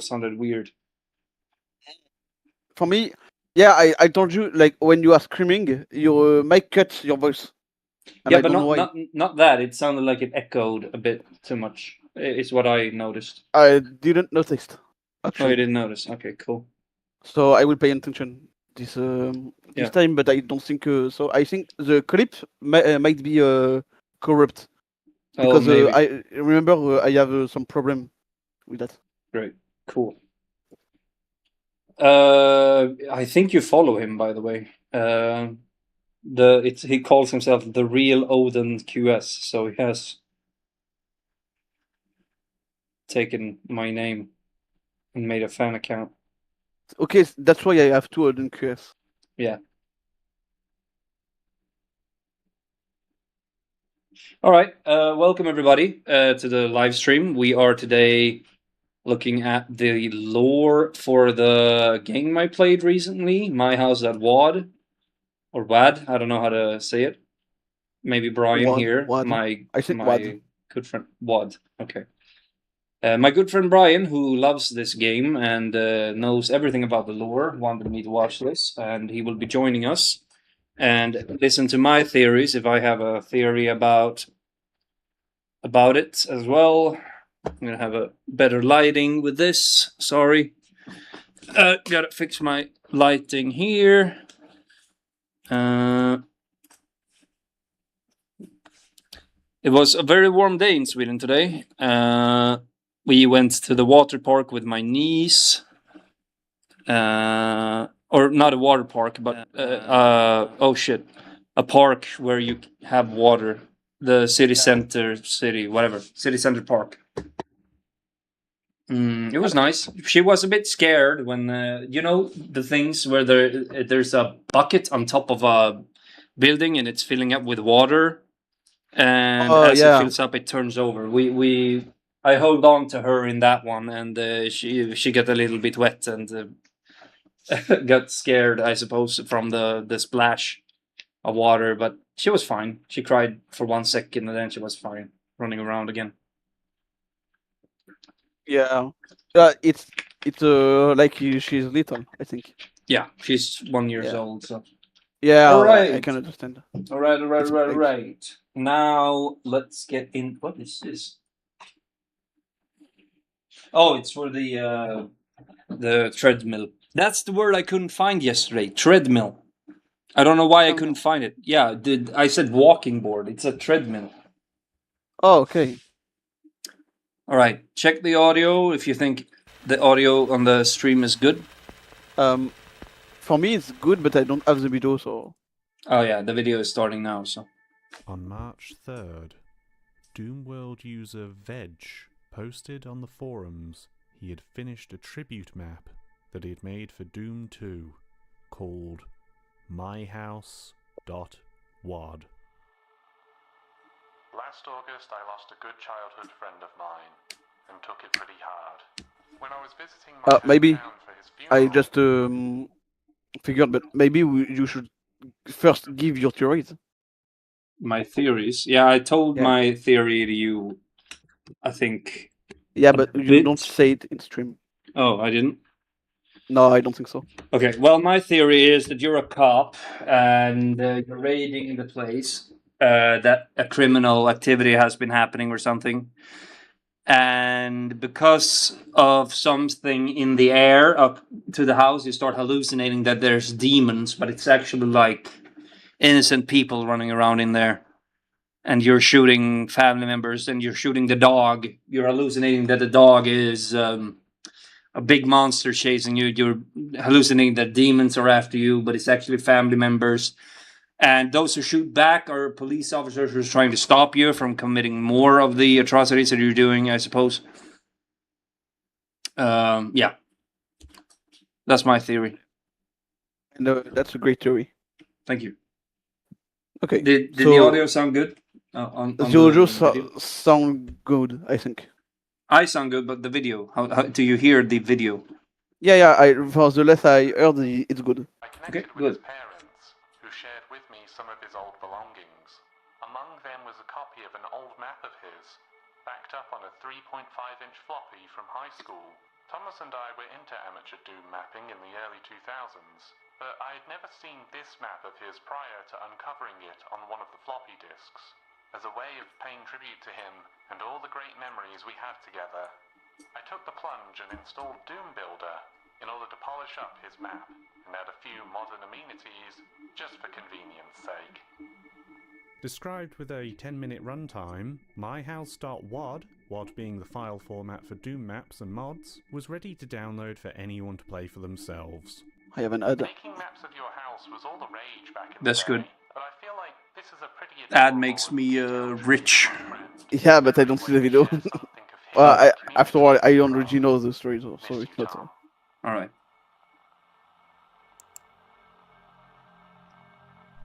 sounded weird. For me, yeah, I told you, like, when you are screaming, your mic cuts your voice. And Yeah, I but don't know not why. not not that. It sounded like it echoed a bit too much. Is what I noticed. I didn't notice, Oh, you actually. didn't notice. Okay, cool. So I will pay attention this Yeah. time, but I don't think so. I think the clip might be corrupt Oh, because maybe. I remember I have some problem with that. Great. Cool. I think you follow him, by the way. He calls himself the real Odin QS, so he has taken my name and made a fan account. Okay, that's why I have two Odin QS. Yeah. All right. Welcome everybody to the live stream. We are today looking at the lore for the game I played recently, My house.WAD or WAD. I don't know how to say it. Maybe Brian here, Wad. my I think Wad. my good friend WAD. Okay. My good friend Brian, who loves this game and knows everything about the lore, wanted me to watch this, and he will be joining us and listen to my theories if I have a theory about it as well. I'm gonna have a better lighting with this. Sorry, gotta fix my lighting here. It was a very warm day in Sweden today. We went to the water park with my niece. Or not a water park, but oh shit, a park where you have water. The city center, whatever, city center park. It was nice. She was a bit scared when you know the things where there's a bucket on top of a building and it's filling up with water, and Oh as it yeah, fills up, it turns over. I hold on to her in that one, and she got a little bit wet and got scared, I suppose, from the splash of water. But she was fine. She cried for 1 second, and then she was fine, running around again. yeah. It's like she's little, I think. Yeah, she's 1 years Yeah, old. So yeah. all I right. can understand. All right, all right, It's all right, all like right. Now let's get in. What is this? Oh, it's for the treadmill. That's the word I couldn't find yesterday. Treadmill. I don't know why I couldn't find it. Yeah, did I said walking board? It's a treadmill. Oh, okay. All right, check the audio if you think the audio on the stream is good. Um, for me it's good, but I don't have the video, so. Oh yeah, the video is starting now. So on March 3rd, Doomworld user Veg posted on the forums he had finished a tribute map that he had made for Doom 2 called My house.WAD. Last August I lost a good childhood friend of mine and took it pretty hard. When I was visiting my Maybe hometown for his funeral, I just figured, but maybe you should first give your theories. my theories. Yeah, I told Yeah. my theory to you. I think. Yeah, but you don't bit. say it in stream. Oh, I didn't. No, I don't think so. Okay, well, my theory is that you're a cop and you're raiding the place, that a criminal activity has been happening or something. And because of something in the air up to the house, you start hallucinating that there's demons, but it's actually like innocent people running around in there. And you're shooting family members and you're shooting the dog. You're hallucinating that the dog is a big monster chasing you. You're hallucinating that demons are after you, but it's actually family members. And those who shoot back are police officers who's trying to stop you from committing more of the atrocities that you're doing, I suppose. Yeah, that's my theory. And that's a great theory. Thank you. Okay. Did so the audio sound good on the the audio video? sound good, I think. I sound good, but the video. How do you hear the video? Yeah. For the less I heard, it's good. I connected with his parents, who shared with me some of his old belongings. Among them was a copy of an old map of his, backed up on a 3.5-inch floppy from high school. Thomas and I were into amateur Doom mapping in the early 2000s, but I had never seen this map of his prior to uncovering it on one of the floppy disks. As a way of paying tribute to him and all the great memories we have together, I took the plunge and installed Doom Builder in order to polish up his map and add a few modern amenities just for convenience sake. Described with a 10-minute runtime, my house.WAD, WAD being the file format for Doom maps and mods, was ready to download for anyone to play for themselves. I have an ad. Making maps of your house was all the rage back in That's the day, good. but I feel like this is a pretty Ad adorable makes and me detailed rich. tribute to Yeah, but I don't see the video. Share something of his After all, I community don't really know the story, so Miss it's you, not. Tom. All right.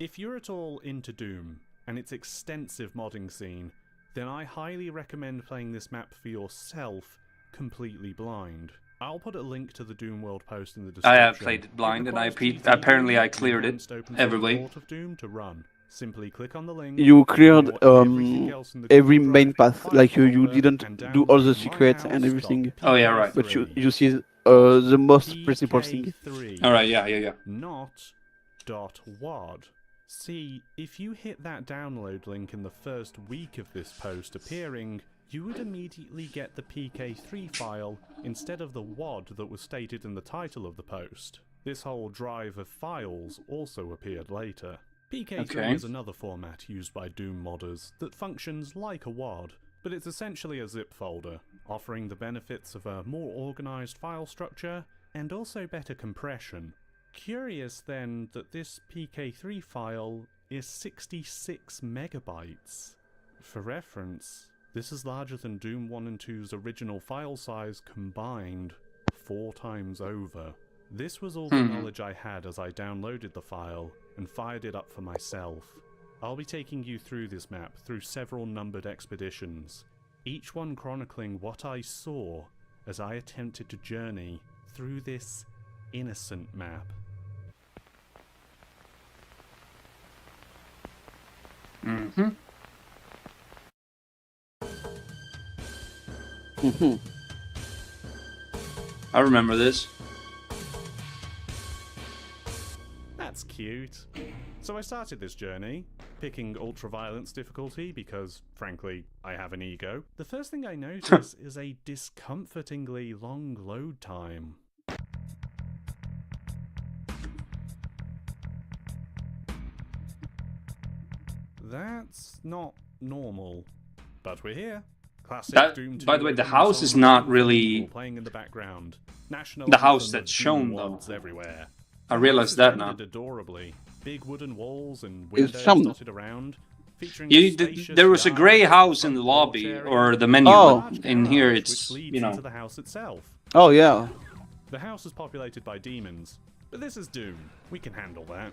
If you're at all into Doom and its extensive modding scene, then I highly recommend playing this map for yourself, completely blind. I'll put a link to the Doom World post in the I description. have played it blind, and requires apparently I GT cleared and it opens every a way. port of Doom to run. Simply click on the link. You cleared ignore everything else in the every Google main Drive path, like you folder, didn't and do all the download secrets and everything. Oh, yeah, right. But myhouse.3. you see the most principal thing. PK3. All right, yeah. Not .wad. See, if you hit that download link in the first week of this post appearing, you would immediately get the PK3 file instead of the WAD that was stated in the title of the post. This whole drive of files also appeared later. PK3 Okay. is another format used by Doom modders that functions like a WAD, but it's essentially a zip folder, offering the benefits of a more organized file structure and also better compression. Curious then that this PK3 file is 66 megabytes. For reference, this is larger than Doom 1 and 2's original file size combined 4 times over. This was all the knowledge I had as I downloaded the file and fired it up for myself. I'll be taking you through this map through several numbered expeditions, each one chronicling what I saw as I attempted to journey through this innocent map. Mm-hmm. I remember this. That's cute. So I started this journey, picking ultra-violence difficulty because, frankly, I have an ego. The first thing I notice is a discomfortingly long load time. That's not normal. But we're here. Classic That- Doom 2 by the way, the opening house is song not with really people playing in the background. National the house anthem of that's Doom shown, though. worlds everywhere. I The realized house is that now. rendered adorably. Big wooden walls and It's windows some- dotted around. Featuring You, a spacious there was a yard, grey house in front the porch lobby area, or the menu. Oh. But in here, garage, it's which leads you know. into the house itself. Oh yeah. The house is populated by demons, but this is Doom. We can handle that.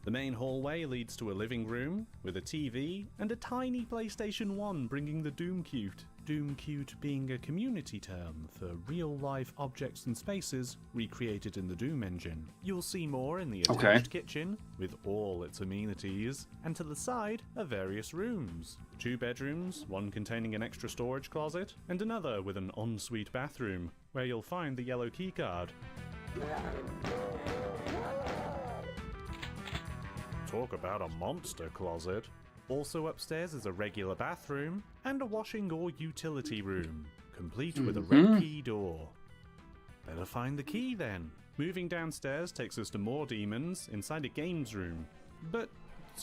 The main hallway leads to a living room with a TV and a tiny PlayStation 1 bringing the Doom Cute. Doom Cute being a community term for real-life objects and spaces recreated in the Doom engine. You'll see more in the attached kitchen with all its amenities, and to the side are various rooms. 2 bedrooms, one containing an extra storage closet, and another with an ensuite bathroom, where you'll find the yellow keycard. Talk about a monster closet. Also upstairs is a regular bathroom and a washing or utility room, complete with a red key door. Better find the key then. Moving downstairs takes us to more demons inside a games room. But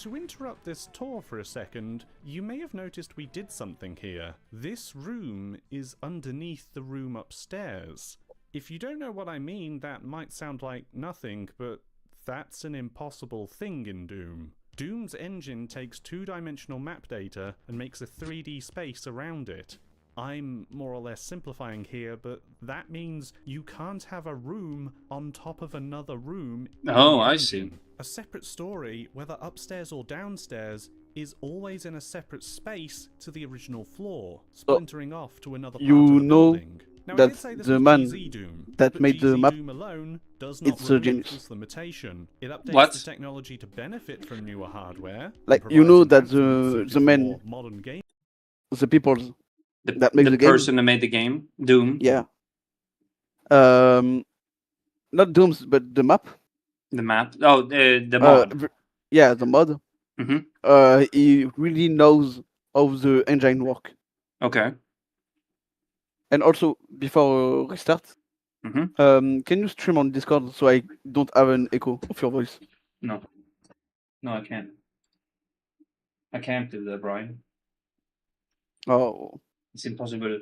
to interrupt this tour for a second, you may have noticed we did something here. This room is underneath the room upstairs. If you don't know what I mean, that might sound like nothing, but that's an impossible thing in Doom. Doom's engine takes 2-dimensional map data and makes a 3D space around it. I'm more or less simplifying here, but that means you can't have a room on top of another room. Oh, I see. A separate story, whether upstairs or downstairs, is always in a separate space to the original floor, splintering off to another part you of the know building. Now, I that did say this the was man GZ Doom, that but made the GZ map, Doom alone does not it's a remove genius. this limitation. It updates What? the technology to benefit from newer hardware. Like, and you know provides that enhancements the suited man- for modern game. The people The, that makes the the game. person that made the game, Doom. Yeah. Not Dooms, but the map. The map. Oh, the mod. Yeah, the mod. Mm-hmm. He really knows how the engine work. Okay. And also, before restart, Mm-hmm. can you stream on Discord so I don't have an echo of your voice? No. No, I can't. I can't do that, Brian. Oh, It's impossible.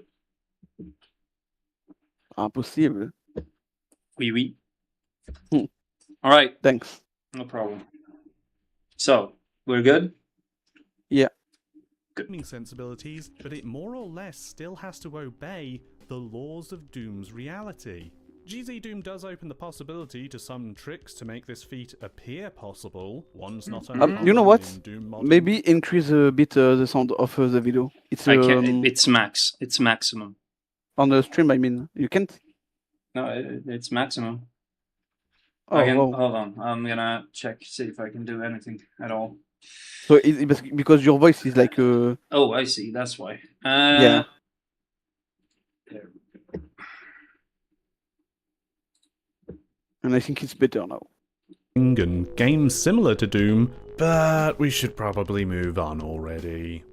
impossible. Oui, oui. Hmm. All right. Thanks. No problem. So, we're good? Yeah. Gaming sensibilities, but it more or less still has to obey the laws of Doom's reality. GZ Doom does open the possibility to some tricks to make this feat appear possible. One's not uncommon You know what? in Doom modding. Maybe increase a bit the sound of the video. It's I can't. It's max. It's maximum. on the stream. I mean, you can't. No, it's maximum. Oh, I can, wow. hold on. I'm gonna check, see if I can do anything at all. So it's because your voice is like Oh, I see. That's why. yeah. There. And I think it's better now. And games similar to Doom, but we should probably move on already.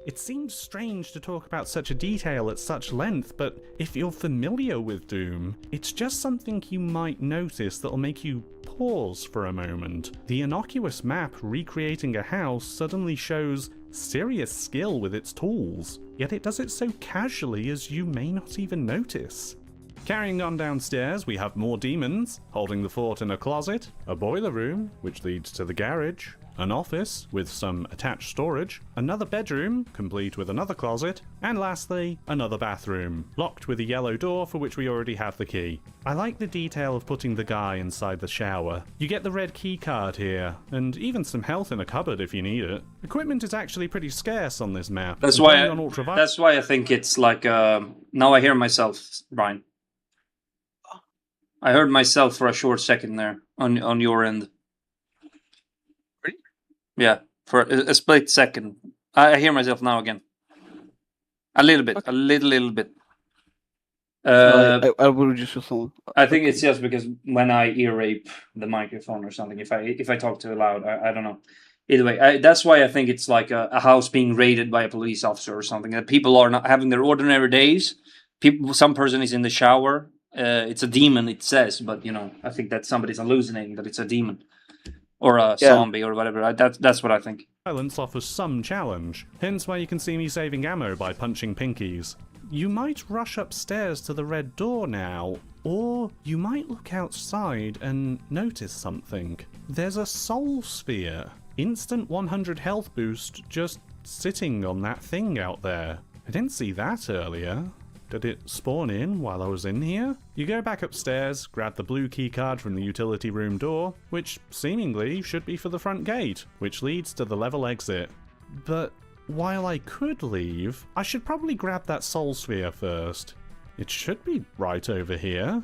It seems strange to talk about such a detail at such length, but if you're familiar with Doom, it's just something you might notice that'll make you pause for a moment. The innocuous map recreating a house suddenly shows serious skill with its tools, yet it does it so casually as you may not even notice. Carrying on downstairs, we have more demons, holding the fort in a closet, a boiler room, which leads to the garage, an office with some attached storage, another bedroom, complete with another closet, and lastly, another bathroom, locked with a yellow door for which we already have the key. I like the detail of putting the guy inside the shower. You get the red key card here, and even some health in a cupboard if you need it. Equipment is actually pretty scarce on this map. That's why. That's why I think it's like. Now I hear myself, Brian. I heard myself for a short second there on your end. Really? Yeah, for a split second. I hear myself now again. A little bit, Okay. a little bit. I will reduce your sound. I think it's just because when I ear rape the microphone or something, if I talk too loud, I don't know. Either way, that's why I think it's like a house being raided by a police officer or something. That people are not having their ordinary days. Some person is in the shower. It's a demon, it says, but I think that somebody's hallucinating that it's a demon or a zombie or whatever. That's what I think. Silence offers some challenge, hence why you can see me saving ammo by punching pinkies. You might rush upstairs to the red door now, or you might look outside and notice something. There's a soul sphere, instant 100 health boost, just sitting on that thing out there. I didn't see that earlier. Did it spawn in while I was in here? You go back upstairs, grab the blue keycard from the utility room door, which seemingly should be for the front gate, which leads to the level exit. But while I could leave, I should probably grab that soul sphere first. It should be right over here.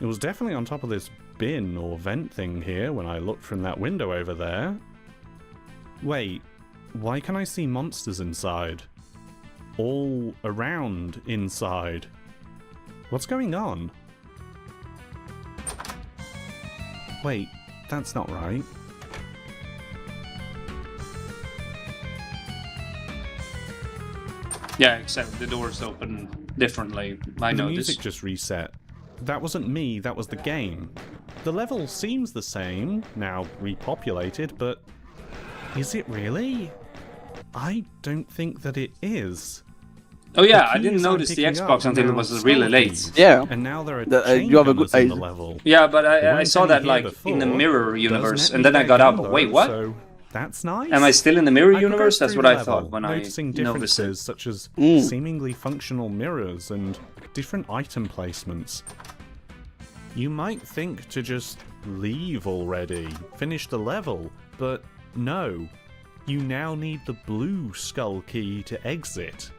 It was definitely on top of this bin or vent thing here when I looked from that window over there. Wait, why can I see monsters inside? All around inside. What's going on? Wait, that's not right. Yeah, except the doors open differently. I The noticed. music just reset. That wasn't me, that was the game. The level seems the same, now repopulated, but is it really? I don't think that it is. Oh yeah, The I didn't keys I'm notice the picking up Xbox are until it now was really skull late. keys. Yeah. And now there are You have a good chaingunners in the eye. level. Yeah, but I weren't saw any that here like in the before. mirror universe, Doesn't and then I admit got their out. But wait, gun, what? So that's nice. Am I still in the mirror I universe? progressed That's through what the I thought level, when I noticing noticed differences it. such as Mm. seemingly functional mirrors and different item placements. You might think to just leave already, finish the level, but no. You now need the blue skull key to exit.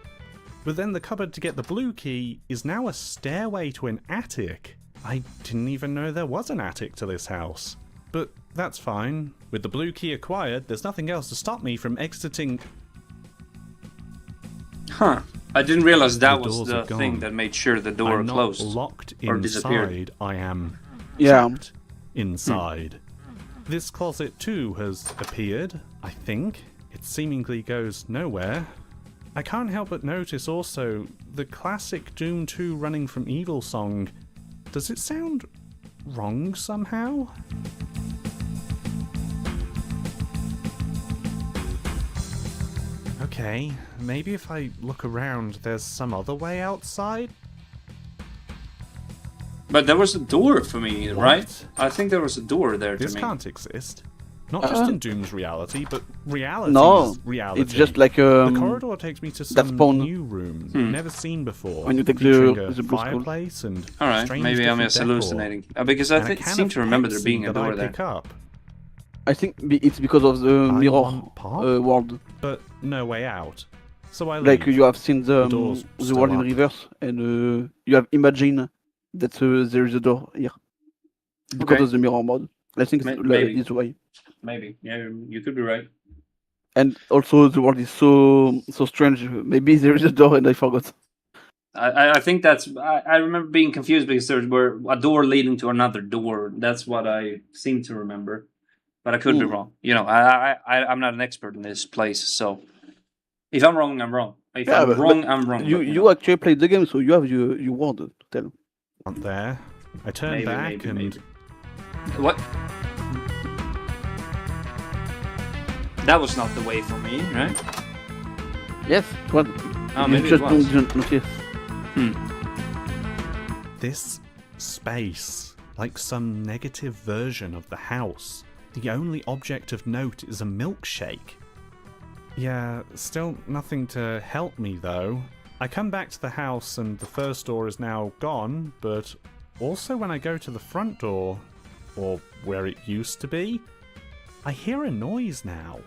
But then the cupboard to get the blue key is now a stairway to an attic. I didn't even know there was an attic to this house. But that's fine. With the blue key acquired, there's nothing else to stop me from exiting. Huh. I didn't realize that The was doors the are gone. thing that made sure the door I'm not closed. locked or disappeared. inside, I am Yeah. trapped inside. This closet too has appeared, I think. It seemingly goes nowhere. I can't help but notice also the classic Doom 2 Running from Evil song. Does it sound wrong somehow? Okay, maybe if I look around there's some other way outside? But there was a door for me, What? right? I think there was a door there This to me. can't exist. Not just in Doom's reality, but reality's No, reality. it's just like The corridor takes me to some spawn. new room never seen before. When you take featuring the a blue skull. fireplace and All right, strange maybe I'm different just decor. hallucinating. Because I And a can seem of to remember there Pepsi being a that I door there. pick up, I think it's because of the mirror want pop? world. but no way out. So I Like leave. you have seen The door's the still world in up. reverse, and you have imagined that there is a door here because Okay. of the mirror mode. I think it's Maybe. this way. Maybe. Yeah, you could be right. And also the world is so strange. Maybe there is a door and I forgot. I think that's. I remember being confused because there were a door leading to another door. That's what I seem to remember, but I could be wrong. You know, I'm not an expert in this place, so if I'm wrong, I'm wrong. If Yeah, I'm but wrong, I'm wrong. You but, you know, actually played the game, so you have your word to tell. Aren't there. I turn back and What? That was not the way for me, right? Yes, well, Oh, you maybe just it was. don't notice. this space, like some negative version of the house. The only object of note is a milkshake. Yeah, still nothing to help me though. I come back to the house and the first door is now gone, but also when I go to the front door, or where it used to be, I hear a noise now.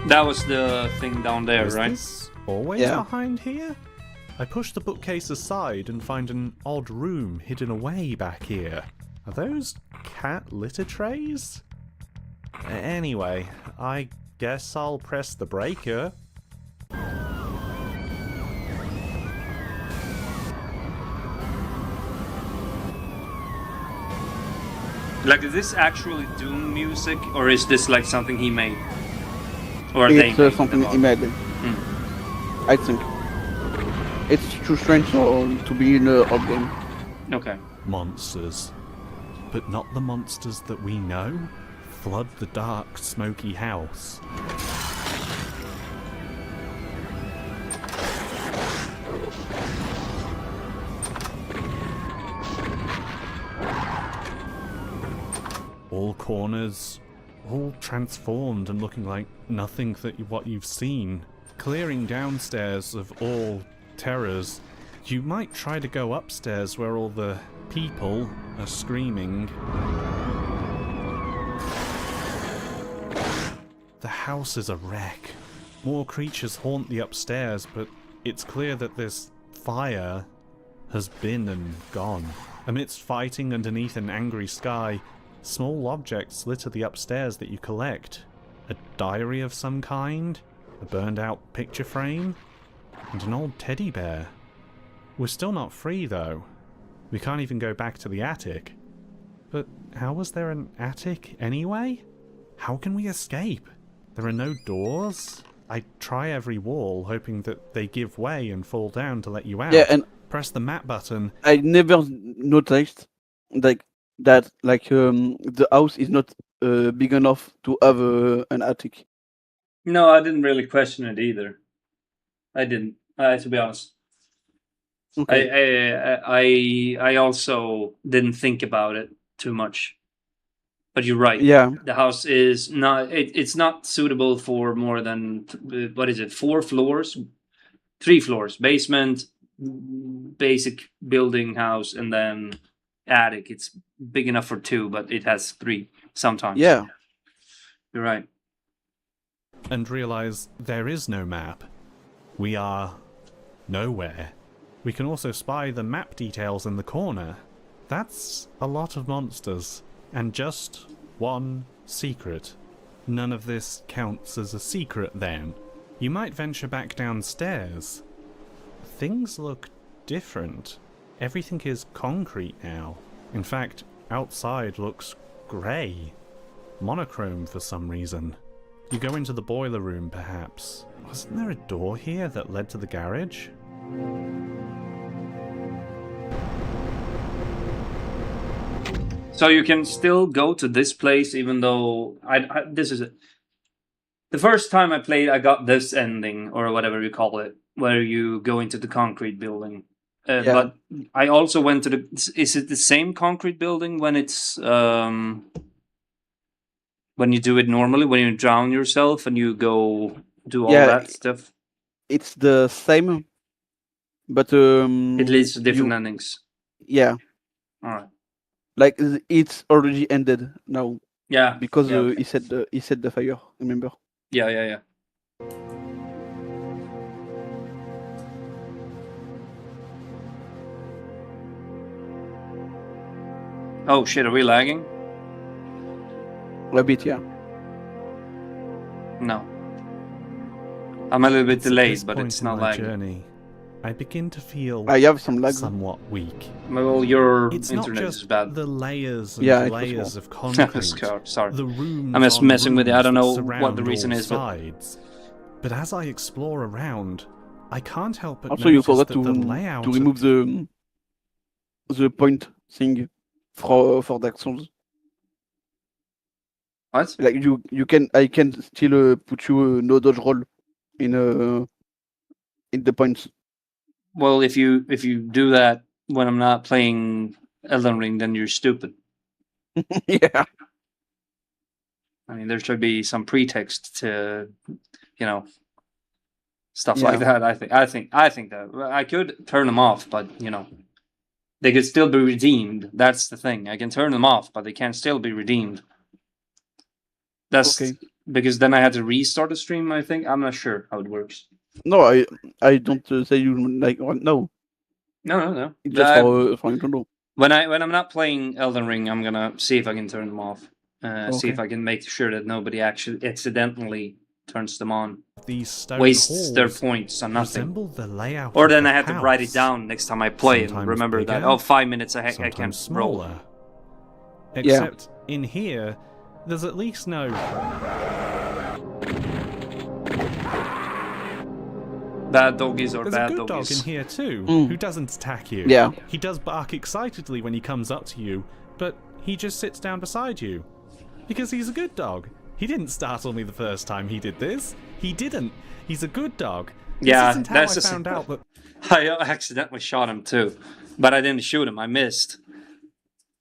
That was the thing down there, Is right? this always Yeah. behind here? I push the bookcase aside and find an odd room hidden away back here. Are those cat litter trays? Anyway, I guess I'll press the breaker. Like, is this actually Doom music, or is this like something he made? Or they It's made something them he made. I think. It's too strange to be in a old game. Okay. Monsters. But not the monsters that we know. Flood the dark, smoky house. All corners, all transformed and looking like nothing what you've seen. Clearing downstairs of all terrors. You might try to go upstairs where all the people are screaming. The house is a wreck. More creatures haunt the upstairs, but it's clear that this fire has been and gone. Amidst fighting underneath an angry sky, small objects litter the upstairs that you collect. A diary of some kind, a burned out picture frame, and an old teddy bear. We're still not free though. We can't even go back to the attic. But how was there an attic anyway? How can we escape? There are no doors. I try every wall, hoping that they give way and fall down to let you out. Yeah, and Press the map button. I never noticed like that. Like the house is not big enough to have an attic. No, I didn't really question it either. I didn't, to be honest. Okay. I also didn't think about it too much. But you're right. Yeah. The house is not. It's not suitable for more than what is it? 4 floors, 3 floors, basement, basic building house, and then attic. It's big enough for 2, but it has 3 sometimes. Yeah. You're right. And realize there is no map. We are nowhere. We can also spy the map details in the corner. That's a lot of monsters. And just one secret. None of this counts as a secret then. You might venture back downstairs. Things look different. Everything is concrete now. In fact, outside looks grey. Monochrome for some reason. You go into the boiler room, perhaps. Wasn't there a door here that led to the garage? So you can still go to this place, even though this is it. The first time I played, I got this ending, or whatever you call it, where you go into the concrete building. Yeah. But I also went to the. Is it the same concrete building when it's when you do it normally, when you drown yourself and you go do all Yeah, that stuff? It's the same, but It leads to different you- endings. yeah, All right. like it's already ended now Yeah. because yeah, okay. he set the fire. Remember? Yeah. Oh shit! Are we lagging? A bit, yeah. No. I'm a little bit It's at delayed, this but point it's in not my lagging. journey, I begin to feel I have some lag. somewhat weak. Well, your It's not internet just is bad. the layers and Yeah, it was layers small. of concrete. Sorry. The rooms I'm just on messing with it. I rooms don't that know what surround the reason all is, but sides. But as I explore around, I can't help but Also, you notice forgot that to the layout to of remove the point thing for Dark Souls. what? Like I can still put you no dodge roll in the points. Well, if you do that when I'm not playing Elden Ring, then you're stupid. Yeah. I mean, there should be some pretext to, stuff like Yeah. that. I think that I could turn them off, but they could still be redeemed. That's the thing. I can turn them off, but they can still be redeemed. That's Okay. because then I had to restart the stream. I think I'm not sure how it works. No, I don't say you like no. No. It's just for you to know. When I'm not playing Elden Ring, I'm gonna see if I can turn them off. See Okay. if I can make sure that nobody actually accidentally turns them on. these stone Wastes their halls points on nothing. resemble the layout Or of then the I have to write it house. down next time I play and Sometimes remember that. bigger, Oh, 5 minutes I Sometimes can't roll. smaller. Except in here, there's at least no Bad doggies or There's a bad good dog in doggies. here too, Mm. who doesn't attack you. Yeah. He does bark excitedly when he comes up to you, but he just sits down beside you. Because he's a good dog. He didn't startle me the first time he did this. He didn't. He's a good dog. Yeah, this isn't how that's I just- found out that I accidentally shot him too, but I didn't shoot him. I missed.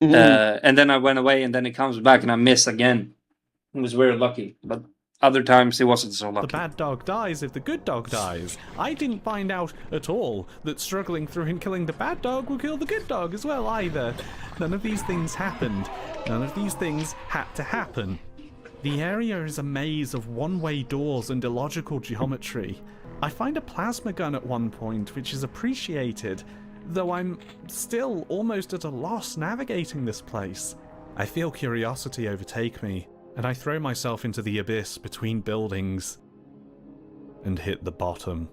Mhm. And then I went away, and then he comes back, and I miss again. It was very lucky, but other times it wasn't so the lucky. bad dog dies if the good dog dies. I didn't find out at all that struggling through and killing the bad dog will kill the good dog as well either. None of these things happened. None of these things had to happen. The area is a maze of one-way doors and illogical geometry. I find a plasma gun at one point, which is appreciated, though I'm still almost at a loss navigating this place. I feel curiosity overtake me, and I throw myself into the abyss between buildings and hit the bottom.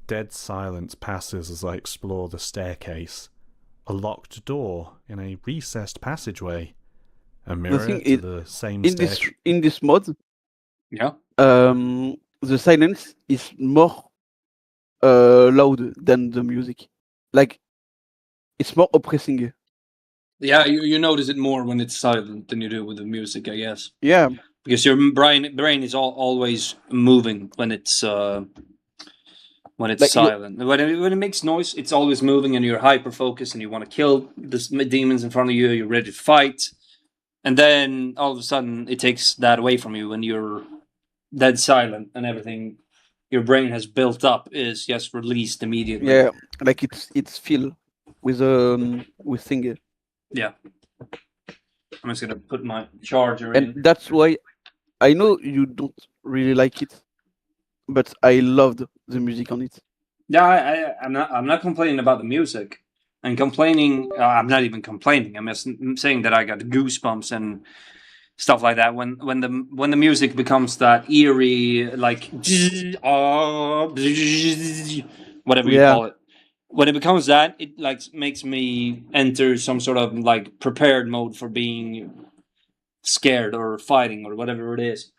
Dead silence passes as I explore the staircase. A locked door in a recessed passageway. A mirror thing to is, the same in this mod, Yeah. the silence is more loud than the music. Like it's more oppressing. Yeah, you notice it more when it's silent than you do with the music, I guess. Yeah. Because your brain is always moving when it's Like, silent. When it makes noise, it's always moving, and you're hyper focused, and you want to kill the demons in front of you. You're ready to fight, and then all of a sudden, it takes that away from you when you're dead silent, and everything your brain has built up is just released immediately. Yeah, like it's filled with thing. Yeah. I'm just gonna put my charger And in. that's why I know you don't really like it, but I loved the music on it. Yeah, I'm not complaining about the music. I'm complaining. I'm not even complaining. I'm just saying that I got goosebumps and stuff like that when the music becomes that eerie, like whatever you Yeah, call it. When it becomes that, it like makes me enter some sort of like prepared mode for being scared or fighting or whatever it is.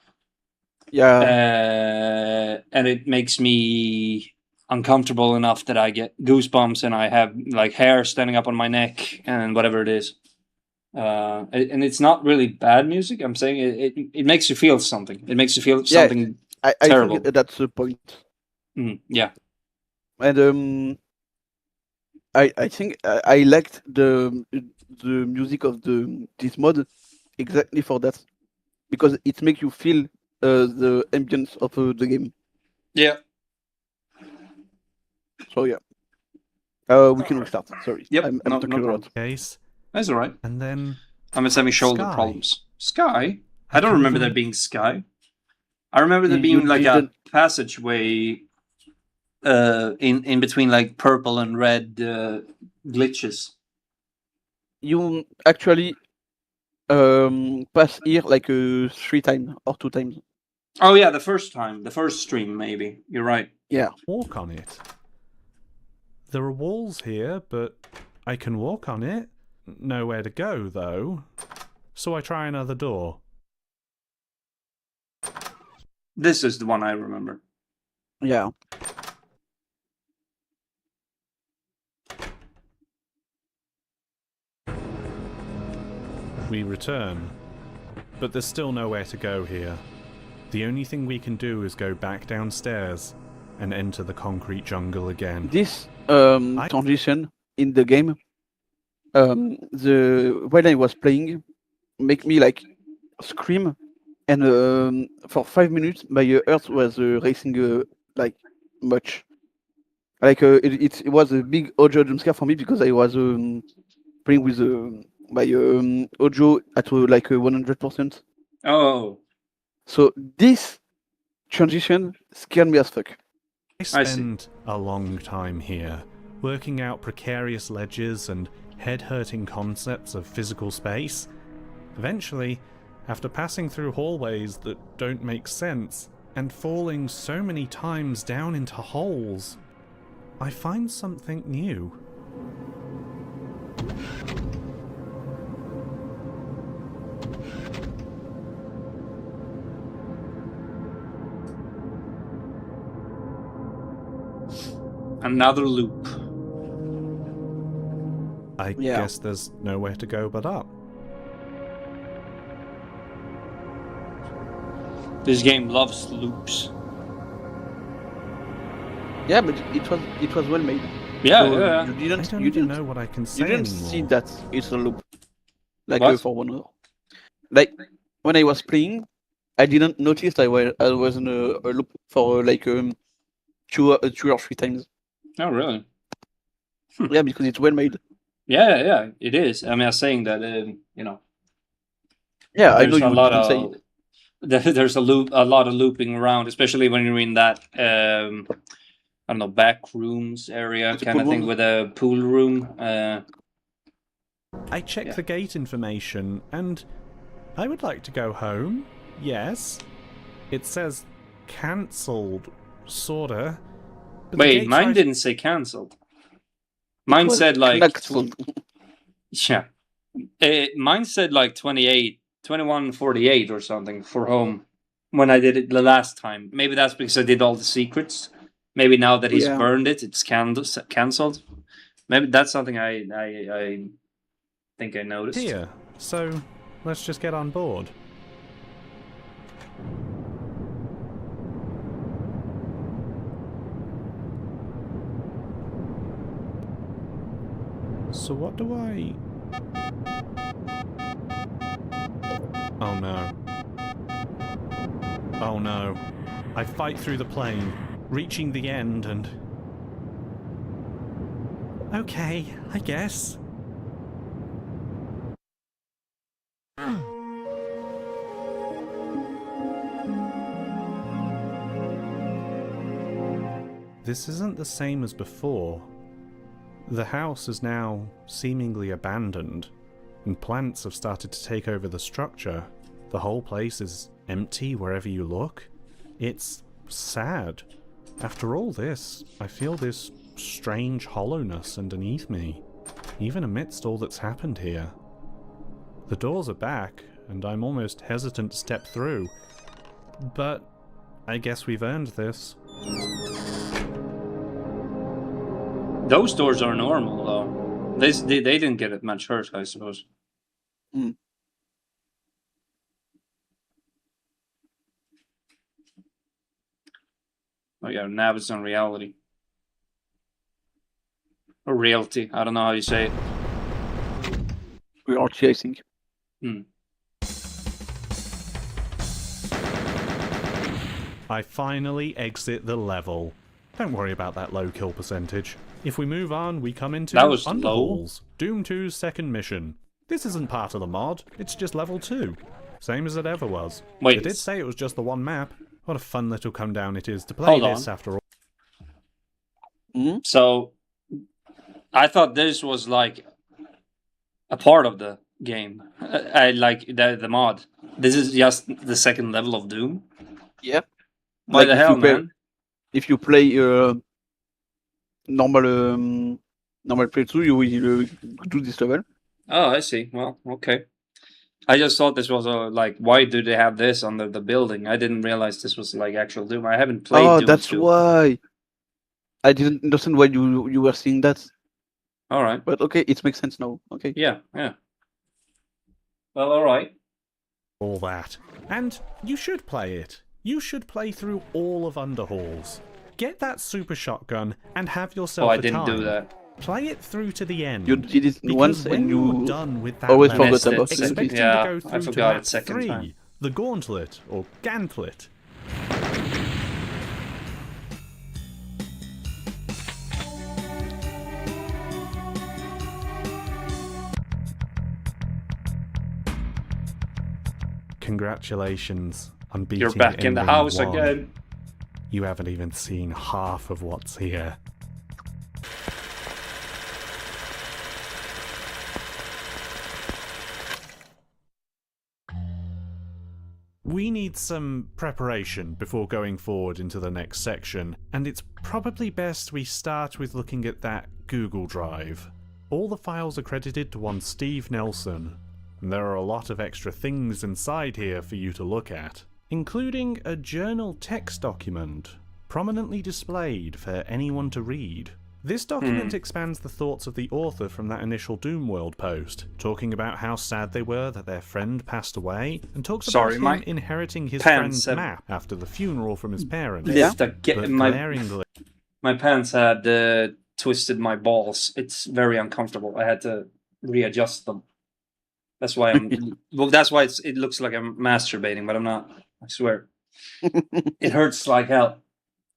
yeah, And it makes me uncomfortable enough that I get goosebumps and I have like hair standing up on my neck and whatever it is. And it's not really bad music. I'm saying it makes you feel something. It makes you feel yeah. something I think terrible. that's the point. Yeah. And I think I liked the music of this mod exactly for that, because it makes you feel the ambience of the game. Yeah. So yeah, we can restart. Sorry, Yep. I'm No talking a problem. lot. Case, That's all right. and then I'm just having shoulder Sky. problems. Sky? I I don't can't remember there even- being sky. I remember there You being like a didn't. passageway in between like purple and red glitches. You actually pass here like 3 times or 2 times. Oh yeah, the first stream maybe. You're right. Yeah. walk on it. There are walls here, but I can walk on it. Nowhere to go, though. So I try another door. This is the one I remember. Yeah. We return. But there's still nowhere to go here. The only thing we can do is go back downstairs and enter the concrete jungle again. This transition in the game, the when I was playing, make me like scream, and for 5 minutes my heart was racing like much. Like it was a big audio jump scare for me because I was playing with my audio at like 100%. Oh, So this transition scared me as fuck. I see. spend a long time here, working out precarious ledges and head-hurting concepts of physical space. Eventually, after passing through hallways that don't make sense, and falling so many times down into holes, I find something new. another loop. I Yeah. guess there's nowhere to go but up. This game loves loops. Yeah, but it was well made. Yeah, So yeah. I You didn't don't you even didn't know what I can you say didn't anymore. see that it's a loop, like What? for 1 hour. Like when I was playing, I didn't notice I was in a loop for like 2 or 3 times. Oh, really? Yeah, because it's well made. Yeah, it is. I mean, I'm saying that, you know, Yeah, I know there's a you lot didn't say of it. there's a lot of looping around, especially when you're in that I don't know, back rooms area The kind pool of thing room? with a pool room. I checked Yeah. the gate information, and I would like to go home. Yes. It says cancelled, sorta. But the Wait, gate mine tries- didn't say cancelled. Mine was said like cancelled. yeah, mine said like 21:48 or something for home when I did it the last time. Maybe that's because I did all the secrets. Maybe now that he's Yeah. burned it, it's cancelled. Maybe that's something I think I noticed. Here. So, let's just get on board. So what do I... Oh no. Oh no. I fight through the plane, reaching the end and... Okay, I guess. This isn't the same as before. The house is now seemingly abandoned, and plants have started to take over the structure. The whole place is empty wherever you look. It's sad. After all this, I feel this strange hollowness underneath me, even amidst all that's happened here. The doors are back, and I'm almost hesitant to step through, but I guess we've earned this. Those doors are normal, though. They didn't get it much hurt, I suppose. Mm. Oh yeah, now it's on reality. Or realty, I don't know how you say it. Reality, I think. I finally exit the level. Don't worry about that low kill percentage. If we move on, we come into That was Underhalls, Doom 2's second mission. This isn't part of the mod, it's just level 2. Same as it ever was. Wait. They did say it was just the one map. What a fun little come down it is to play Hold this on. after all. Mm-hmm. So, I thought this was like a part of the game. I like the mod. This is just the second level of Doom. Yeah. Why Like the if hell, you play- man? If you play normal playthrough, you will do this level. Oh, I see. Well, okay. I just thought this was like, why do they have this under the building? I didn't realize this was like actual Doom. I haven't played Oh, Doom that's 2. why. I didn't understand why you were seeing that, All right. but okay, it makes sense now. Okay. Yeah, yeah. Well, all right. All that. And you should play it. You should play through all of Underhalls. Get that super shotgun and have yourself Oh, I a didn't time. do that. Play it through to the end. You did it Because once when and you're you done with that always level, forgot Missed it. about Second- expecting it. Yeah, to go I through to forgot map it second 3, time. the Gauntlet, or Gantlet. Congratulations on beating You're back in the Ending house 1. again. You haven't even seen half of what's here. We need some preparation before going forward into the next section, and it's probably best we start with looking at that Google Drive. All the files are credited to one Steve Nelson, and there are a lot of extra things inside here for you to look at, including a journal text document, prominently displayed for anyone to read. This document expands the thoughts of the author from that initial Doomworld post, talking about how sad they were that their friend passed away, and talks Sorry, about my him inheriting his pants friend's have- map after the funeral from his parents. Yeah. But My glaringly, pants had twisted my balls. It's very uncomfortable. I had to readjust them. That's why that's why it looks like I'm masturbating, but I'm not. I swear. It hurts like hell.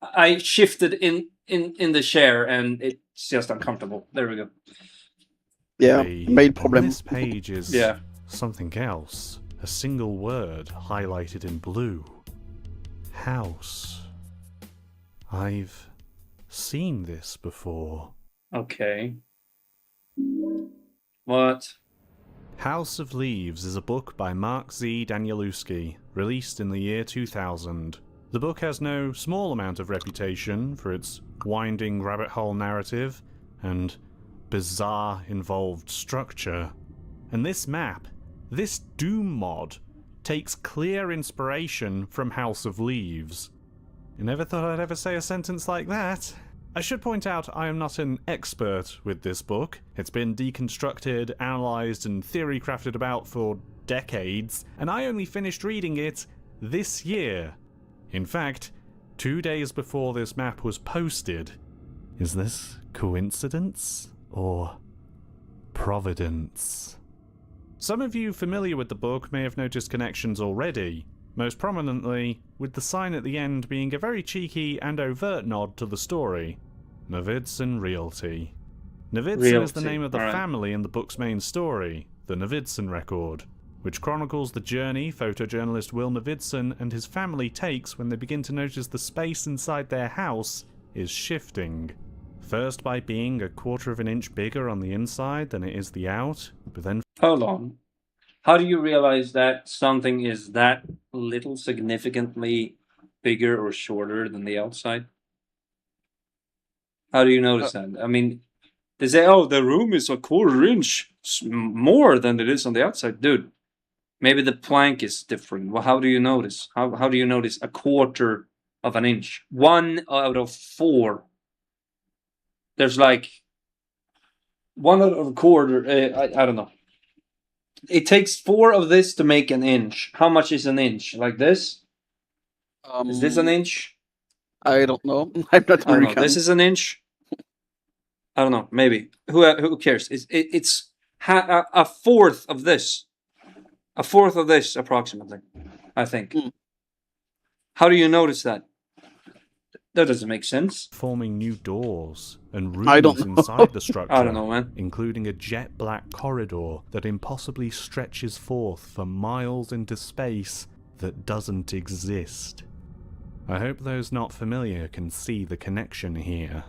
I shifted in the chair and it's just uncomfortable. There we go. Yeah, the- mail on problem. this page is Yeah. something else. A single word highlighted in blue. House. I've seen this before. Okay. What? House of Leaves is a book by Mark Z. Danielewski, released in the year 2000. The book has no small amount of reputation for its winding rabbit hole narrative and bizarre involved structure. And this map, this Doom mod, takes clear inspiration from House of Leaves. You never thought I'd ever say a sentence like that? I should point out I am not an expert with this book. It's been deconstructed, analysed, and theory crafted about for decades, and I only finished reading it this year. In fact, 2 days before this map was posted. Is this coincidence or providence? Some of you familiar with the book may have noticed connections already, most prominently with the sign at the end being a very cheeky and overt nod to the story. Navidson Realty. Navidson is the Realty, name of the alright. family in the book's main story, the Navidson Record, which chronicles the journey photojournalist Will Navidson and his family takes when they begin to notice the space inside their house is shifting. First by being a 1/4 of an inch bigger on the inside than it is the out, but then Hold on. How do you realize that something is that little significantly bigger or shorter than the outside? How do you notice that? I mean, they say, oh, the room is a 1/4 inch more than it is on the outside. Dude, maybe the plank is different. Well, how do you notice? How do you notice a 1/4 of an inch? 1 out of 4. There's like 1 out of a 1/4. I don't know. It takes 4 of this to make an inch. How much is an inch? Like this? Is this an inch? I don't know. I'm not I don't know. American. This is an inch. I don't know. Maybe. Who cares? It's a 1/4 of this. A 1/4 of this, approximately. I think. How do you notice that? That doesn't make sense. forming new doors and I don't rooms know. inside the structure. I don't know, man. Including a jet black corridor that impossibly stretches forth for miles into space that doesn't exist. I hope those not familiar can see the connection here.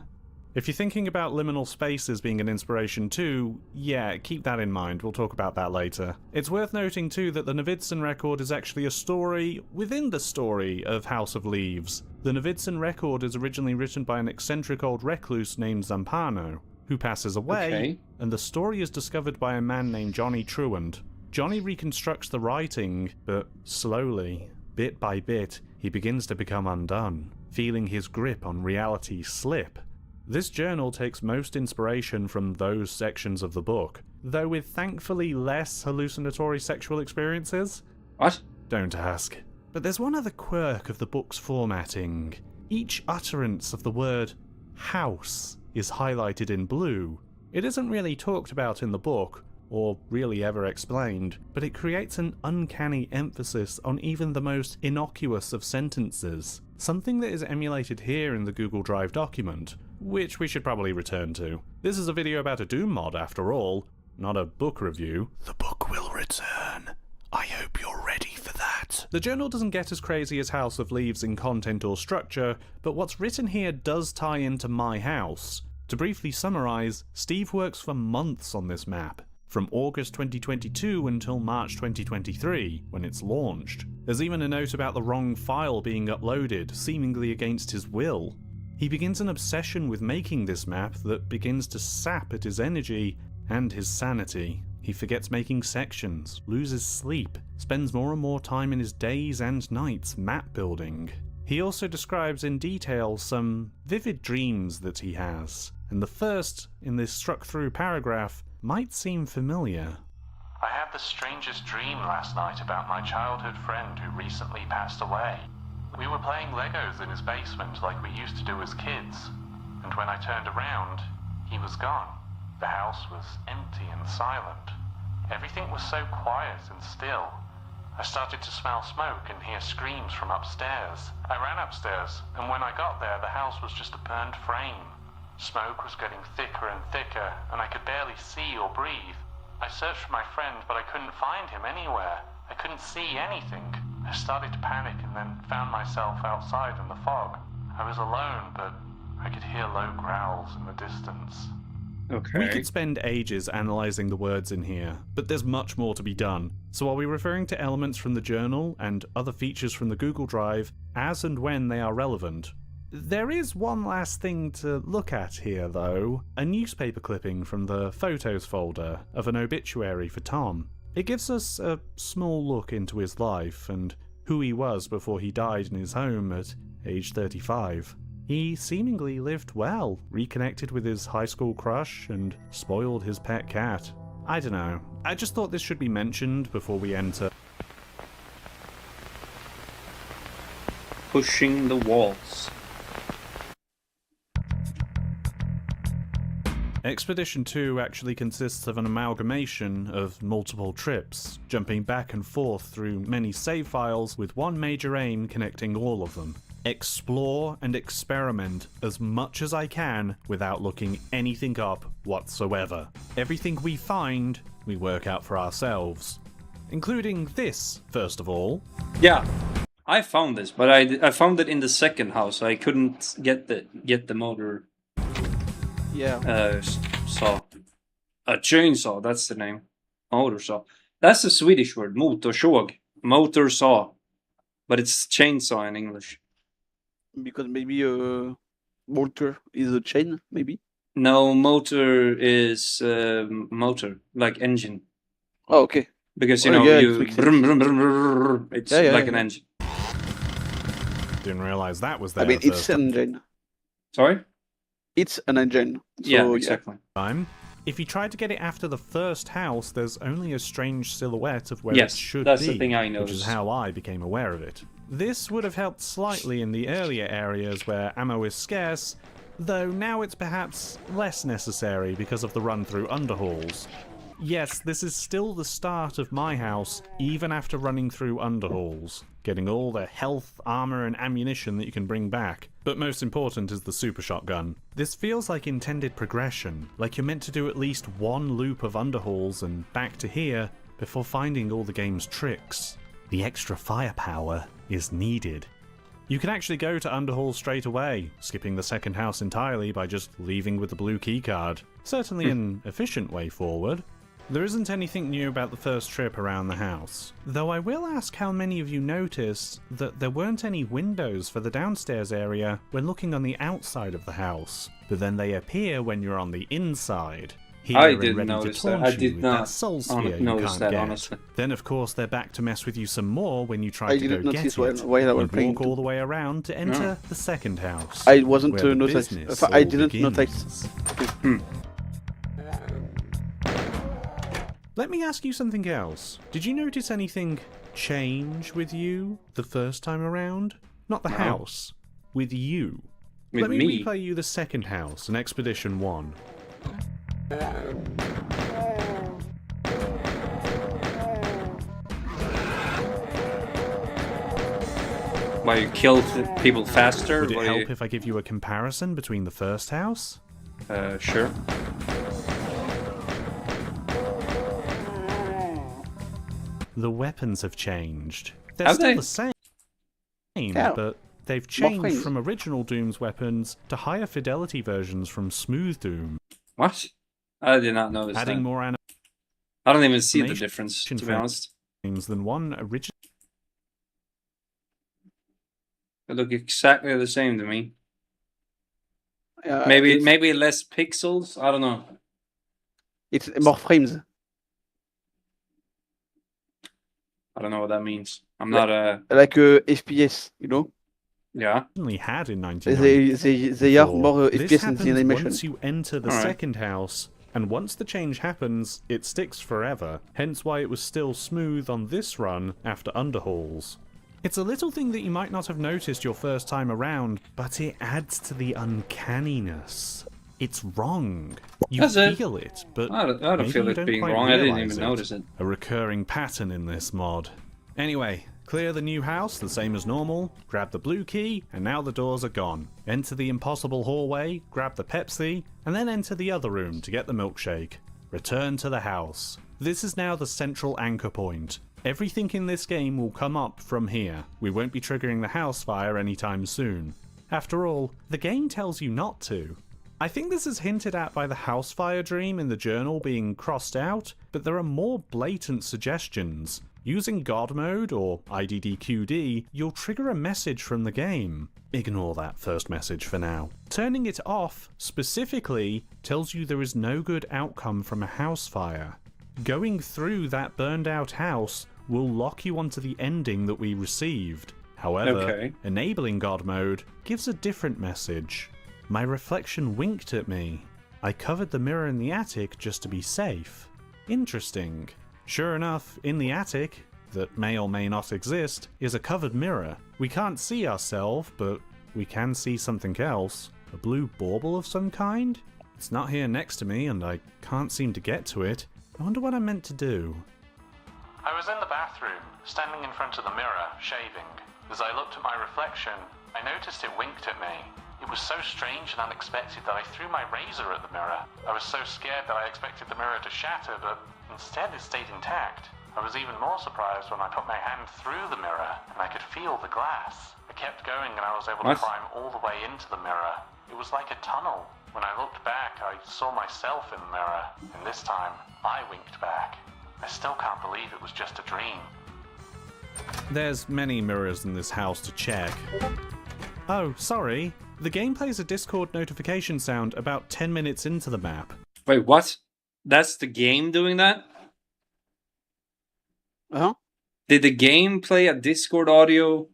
If you're thinking about liminal spaces being an inspiration too, yeah, keep that in mind, we'll talk about that later. It's worth noting too that the Novidsen record is actually a story within the story of House of Leaves. The Novidsen record is originally written by an eccentric old recluse named Zampano, who passes away, and the story is discovered by a man named Johnny Truant. Johnny reconstructs the writing, but slowly, bit by bit, he begins to become undone, feeling his grip on reality slip. This journal takes most inspiration from those sections of the book, though with thankfully less hallucinatory sexual experiences. What? Don't ask. But there's one other quirk of the book's formatting. Each utterance of the word house is highlighted in blue. It isn't really talked about in the book, or really ever explained, but it creates an uncanny emphasis on even the most innocuous of sentences, something that is emulated here in the Google Drive document, which we should probably return to. This is a video about a Doom mod after all, not a book review. The book will return. I hope you're ready for that. The journal doesn't get as crazy as House of Leaves in content or structure, but what's written here does tie into my house. To briefly summarise, Steve works for months on this map, from August 2022 until March 2023, when it's launched. There's even a note about the wrong file being uploaded, seemingly against his will. He begins an obsession with making this map that begins to sap at his energy and his sanity. He forgets making sections, loses sleep, spends more and more time in his days and nights map building. He also describes in detail some vivid dreams that he has, and the first in this struck-through paragraph might seem familiar. I had the strangest dream last night about my childhood friend who recently passed away. We were playing Legos in his basement like we used to do as kids, and when I turned around, he was gone. The house was empty and silent. Everything was so quiet and still. I started to smell smoke and hear screams from upstairs. I ran upstairs, and when I got there, the house was just a burned frame. Smoke was getting thicker and thicker, and I could barely see or breathe. I searched for my friend, but I couldn't find him anywhere. I couldn't see anything. I started to panic and then found myself outside in the fog. I was alone, but I could hear low growls in the distance. Okay. We could spend ages analysing the words in here, but there's much more to be done. So I'll be referring to elements from the journal and other features from the Google Drive as and when they are relevant. There is one last thing to look at here though, a newspaper clipping from the photos folder of an obituary for Tom. It gives us a small look into his life and who he was before he died in his home at age 35. He seemingly lived well, reconnected with his high school crush, and spoiled his pet cat. I don't know. I just thought this should be mentioned before we enter. Pushing the walls. Expedition 2 actually consists of an amalgamation of multiple trips, jumping back and forth through many save files with one major aim connecting all of them. Explore and experiment as much as I can without looking anything up whatsoever. Everything we find, we work out for ourselves. Including this, first of all. Yeah. I found this, but I found it in the second house. I couldn't get the motor Yeah. saw. A chainsaw, that's the name. Motor saw. That's the Swedish word, motorsåg. Motor saw. But it's chainsaw in English. Because maybe motor is a chain, maybe. No, motor is motor, like engine. Oh, okay. Because, you Oh, know, yeah, it you makes brum, sense. brum, brum, brum, brum, it's Yeah, like yeah. an engine. Didn't realize that was there I mean, the it's first an engine. Sorry? It's an engine. So, Yeah, exactly. time. If you tried to get it after the first house, there's only a strange silhouette of where Yes, it should that's be, the thing I which is noticed. how I became aware of it. This would have helped slightly in the earlier areas where ammo is scarce, though now it's perhaps less necessary because of the run through underhalls. Yes, this is still the start of my house, even after running through underhalls, getting all the health, armor, and ammunition that you can bring back. But most important is the super shotgun. This feels like intended progression, like you're meant to do at least one loop of underhalls and back to here before finding all the game's tricks. The extra firepower is needed. You can actually go to underhalls straight away, skipping the second house entirely by just leaving with the blue keycard. Certainly an efficient way forward. There isn't anything new about the first trip around the house, though I will ask how many of you noticed that there weren't any windows for the downstairs area when looking on the outside of the house, but then they appear when you're on the inside. Here I and didn't ready notice to that. taunt I you did with not that soul sphere you notice can't that, get. honestly. Then of course they're back to mess with you some more when you try I to go didn't get notice it, while I was and playing walk too. all the way around to enter the second house. I wasn't where the notice. business I all didn't begins. notice. Let me ask you something else. Did you notice anything change with you the first time around? Not the No. house, with you. With Let me me? replay you the second house in Expedition 1. Why you killed people faster? Would it Why help if I give you a comparison between the first house? Sure. The weapons have changed. They're Have still they? the same, Yeah. but they've changed things. from original Doom's weapons to higher fidelity versions from Smooth Doom, What? I did not notice adding that. more I don't even see the animation difference, to be frames honest. than one original. They look exactly the same to me. Uh, Maybe it's, maybe less pixels. I don't know. it's more frames. I don't know what that means. I'm not a Like FPS, you know? yeah. Had in 1994. They are more This FPS in happens the animation. once you enter the Alright. second house, and once the change happens, it sticks forever, hence why it was still smooth on this run after underhauls. It's a little thing that you might not have noticed your first time around, but it adds to the uncanniness. It's wrong. You Does it? feel it, but I don't maybe feel you it don't being quite wrong. I didn't realise even it. notice it. A recurring pattern in this mod. Anyway, clear the new house the same as normal, grab the blue key, and now the doors are gone. Enter the impossible hallway, grab the Pepsi, and then enter the other room to get the milkshake. Return to the house. This is now the central anchor point. Everything in this game will come up from here. We won't be triggering the house fire anytime soon. After all, the game tells you not to. I think this is hinted at by the house fire dream in the journal being crossed out, but there are more blatant suggestions. Using God mode, or IDDQD, you'll trigger a message from the game. Ignore that first message for now. Turning it off, specifically, tells you there is no good outcome from a house fire. Going through that burned out house will lock you onto the ending that we received. However, Okay. enabling God mode gives a different message. My reflection winked at me. I covered the mirror in the attic just to be safe. Interesting. Sure enough, in the attic, that may or may not exist, is a covered mirror. We can't see ourselves, but we can see something else. A blue bauble of some kind? It's not here next to me and I can't seem to get to it. I wonder what I'm meant to do. I was in the bathroom, standing in front of the mirror, shaving. As I looked at my reflection, I noticed it winked at me. It was so strange and unexpected that I threw my razor at the mirror. I was so scared that I expected the mirror to shatter, but instead it stayed intact. I was even more surprised when I put my hand through the mirror and I could feel the glass. I kept going and I was able to climb all the way into the mirror. It was like a tunnel. When I looked back, I saw myself in the mirror, and this time, I winked back. I still can't believe it was just a dream. There's many mirrors in this house to check. Oh, sorry. The game plays a Discord notification sound about 10 minutes into the map. Wait, what? That's the game doing that? Huh? Did the game play a Discord audio?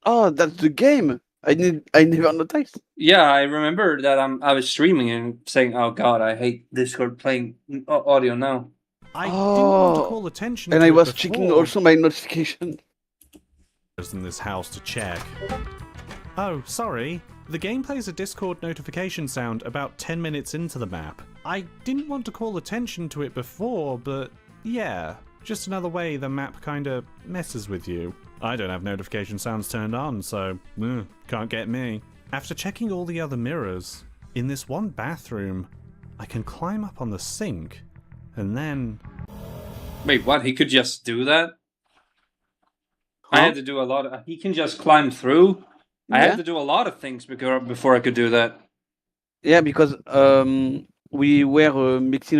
Oh, that's the game. I never noticed. Yeah, I remember that I was streaming and saying, "Oh God, I hate Discord playing audio now." I didn't want to Oh. call attention And to I it was before. checking also my notification. In this house to check. Oh, sorry. The game plays a Discord notification sound about 10 minutes into the map. I didn't want to call attention to it before, but yeah, just another way the map kinda messes with you. I don't have notification sounds turned on, so can't get me. After checking all the other mirrors, in this one bathroom, I can climb up on the sink, and then... Wait, what? He could just do that? I Huh? had to do a lot of... He can just climb through? I Yeah. had to do a lot of things before I could do that. Yeah, because we were mixing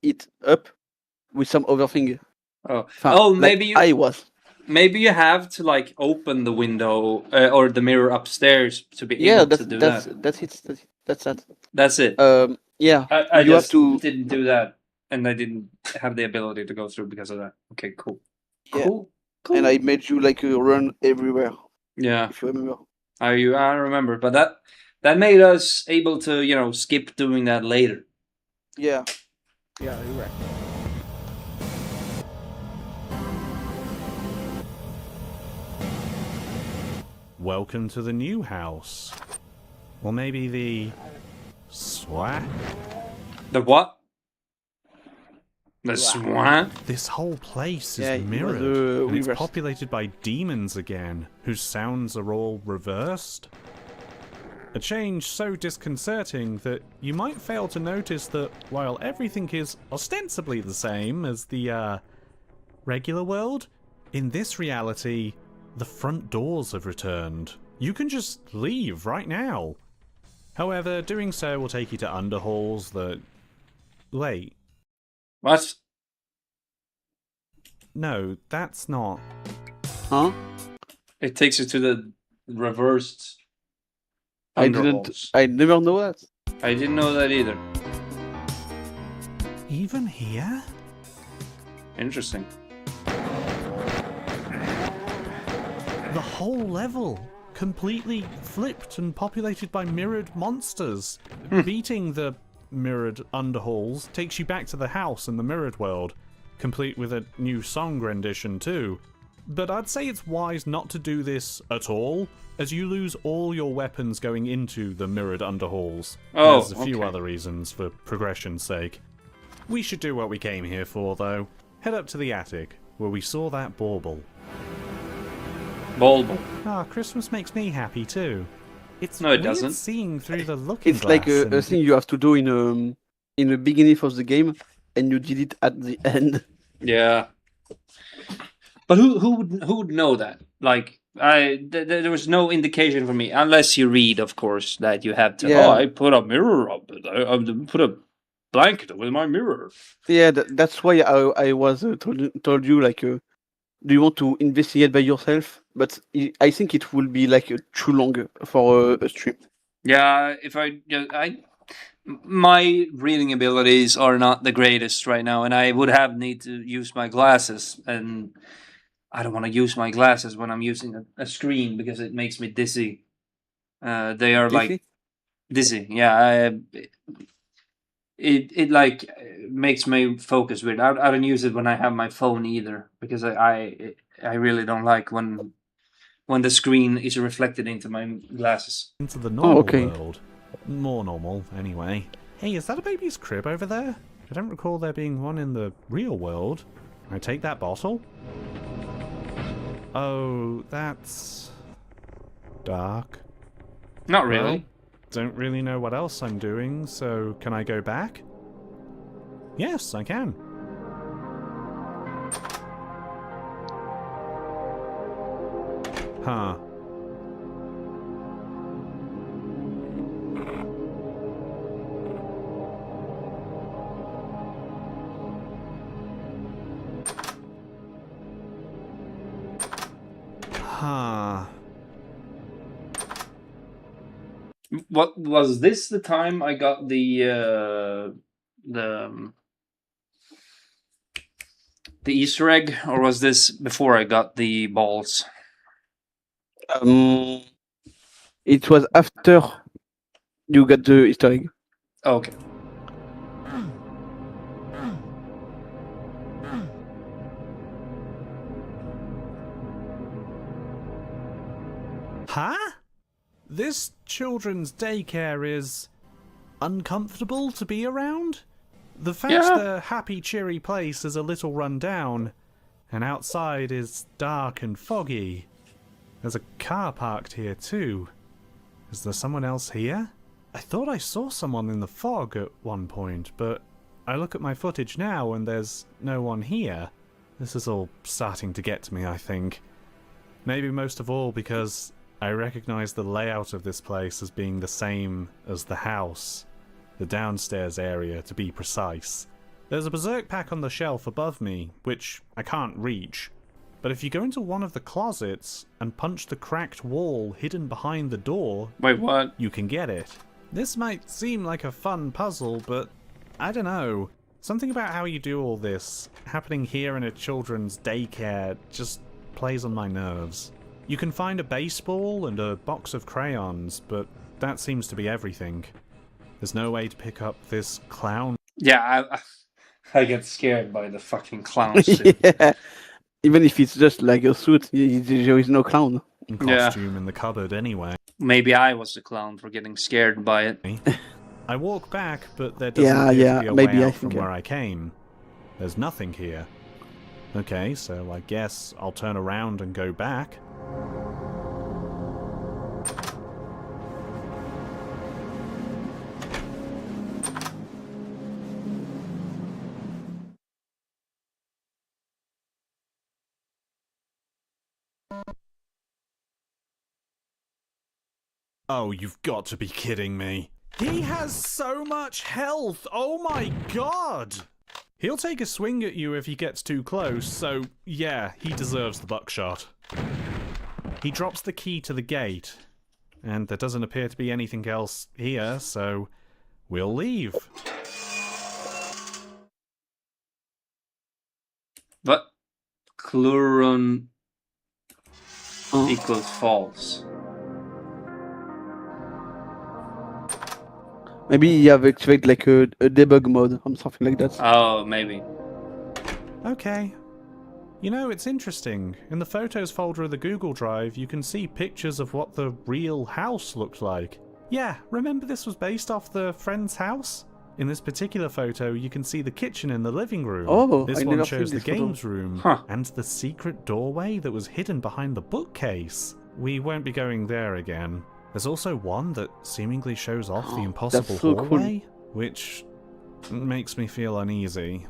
it up with some other thing. Oh, Like, maybe I was. maybe you have to like open the window or the mirror upstairs to be Yeah, able to do that. that's it. That's that. That's it. Yeah. I you have just to. didn't do that, and I didn't have the ability to go through because of that. Okay, cool. Yeah. Cool. And I made you like run everywhere. Yeah, If you remember. I remember, but that made us able to skip doing that later. Yeah. Yeah, you're right. Welcome to the new house. Or maybe the... SWAT? The what? The swan? This whole place is Yeah, it was, mirrored, and it's reversed. populated by demons again, whose sounds are all reversed. A change so disconcerting that you might fail to notice that while everything is ostensibly the same as the, regular world, in this reality, the front doors have returned. You can just leave right now. However, doing so will take you to underhalls that... Wait. What? No, that's not... Huh? It takes you to the reversed. I didn't. underhalls. I never know that. I didn't know that either. Even here? Interesting. The whole level, completely flipped and populated by mirrored monsters. Beating the mirrored underhalls takes you back to the house in the mirrored world, complete with a new song rendition too. But I'd say it's wise not to do this at all, as you lose all your weapons going into the mirrored underhalls. Oh, There's a few okay. other reasons for progression's sake. We should do what we came here for, though. Head up to the attic, where we saw that bauble. Bulbul. Ah, Christmas makes me happy too. It's No, it weird doesn't. seeing through the looking It's like glass a thing you have to do in the beginning of the game, and you did it at the end. Yeah. But who would know that? Like there was no indication for me, unless you read, of course, that you have to. Yeah. Oh, I put a mirror up. I put a blanket over my mirror. Yeah, that's why I was told you like, do you want to investigate by yourself? But I think it will be like too long for a stream. Yeah, my reading abilities are not the greatest right now, and I would need to use my glasses, and I don't want to use my glasses when I'm using a screen because it makes me dizzy. They are like dizzy. Yeah, it like makes me focus weird. I don't use it when I have my phone either because I really don't like when the screen is reflected into my glasses. into the normal okay. world. More normal, anyway. Hey, is that a baby's crib over there? I don't recall there being one in the real world. Can I take that bottle? Oh, that's... dark. Not really. Well, don't really know what else I'm doing, so can I go back? Yes, I can. Huh. Huh. What was this the time I got the Easter egg, or was this before I got the balls? It was after you got the Easter egg. Okay. Huh? This children's daycare is uncomfortable to be around? The fact Yeah. the happy, cheery place is a little run down, and outside is dark and foggy. There's a car parked here too. Is there someone else here? I thought I saw someone in the fog at one point, but I look at my footage now and there's no one here. This is all starting to get to me, I think. Maybe most of all because I recognize the layout of this place as being the same as the house. The downstairs area, to be precise. There's a berserk pack on the shelf above me, which I can't reach. But if you go into one of the closets and punch the cracked wall hidden behind the door, Wait, what? you can get it. This might seem like a fun puzzle, but I don't know. Something about how you do all this, happening here in a children's daycare, just plays on my nerves. You can find a baseball and a box of crayons, but that seems to be everything. There's no way to pick up this clown. Yeah, I get scared by the fucking clown suit. Yeah. Even if it's just like a suit, there is no clown. Costume in the cupboard anyway. Maybe I was the clown for getting scared by it. I walk back, but there doesn't Yeah, appear yeah, to be a maybe way I out from think, where I came. There's nothing here. Okay, so I guess I'll turn around and go back. Oh, you've got to be kidding me. He has so much health! Oh my god! He'll take a swing at you if he gets too close, so yeah, he deserves the buckshot. He drops the key to the gate, and there doesn't appear to be anything else here, so we'll leave. But Clurun equals false. Maybe you have activated like a debug mode or something like that. Oh, maybe. Okay. You know, it's interesting. In the photos folder of the Google Drive, you can see pictures of what the real house looked like. Yeah, remember this was based off the friend's house? In this particular photo, you can see the kitchen in the living room. Oh, this I one never shows seen the this photo. games room and the secret doorway that was hidden behind the bookcase. We won't be going there again. There's also one that seemingly shows off the impossible so cool. hallway, which makes me feel uneasy.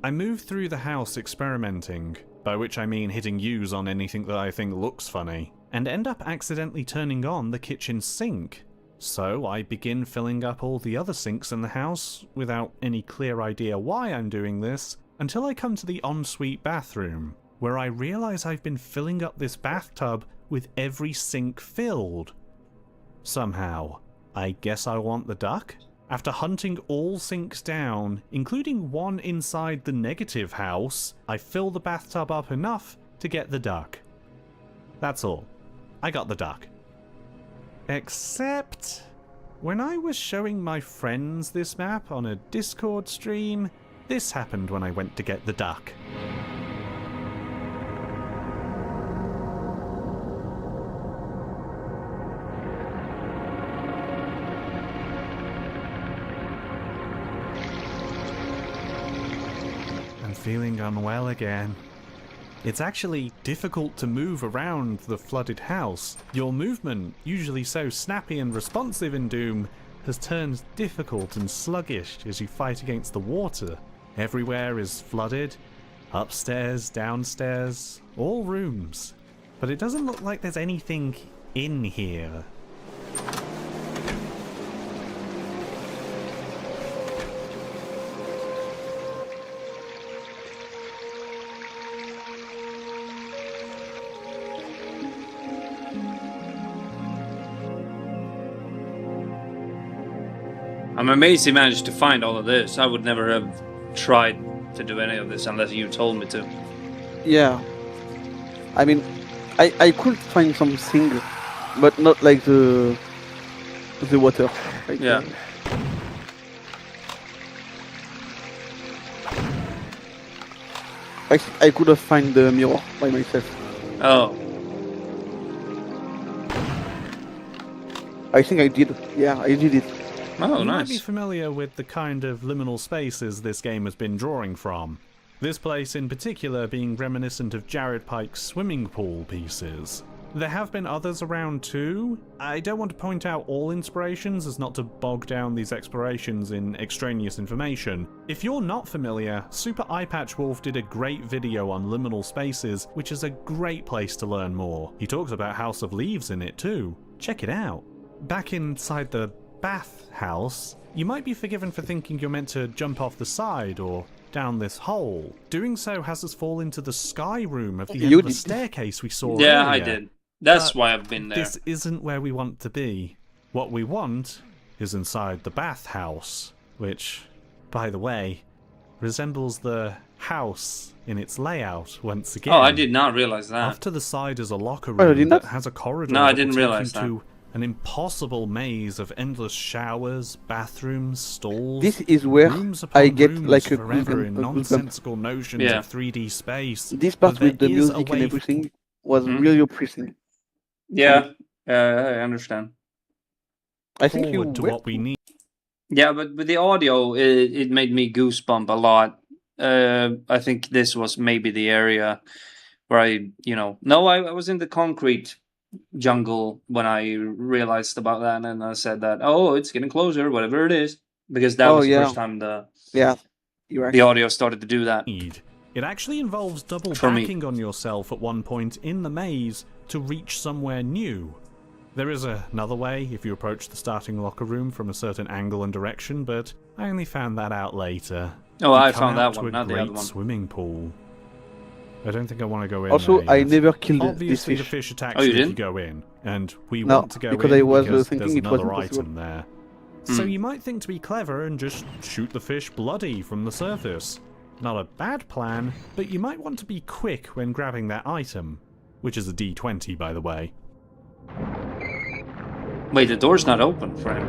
I move through the house experimenting, by which I mean hitting use on anything that I think looks funny, and end up accidentally turning on the kitchen sink. So I begin filling up all the other sinks in the house without any clear idea why I'm doing this, until I come to the ensuite bathroom, where I realise I've been filling up this bathtub with every sink filled. Somehow. I guess I want the duck? After hunting all sinks down, including one inside the negative house, I fill the bathtub up enough to get the duck. That's all. I got the duck. Except, when I was showing my friends this map on a Discord stream, this happened when I went to get the duck. Feeling unwell again. It's actually difficult to move around the flooded house. Your movement, usually so snappy and responsive in Doom, has turned difficult and sluggish as you fight against the water. Everywhere is flooded. Upstairs, downstairs, all rooms. But it doesn't look like there's anything in here. I'm amazed he managed to find all of this. I would never have tried to do any of this unless you told me to. Yeah. I mean, I could find something, but not like the water. Like, Yeah. I could have found the mirror by myself. Oh. I think I did. Yeah, I did it. Oh, You might be nice. familiar with the kind of liminal spaces this game has been drawing from. This place in particular being reminiscent of Jared Pike's swimming pool pieces. There have been others around too. I don't want to point out all inspirations as not to bog down these explorations in extraneous information. If you're not familiar, Super Eyepatch Wolf did a great video on liminal spaces, which is a great place to learn more. He talks about House of Leaves in it too. Check it out. Back inside the bath house, you might be forgiven for thinking you're meant to jump off the side or down this hole. Doing so has us fall into the sky room of the end You of the did. staircase we saw Yeah, earlier. I did. That's why I've been there. This isn't where we want to be. What we want is inside the bathhouse, which, by the way, resembles the house in its layout once again. Oh, I did not realize that. Off to the side is a locker Oh, room did that not? has a corridor No, I that will didn't take realize you that. to an impossible maze of endless showers, bathrooms, stalls. This is where rooms upon I get rooms like a forever in goosebump. nonsensical notions Yeah. of 3D space. This part But with the there is a music way and everything was Mhm. really oppressing. Yeah, I understand. I think you forward to went what we need. Yeah, but with the audio, it made me goosebump a lot. I think this was maybe the area where I was in the concrete jungle when I realized about that, and I said that, oh, it's getting closer, whatever it is, because that Oh, was the yeah. first time Yeah, you're right. the audio started to do that. It actually involves double For me. backing on yourself at one point in the maze to reach somewhere new. There is another way if you approach the starting locker room from a certain angle and direction, but I only found that out later. Oh, You I come found out that to one, a not the great other one. swimming pool. I don't think I want to go in Also, there I yet. never killed this Obviously, the fish. fish attacks Oh, you you if you didn't? go in, and we No, want to go because in I was, because thinking there's it was another impossible. item there. So Hmm. you might think to be clever and just shoot the fish bloody from the surface. Not a bad plan, but you might want to be quick when grabbing that item, which is a D20 by the way. Wait, the door's not open for him.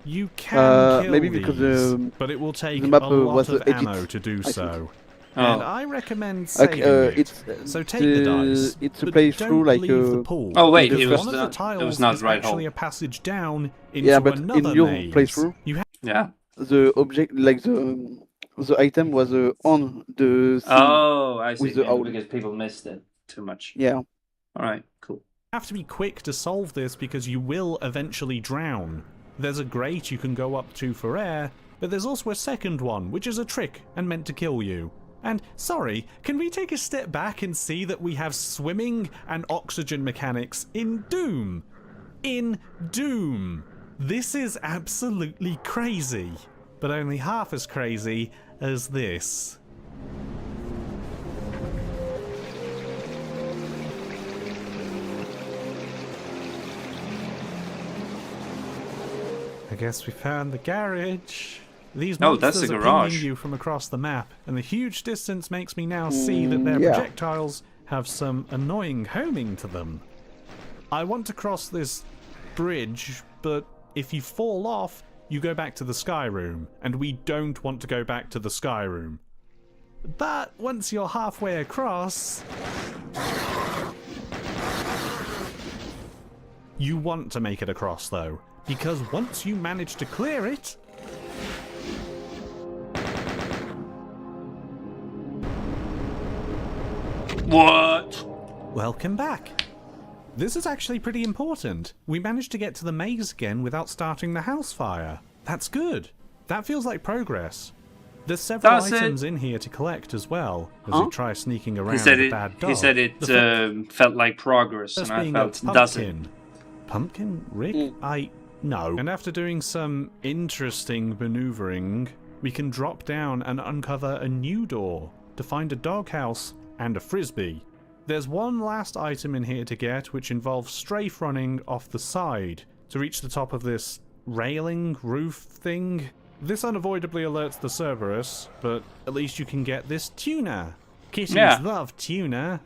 You can kill maybe because these, but it will take the map, a lot was of edit, ammo to do I think. so. And Oh, I recommend saving Okay, it. it's So take the dice, it's a but playthrough don't like leave the pool. Oh, wait, because it was one of not- the tiles it was not is the right actually hole. a passage down into yeah, but another in your maze. playthrough, You yeah. the object like the item was on the scene. Oh, I see. with the Maybe owl. because people missed it too much. Yeah. All right, cool. have to be quick to solve this because you will eventually drown. There's a grate you can go up to for air, but there's also a second one, which is a trick and meant to kill you. And, sorry, can we take a step back and see that we have swimming and oxygen mechanics in Doom? In Doom! This is absolutely crazy, but only half as crazy as this. I guess we found the garage. These Oh, that's monsters the are garage. pinging you from across the map, and the huge distance makes me now see that their yeah. projectiles have some annoying homing to them. I want to cross this bridge, but if you fall off, you go back to the sky room, and we don't want to go back to the sky room. But once you're halfway across, you want to make it across though, because once you manage to clear it, What? welcome back. This is actually pretty important. We managed to get to the maze again without starting the house fire. That's good. That feels like progress. There's several Does items it? in here to collect as well, as Huh? you try sneaking around He said the it. bad dog. He said it The felt like progress, first and I being felt a does it. pumpkin. Pumpkin? Rick? Mm. No. And after doing some interesting maneuvering, we can drop down and uncover a new door to find a doghouse and a frisbee. There's one last item in here to get, which involves strafe running off the side to reach the top of this railing roof thing. This unavoidably alerts the Cerberus, but at least you can get this tuna. Kittens Yeah. love tuna.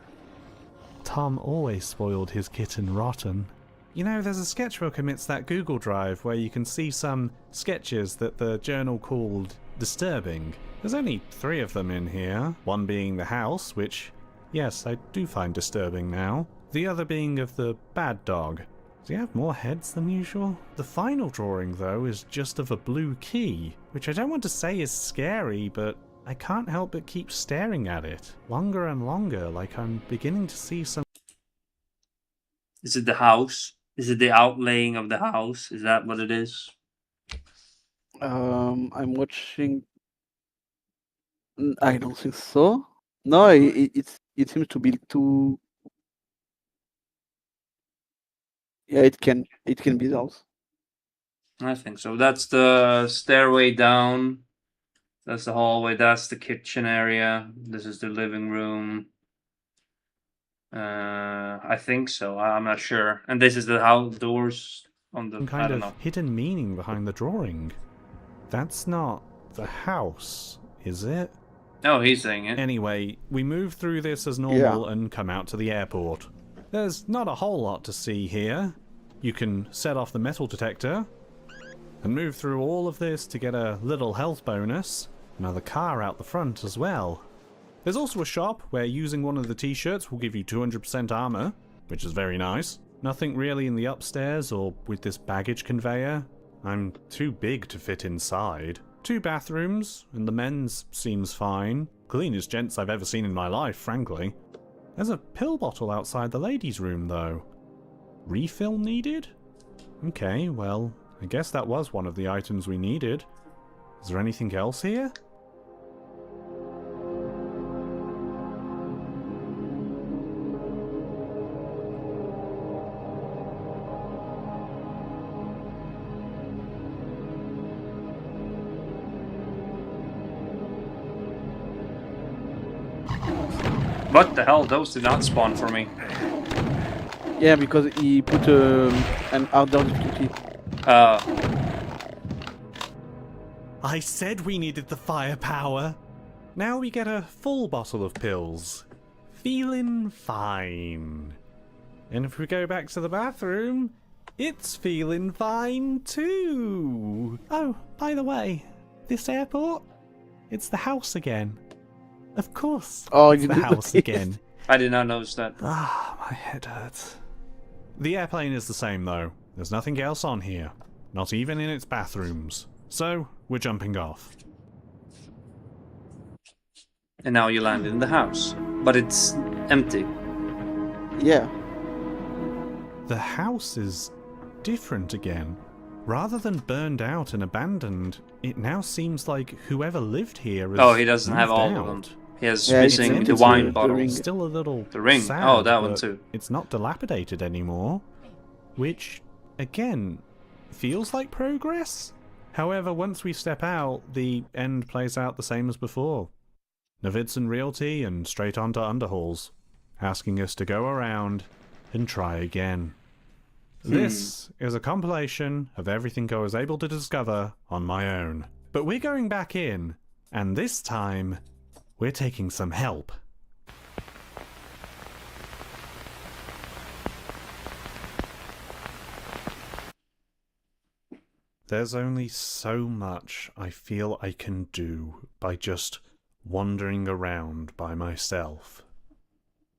Tom always spoiled his kitten rotten. You know, there's a sketchbook amidst that Google Drive where you can see some sketches that the journal called disturbing. There's only 3 of them in here, one being the house, which, yes, I do find disturbing now. The other being of the bad dog. Does he have more heads than usual? The final drawing, though, is just of a blue key, which I don't want to say is scary, but I can't help but keep staring at it. Longer and longer, like I'm beginning to see some... Is it the house? Is it the outlaying of the house? Is that what it is? I'm watching. I don't think so. No, it seems to be too. Yeah, it can be the house. I think so. That's the stairway down. That's the hallway. That's the kitchen area. This is the living room. I think so. I'm not sure. And this is the house doors on the. some I kind don't of know. hidden meaning behind the drawing. That's not the house, is it? Oh, he's saying it. Anyway, we move through this as normal and come out to the airport. There's not a whole lot to see here. You can set off the metal detector and move through all of this to get a little health bonus. Another car out the front as well. There's also a shop where using one of the t-shirts will give you 200% armor, which is very nice. Nothing really in the upstairs or with this baggage conveyor. I'm too big to fit inside. 2 bathrooms, and the men's seems fine. Cleanest gents I've ever seen in my life, frankly. There's a pill bottle outside the ladies' room, though. Refill needed? Okay, well, I guess that was one of the items we needed. Is there anything else here? What the hell? Those did not spawn for me. Yeah, because he put an outdoor difficulty. I said we needed the firepower. Now we get a full bottle of pills. Feeling fine. And if we go back to the bathroom, it's feeling fine too. Oh, by the way, this airport, it's the house again. Of course, Oh, it's you the did house notice. again. I did not notice that. Ah, my head hurts. The airplane is the same though. There's nothing else on here. Not even in its bathrooms. So, we're jumping off. And now you landed in the house, but it's empty. Yeah. The house is different again. Rather than burned out and abandoned, it now seems like whoever lived here has Oh, he doesn't have moved all out. of them. He has Yeah, it's missing empty. the wine The bottle. ring. Still a little The ring. sad, Oh, that one but too. It's not dilapidated anymore, which, again, feels like progress. However, once we step out, the end plays out the same as before. Navidson Realty and straight onto Underhalls, asking us to go around and try again. This is a compilation of everything I was able to discover on my own. But we're going back in, and this time, we're taking some help. There's only so much I feel I can do by just wandering around by myself.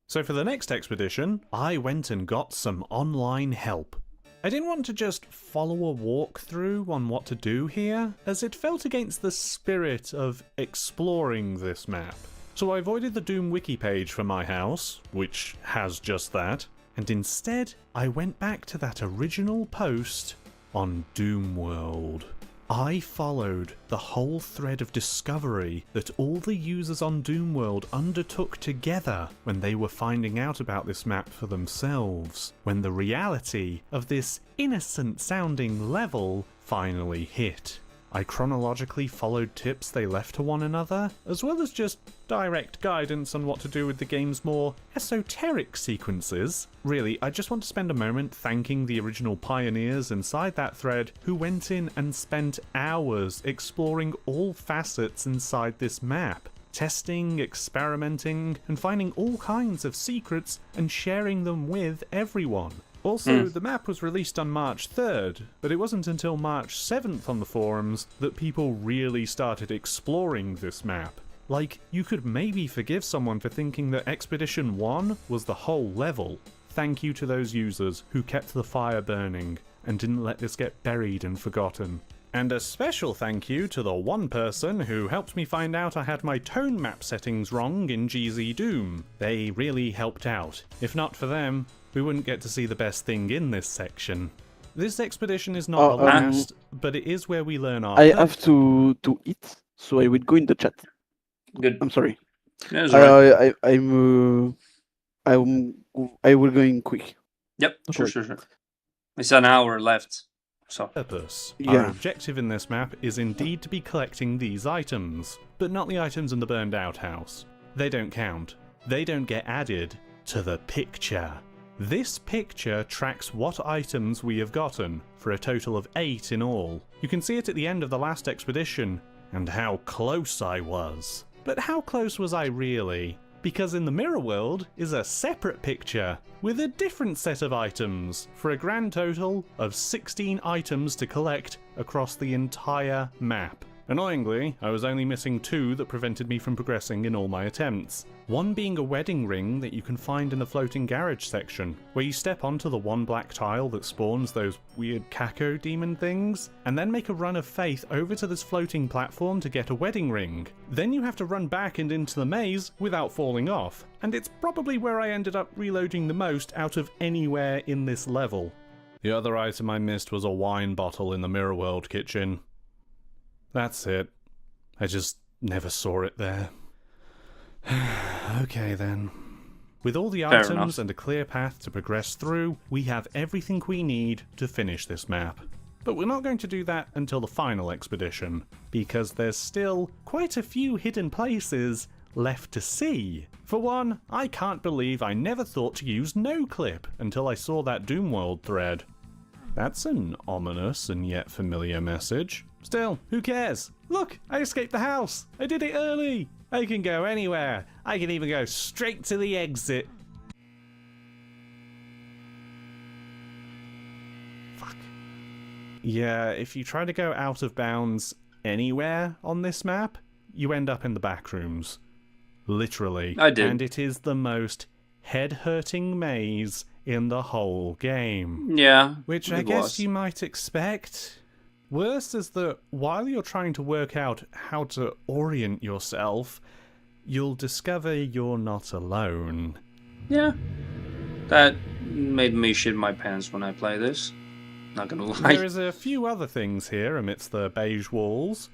So for the next expedition, I went and got some online help. I didn't want to just follow a walkthrough on what to do here, as it felt against the spirit of exploring this map. So I avoided the Doom wiki page for my house, which has just that, and instead I went back to that original post on Doom World. I followed the whole thread of discovery that all the users on Doomworld undertook together when they were finding out about this map for themselves, when the reality of this innocent-sounding level finally hit. I chronologically followed tips they left to one another, as well as just direct guidance on what to do with the game's more esoteric sequences. Really, I just want to spend a moment thanking the original pioneers inside that thread who went in and spent hours exploring all facets inside this map, testing, experimenting, and finding all kinds of secrets and sharing them with everyone. Also, the map was released on March 3rd, but it wasn't until March 7th on the forums that people really started exploring this map. Like, you could maybe forgive someone for thinking that Expedition 1 was the whole level. Thank you to those users who kept the fire burning and didn't let this get buried and forgotten. And a special thank you to the one person who helped me find out I had my tone map settings wrong in GZ Doom. They really helped out. If not for them, we wouldn't get to see the best thing in this section. This expedition is not the last, but it is where we learn our... I have to eat, so I will go in the chat. Good. I'm sorry. Yeah, that's right. I will go in quick. Yep, sure. It's an hour left. So. Purpose. Yeah. Our objective in this map is indeed to be collecting these items, but not the items in the burned out house. They don't count. They don't get added to the picture. This picture tracks what items we have gotten, for a total of 8 in all. You can see it at the end of the last expedition, and how close I was. But how close was I really? Because in the mirror world is a separate picture, with a different set of items, for a grand total of 16 items to collect across the entire map. Annoyingly, I was only missing 2 that prevented me from progressing in all my attempts. One being a wedding ring that you can find in the floating garage section, where you step onto the one black tile that spawns those weird Kako demon things, and then make a run of faith over to this floating platform to get a wedding ring. Then you have to run back and into the maze without falling off, and it's probably where I ended up reloading the most out of anywhere in this level. The other item I missed was a wine bottle in the Mirror World kitchen. That's it. I just never saw it there. Okay then. With all the items and a clear path to progress through, we have everything we need to finish this map. But we're not going to do that until the final expedition, because there's still quite a few hidden places left to see. For one, I can't believe I never thought to use no-clip until I saw that Doomworld thread. That's an ominous and yet familiar message. Still, who cares? Look, I escaped the house. I did it early. I can go anywhere. I can even go straight to the exit. Fuck. Yeah, if you try to go out of bounds anywhere on this map, you end up in the back rooms. Literally. I did. And it is the most head-hurting maze in the whole game. Yeah. Which I guess you might expect. Worse is that while you're trying to work out how to orient yourself, you'll discover you're not alone. Yeah. That made me shit my pants when I play this. Not gonna lie. There is a few other things here amidst the beige walls.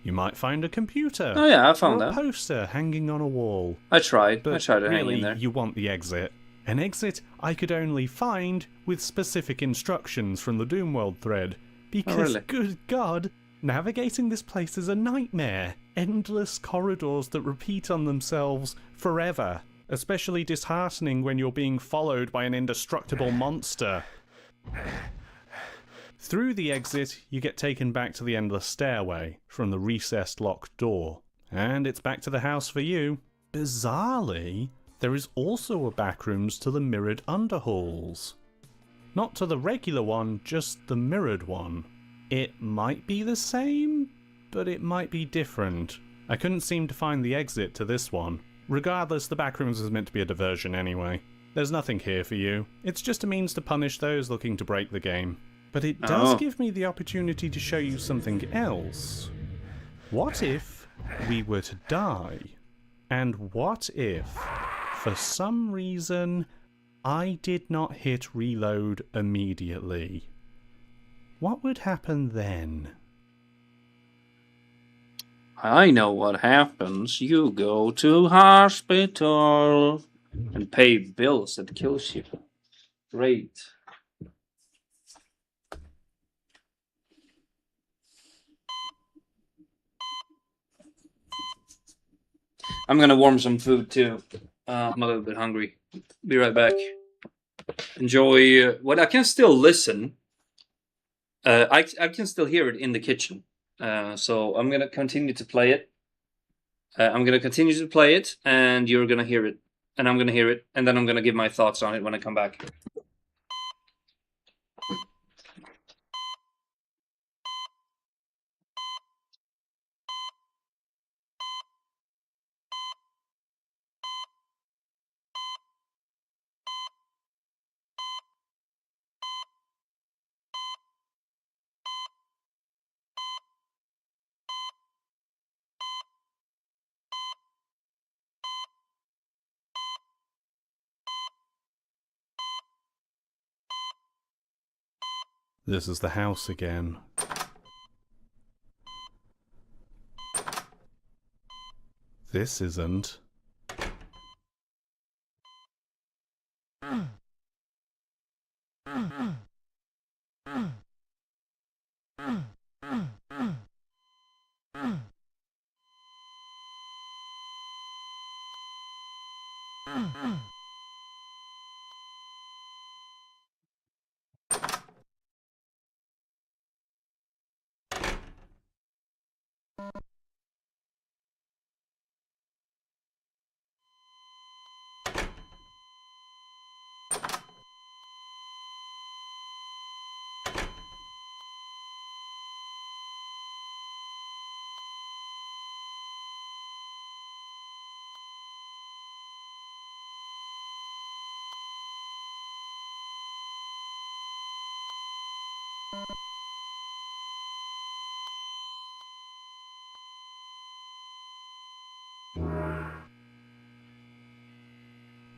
You might find a computer. Oh yeah, I found or that. a poster hanging on a wall. I tried to hang really, in there. You want the exit. An exit I could only find with specific instructions from the Doomworld thread. Because, good God, navigating this place is a nightmare. Endless corridors that repeat on themselves forever. Especially disheartening when you're being followed by an indestructible monster. Through the exit, you get taken back to the endless stairway from the recessed locked door. And it's back to the house for you. Bizarrely, there is also a backrooms to the mirrored underhalls. Not to the regular one, just the mirrored one. It might be the same, but it might be different. I couldn't seem to find the exit to this one. Regardless, the backrooms is meant to be a diversion anyway. There's nothing here for you. It's just a means to punish those looking to break the game. But it does give me the opportunity to show you something else. What if we were to die? And what if, for some reason, I did not hit reload immediately? What would happen then? I know what happens. You go to hospital and pay bills that kills you. Great. I'm gonna warm some food too. I'm a little bit hungry. Be right back. Enjoy. Well, I can still listen. I can still hear it in the kitchen. So I'm gonna continue to play it. I'm gonna continue to play it, and you're gonna hear it, and I'm gonna hear it, and then I'm gonna give my thoughts on it when I come back. This is the house again. This isn't.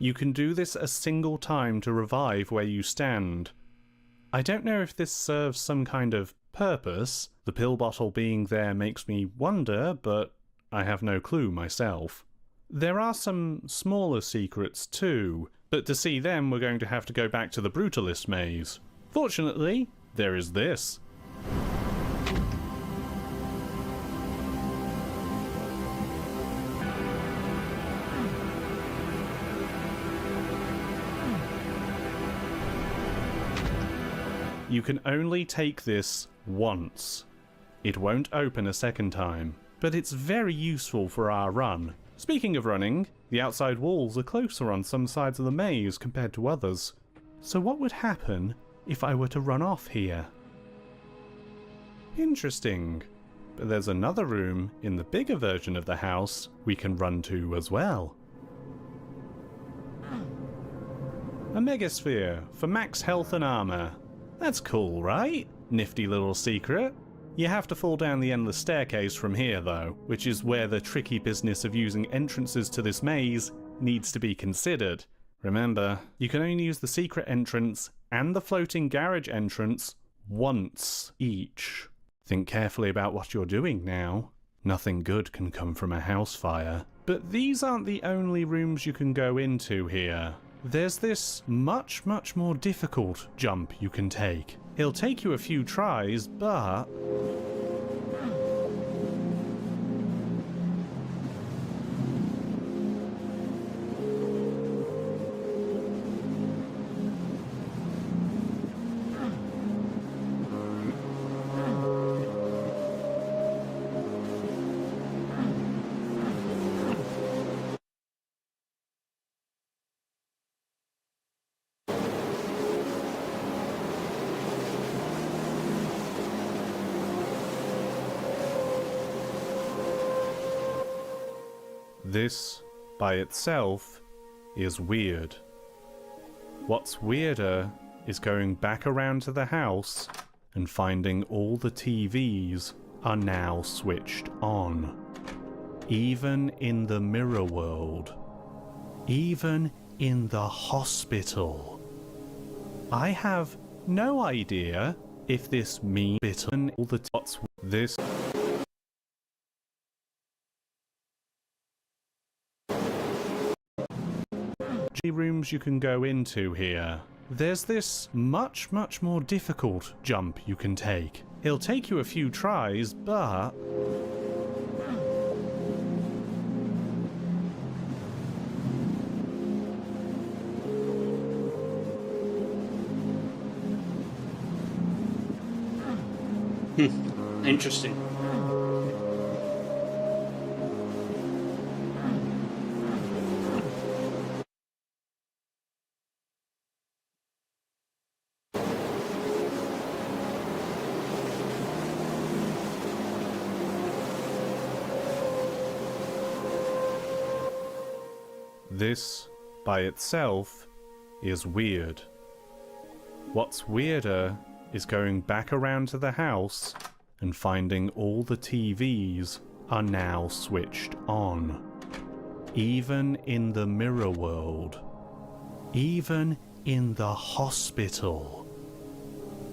You can do this a single time to revive where you stand. I don't know if this serves some kind of purpose. The pill bottle being there makes me wonder, but I have no clue myself. There are some smaller secrets too, but to see them we're going to have to go back to the Brutalist maze. Fortunately, there is this. You can only take this once. It won't open a second time, but it's very useful for our run. Speaking of running, the outside walls are closer on some sides of the maze compared to others. So what would happen if I were to run off here? Interesting. But there's another room in the bigger version of the house we can run to as well. A megasphere for max health and armor. That's cool, right? Nifty little secret. You have to fall down the endless staircase from here though, which is where the tricky business of using entrances to this maze needs to be considered. Remember, you can only use the secret entrance and the floating garage entrance once each. Think carefully about what you're doing now. Nothing good can come from a house fire. But these aren't the only rooms you can go into here. There's this much more difficult jump you can take. It'll take you a few tries, but... This, by itself, is weird. What's weirder is going back around to the house and finding all the TVs are now switched on. Even in the mirror world. Even in the hospital. I have no idea if this means all the what's this. rooms you can go into here. There's this much more difficult jump you can take. It'll take you a few tries, but... Interesting. This, by itself, is weird. What's weirder is going back around to the house and finding all the TVs are now switched on. Even in the mirror world. Even in the hospital.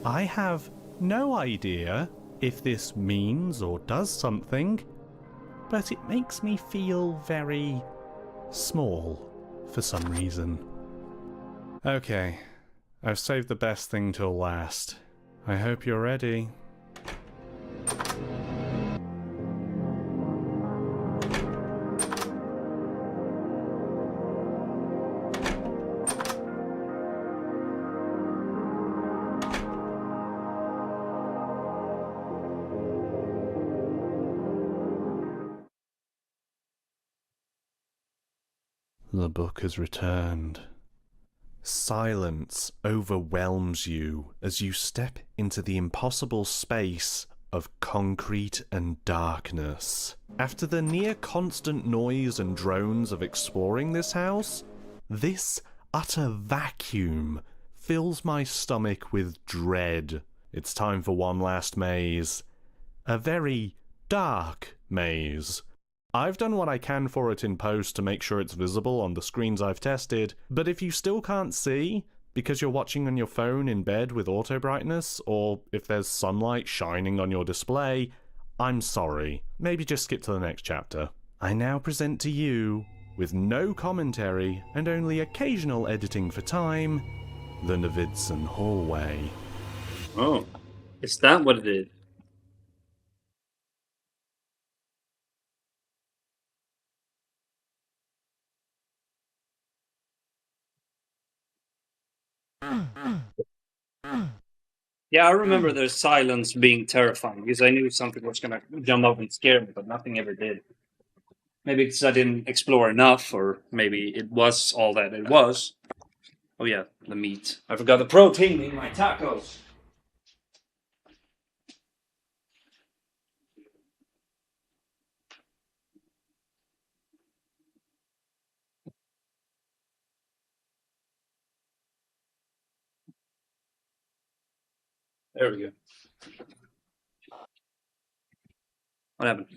I have no idea if this means or does something, but it makes me feel very small for some reason. Okay, I've saved the best thing till last. I hope you're ready. The book has returned. Silence overwhelms you as you step into the impossible space of concrete and darkness. After the near constant noise and drones of exploring this house, this utter vacuum fills my stomach with dread. It's time for one last maze. A very dark maze. I've done what I can for it in post to make sure it's visible on the screens I've tested, but if you still can't see, because you're watching on your phone in bed with auto brightness, or if there's sunlight shining on your display, I'm sorry. Maybe just skip to the next chapter. I now present to you, with no commentary and only occasional editing for time, the Navidson Hallway. Oh, is that what it is? Yeah, I remember the silence being terrifying because I knew something was gonna jump up and scare me, but nothing ever did. Maybe because I didn't explore enough, or maybe it was all that it was. Oh yeah, the meat. I forgot the protein in my tacos. There we go. What happened?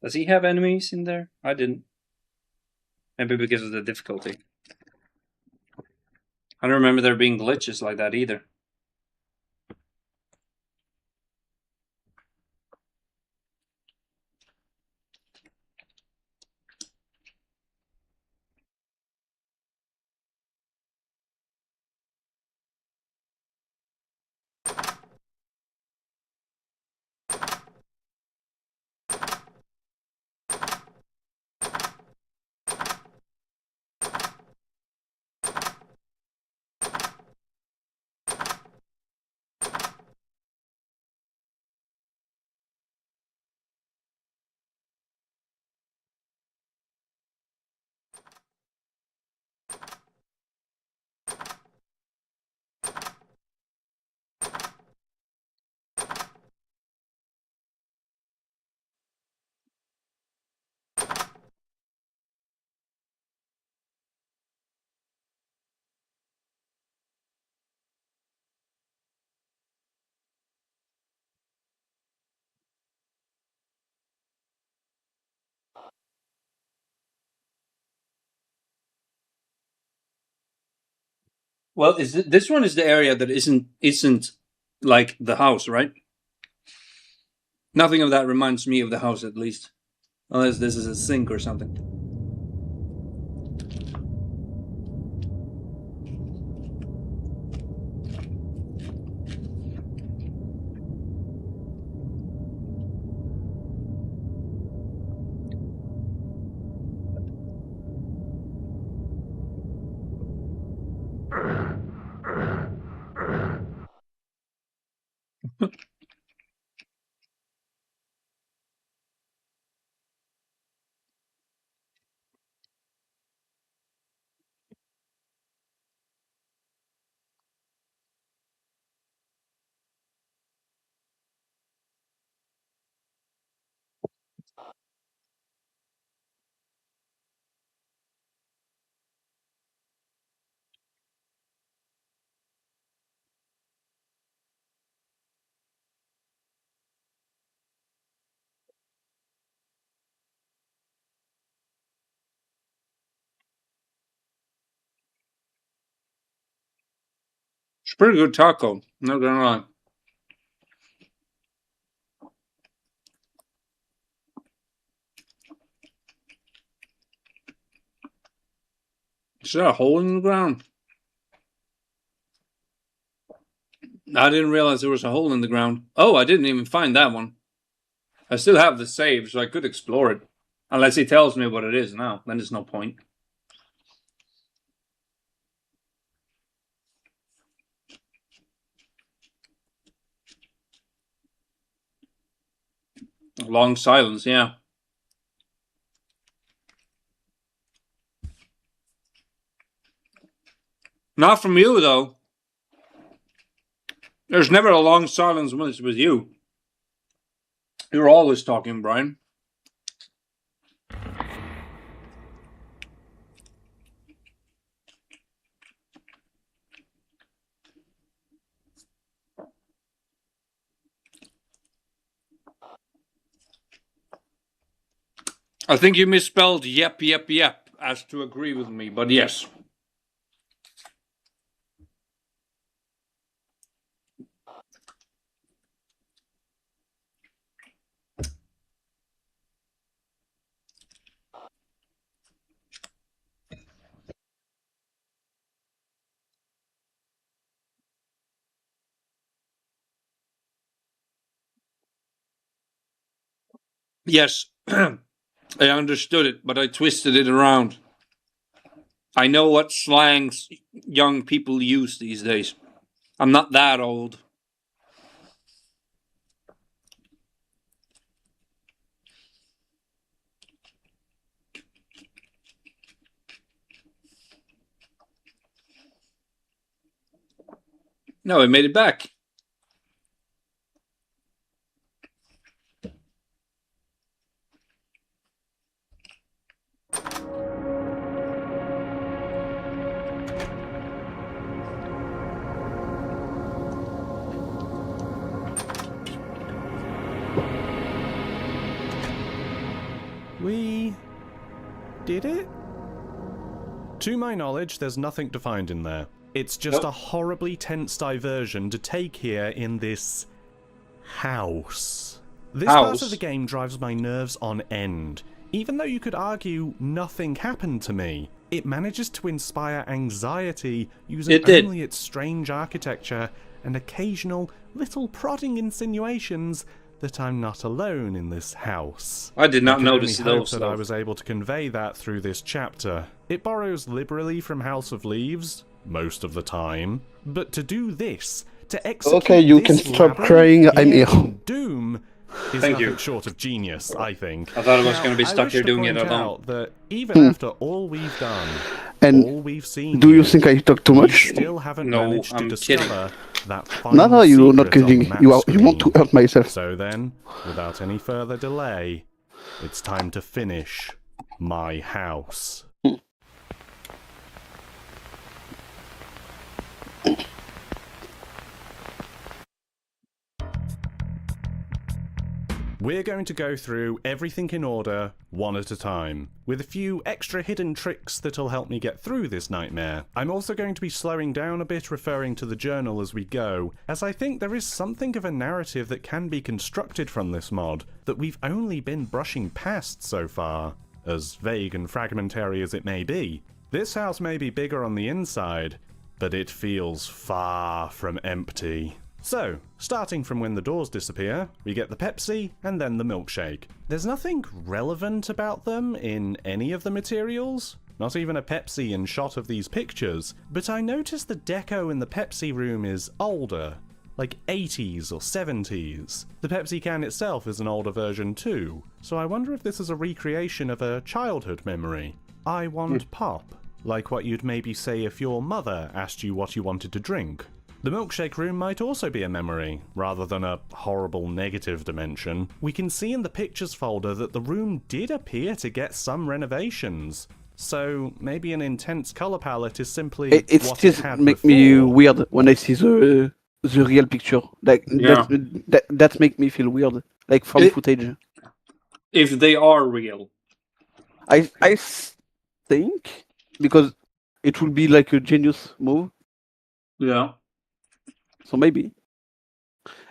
Does he have enemies in there? I didn't. Maybe because of the difficulty. I don't remember there being glitches like that either. Well, this one is the area that isn't like the house, right? Nothing of that reminds me of the house, at least. Unless this is a sink or something. It's a pretty good taco, not gonna lie. Is there a hole in the ground? I didn't realize there was a hole in the ground. Oh, I didn't even find that one. I still have the save, so I could explore it. Unless he tells me what it is now, then there's no point. Long silence, yeah. Not from you, though. There's never a long silence when it's with you. You're always talking, Brian. I think you misspelled yep as to agree with me, but yes. Yes, I understood it, but I twisted it around. I know what slangs young people use these days. I'm not that old. No, I made it back. We did it? To my knowledge, there's nothing to find in there. It's just Nope. a horribly tense diversion to take here in this house. This part of the game drives my nerves on end. Even though you could argue nothing happened to me, it manages to inspire anxiety using only its strange architecture and occasional little prodding insinuations that I'm not alone in this house. I did not I can notice only hope those. that I was able to convey that through this chapter. It borrows liberally from House of Leaves, most of the time, but to do this, to execute Okay, you can this stop labyrinth crying, I'm here here. in Doom is Thank nothing you. short of genius, I think. I thought I was Now, going to be I stuck wish here to doing it point alone. out that even after all we've done, And all we've seen do you here, think I talk too we much? still haven't No, managed to I'm discover that final No, you're not secret on the kidding. map You want to screen. hurt myself. So then, without any further delay, it's time to finish my house. We're going to go through everything in order, one at a time, with a few extra hidden tricks that'll help me get through this nightmare. I'm also going to be slowing down a bit, referring to the journal as we go, as I think there is something of a narrative that can be constructed from this mod that we've only been brushing past so far, as vague and fragmentary as it may be. This house may be bigger on the inside, but it feels far from empty. So, starting from when the doors disappear, we get the Pepsi and then the milkshake. There's nothing relevant about them in any of the materials, not even a Pepsi in shot of these pictures, but I noticed the deco in the Pepsi room is older, like 80s or 70s. The Pepsi can itself is an older version too, so I wonder if this is a recreation of a childhood memory. I want pop, like what you'd maybe say if your mother asked you what you wanted to drink. The milkshake room might also be a memory, rather than a horrible negative dimension. We can see in the pictures folder that the room did appear to get some renovations. So maybe an intense colour palette is simply It what still it had make before. me weird when I see the real picture. Like Yeah. that make me feel weird. Like from footage. If they are real. I think because it will be like a genius move. Yeah. So maybe.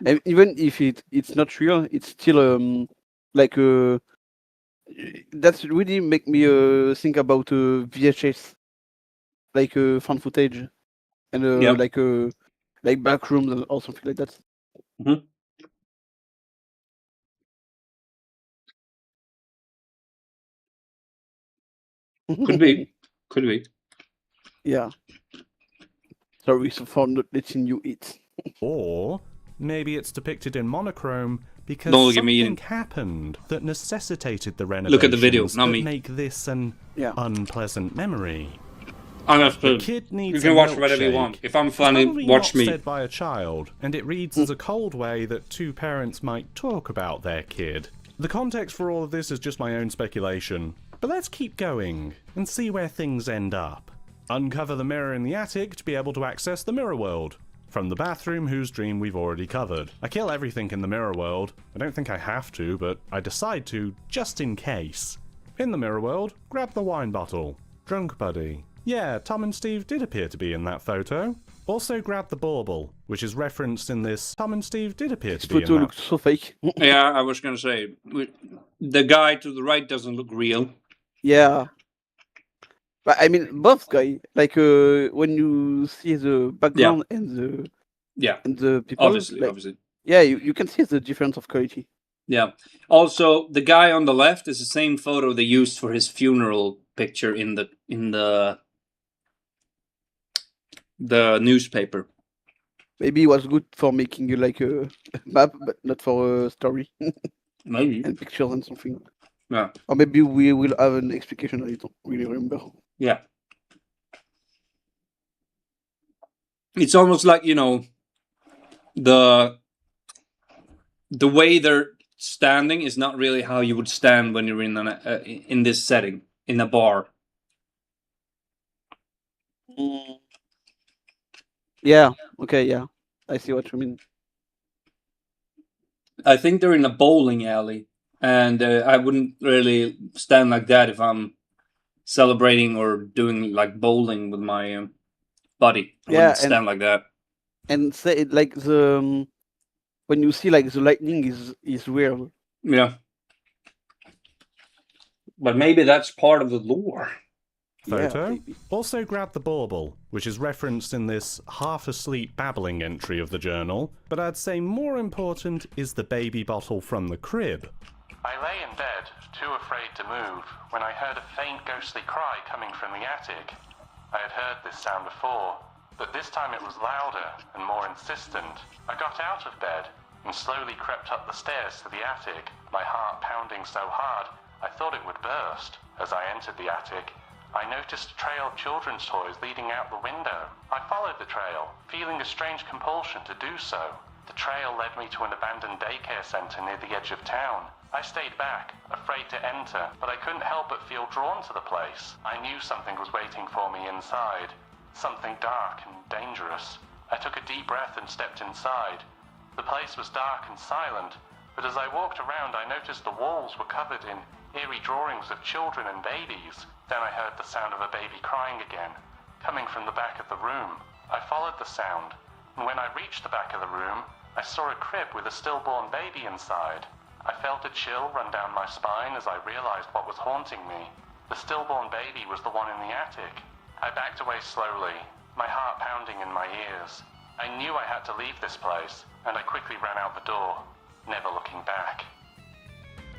And even if it's not real, it's still like that's really make me think about VHS, like fan footage, and Yeah. like back rooms or something like that. Mhm. Could be. Could be. Yeah. Sorry for not letting you eat. Or maybe it's depicted in monochrome because Don't look at me something eating. happened that necessitated the renovations Look at the video, not that me. make this an Yeah. unpleasant memory. I'm gonna The put. kid needs You can a watch whatever you milkshake. want. If I'm It's funny, probably watch not me. said by a child, and it reads as a cold way that two parents might talk about their kid. The context for all of this is just my own speculation, but let's keep going and see where things end up. Uncover the mirror in the attic to be able to access the mirror world. From the bathroom, whose dream we've already covered. I kill everything in the mirror world. I don't think I have to, but I decide to, just in case. In the mirror world, grab the wine bottle. Drunk buddy. Yeah, Tom and Steve did appear to be in that photo. Also grab the bauble, which is referenced in this. Tom and Steve did appear This to be in photo that. looks so fake. Yeah, I was gonna say the guy to the right doesn't look real. Yeah. But I mean, both guy, like when you see the background and the people, Obviously, like, obviously. yeah, you can see the difference of quality. Yeah. Also, the guy on the left is the same photo they used for his funeral picture in the newspaper. Maybe it was good for making like a map, but not for a story Maybe. and pictures and something. Yeah. Or maybe we will have an explication. I don't really remember. Yeah. It's almost like, the way they're standing is not really how you would stand when you're in this setting, in a bar. Yeah. Okay. Yeah. I see what you mean. I think they're in a bowling alley, and I wouldn't really stand like that if I'm celebrating or doing like bowling with my buddy. I wouldn't stand like that. And say it like the when you see like the lightning is weird. Yeah. But maybe that's part of the lore. Photo. maybe. Also grab the bauble, which is referenced in this half-asleep babbling entry of the journal, but I'd say more important is the baby bottle from the crib. I lay in bed, too afraid to move, when I heard a faint ghostly cry coming from the attic. I had heard this sound before, but this time it was louder and more insistent. I got out of bed and slowly crept up the stairs to the attic, my heart pounding so hard I thought it would burst. As I entered the attic, I noticed a trail of children's toys leading out the window. I followed the trail, feeling a strange compulsion to do so. The trail led me to an abandoned daycare center near the edge of town. I stayed back, afraid to enter, but I couldn't help but feel drawn to the place. I knew something was waiting for me inside. Something dark and dangerous. I took a deep breath and stepped inside. The place was dark and silent, but as I walked around I noticed the walls were covered in eerie drawings of children and babies. Then I heard the sound of a baby crying again, coming from the back of the room. I followed the sound, and when I reached the back of the room, I saw a crib with a stillborn baby inside. I felt a chill run down my spine as I realized what was haunting me. The stillborn baby was the one in the attic. I backed away slowly, my heart pounding in my ears. I knew I had to leave this place, and I quickly ran out the door, never looking back.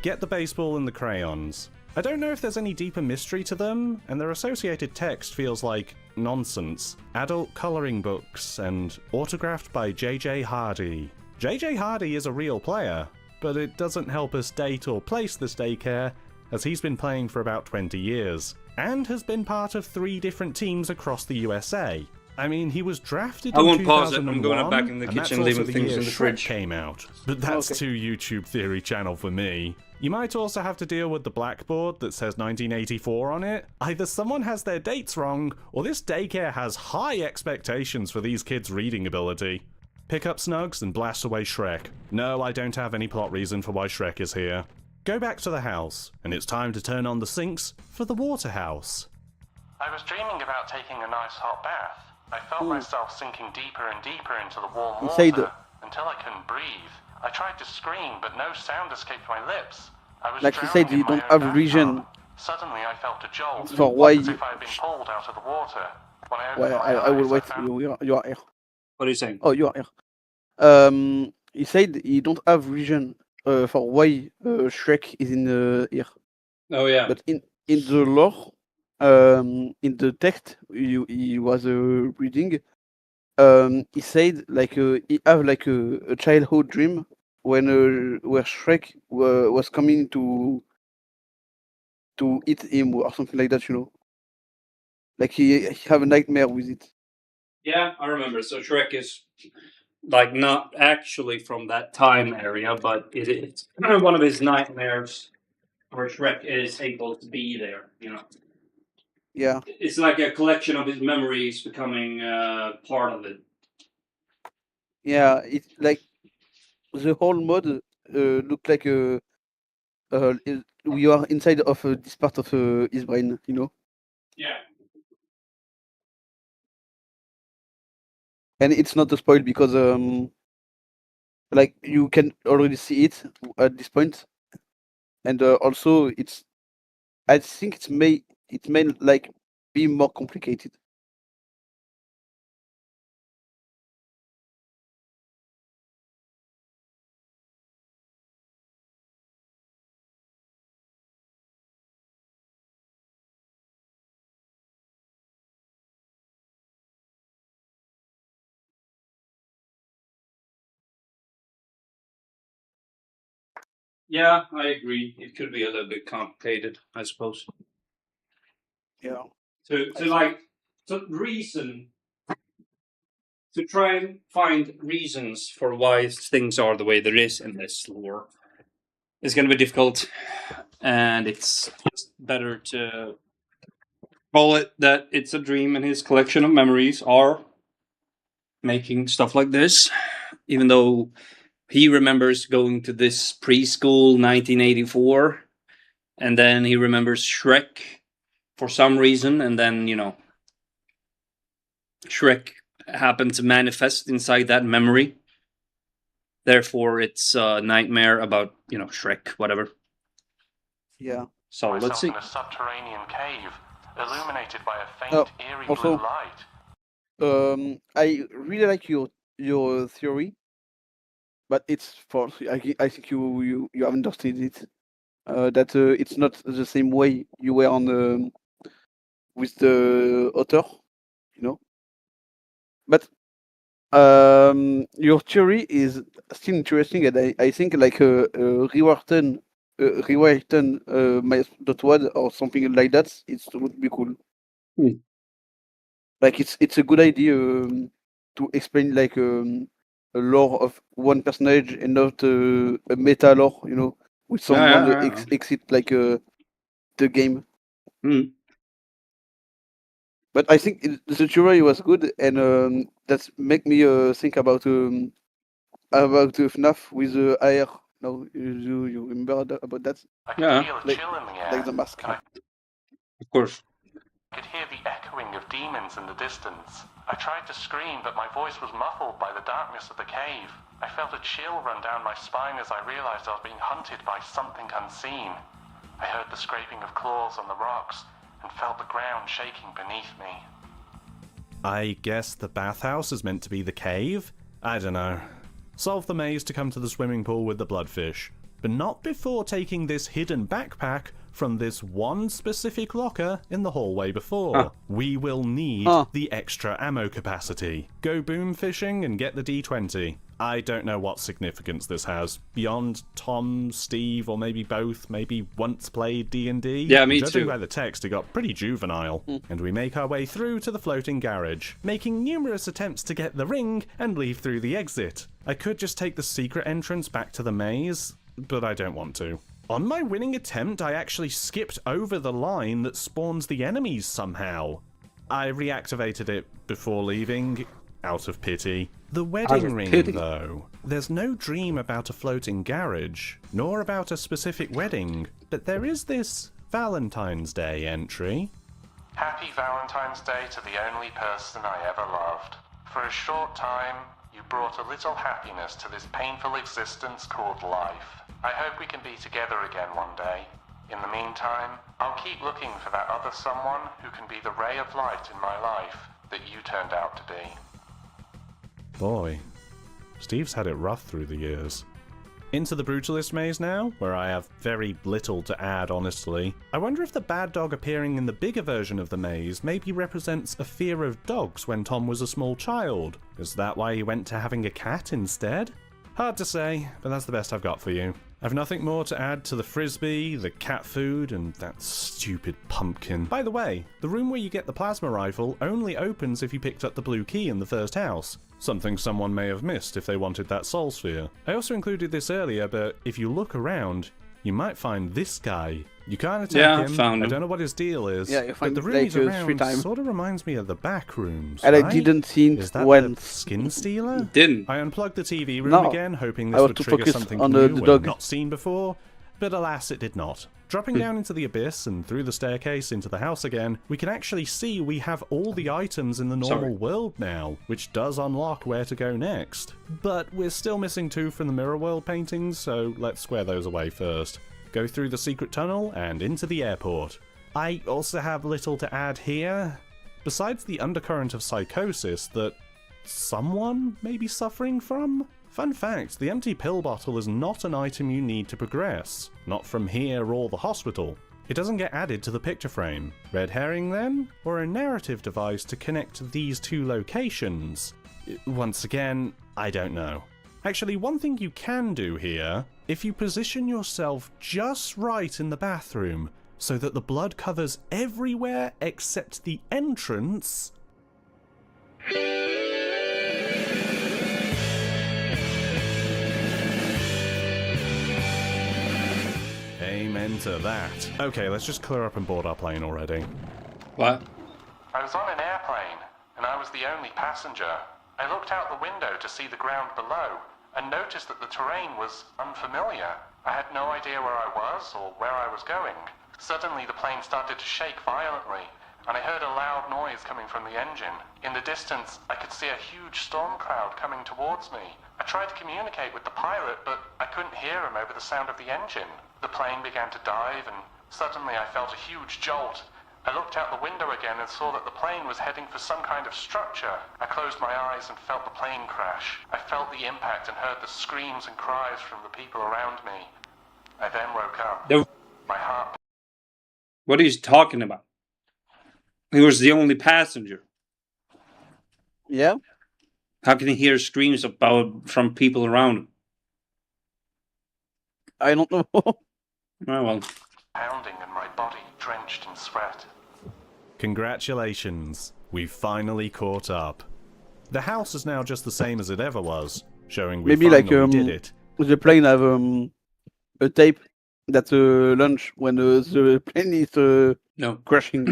Get the baseball and the crayons. I don't know if there's any deeper mystery to them, and their associated text feels like nonsense. Adult colouring books and autographed by J.J. Hardy. J.J. Hardy is a real player, but it doesn't help us date or place this daycare, as he's been playing for about 20 years, and has been part of 3 different teams across the USA. I mean, he was drafted I in won't 2001, pause it. I'm going back in the and that's kitchen, also leaving the things year in the Shrek fridge. came out. But that's Okay. too YouTube Theory channel for me. You might also have to deal with the blackboard that says 1984 on it. Either someone has their dates wrong, or this daycare has high expectations for these kids' reading ability. Pick up Snugs and blast away Shrek. No, I don't have any plot reason for why Shrek is here. Go back to the house, and it's time to turn on the sinks for the water house. I was dreaming about taking a nice hot bath. I felt myself sinking deeper and deeper into the warm Inside water until I couldn't breathe. I tried to scream, but no sound escaped my lips. I was Like you drowning said, in you my don't own have bathtub. vision. Suddenly I felt a jolt, For why as if I had been pulled out of the water. When I Well, opened my I will eyes, wait. found... You are here. What are you saying? Oh, you are here. He said he don't have vision for why Shrek is in here. Oh yeah. But in the lore, in the text he was reading, he said like he have like a childhood dream when where Shrek was coming to eat him or something like that, you know. Like he have a nightmare with it. Yeah, I remember. So Shrek is like not actually from that time area, but it is one of his nightmares where Shrek is able to be there. You know, Yeah, it's like a collection of his memories becoming part of it. yeah. It's like the whole mod look like we are inside of this part of his brain, you know. Yeah. And it's not a spoil because like you can already see it at this point, and also it's I think it may like be more complicated. Yeah, I agree. It could be a little bit complicated, I suppose. Yeah. To try and find reasons for why things are the way there is in this lore is going to be difficult, and it's just better to call it that it's a dream and his collection of memories are making stuff like this, even though he remembers going to this preschool 1984, and then he remembers Shrek for some reason, and then, you know, Shrek happened to manifest inside that memory. Therefore, it's a nightmare about, you know, Shrek, whatever. Yeah. So let's myself see. in a subterranean cave, illuminated by a faint, Oh, eerie also- blue light. I really like your theory, but it's false. I think you have understood it. That it's not the same way you were on with the author, you know. But your theory is still interesting, and I think like rewritten my.wad or something like that. It would be cool. Hmm. Like it's a good idea to explain like a lore of one personage and not a meta lore, you know, with someone yeah. exit like the game. Hmm. But I think the theory was good, and that's make me think about FNAF with AR No, you remember about that? I could Yeah. feel a Like- chill in the air. Like the mask. and I Of course. could hear the echoing of demons in the distance. I tried to scream, but my voice was muffled by the darkness of the cave. I felt a chill run down my spine as I realized I was being hunted by something unseen. I heard the scraping of claws on the rocks and felt the ground shaking beneath me. I guess the bathhouse is meant to be the cave? I don't know. Solve the maze to come to the swimming pool with the bloodfish, but not before taking this hidden backpack from this one specific locker in the hallway before. Huh. We will need Huh. the extra ammo capacity. Go boom fishing and get the D20. I don't know what significance this has, beyond Tom, Steve, or maybe both, maybe once played D&D. Yeah, me Judging too. by the text, it got pretty juvenile. And we make our way through to the floating garage, making numerous attempts to get the ring and leave through the exit. I could just take the secret entrance back to the maze, but I don't want to. On my winning attempt, I actually skipped over the line that spawns the enemies somehow. I reactivated it before leaving, out of pity. The wedding of ring, pity? though. There's no dream about a floating garage, nor about a specific wedding, but there is this Valentine's Day entry. Happy Valentine's Day to the only person I ever loved. For a short time, you brought a little happiness to this painful existence called life. I hope we can be together again one day. In the meantime, I'll keep looking for that other someone who can be the ray of light in my life that you turned out to be. Boy, Steve's had it rough through the years. Into the Brutalist maze now, where I have very little to add, honestly. I wonder if the bad dog appearing in the bigger version of the maze maybe represents a fear of dogs when Tom was a small child. Is that why he went to having a cat instead? Hard to say, but that's the best I've got for you. I've nothing more to add to the frisbee, the cat food, and that stupid pumpkin. By the way, the room where you get the plasma rifle only opens if you picked up the blue key in the first house. Something someone may have missed if they wanted that soul sphere. I also included this earlier, but if you look around, you might find this guy. You can't attack Yeah, I him. found I him. don't know what his deal is. Yeah, you but find the room like, he's 3 around times. sort of reminds me of the back rooms. And I right? didn't see Is it that when. the skin stealer? Didn't. I unplugged the TV room No. again, hoping I this was would to trigger focus something on new the and dog. not seen before, but alas it did not. Dropping down into the abyss and through the staircase into the house again, we can actually see we have all the items in the normal Sorry. world now, which does unlock where to go next. But we're still missing 2 from the mirror world paintings, so let's square those away first. Go through the secret tunnel and into the airport. I also have little to add here, besides the undercurrent of psychosis that someone may be suffering from. Fun fact, the empty pill bottle is not an item you need to progress, not from here or the hospital. It doesn't get added to the picture frame. Red herring then? Or a narrative device to connect these 2 locations? Once again, I don't know. Actually, one thing you can do here, if you position yourself just right in the bathroom, so that the blood covers everywhere except the entrance. Amen to that. Okay, let's just clear up and board our plane already. What? I was on an airplane, and I was the only passenger. I looked out the window to see the ground below, and noticed that the terrain was unfamiliar. I had no idea where I was or where I was going. Suddenly the plane started to shake violently, and I heard a loud noise coming from the engine. In the distance, I could see a huge storm cloud coming towards me. I tried to communicate with the pilot, but I couldn't hear him over the sound of the engine. The plane began to dive, and suddenly I felt a huge jolt. I looked out the window again and saw that the plane was heading for some kind of structure. I closed my eyes and felt the plane crash. I felt the impact and heard the screams and cries from the people around me. I then woke up. There- My heart What are you talking about? He was the only passenger. Yeah. How can he hear screams about from people around him? I don't know. Oh, well. pounding and my body drenched in sweat. Congratulations, we've finally caught up. The house is now just the same as it ever was, showing we Maybe finally like did it. the plane have a tape that launch when the plane is No. crashing.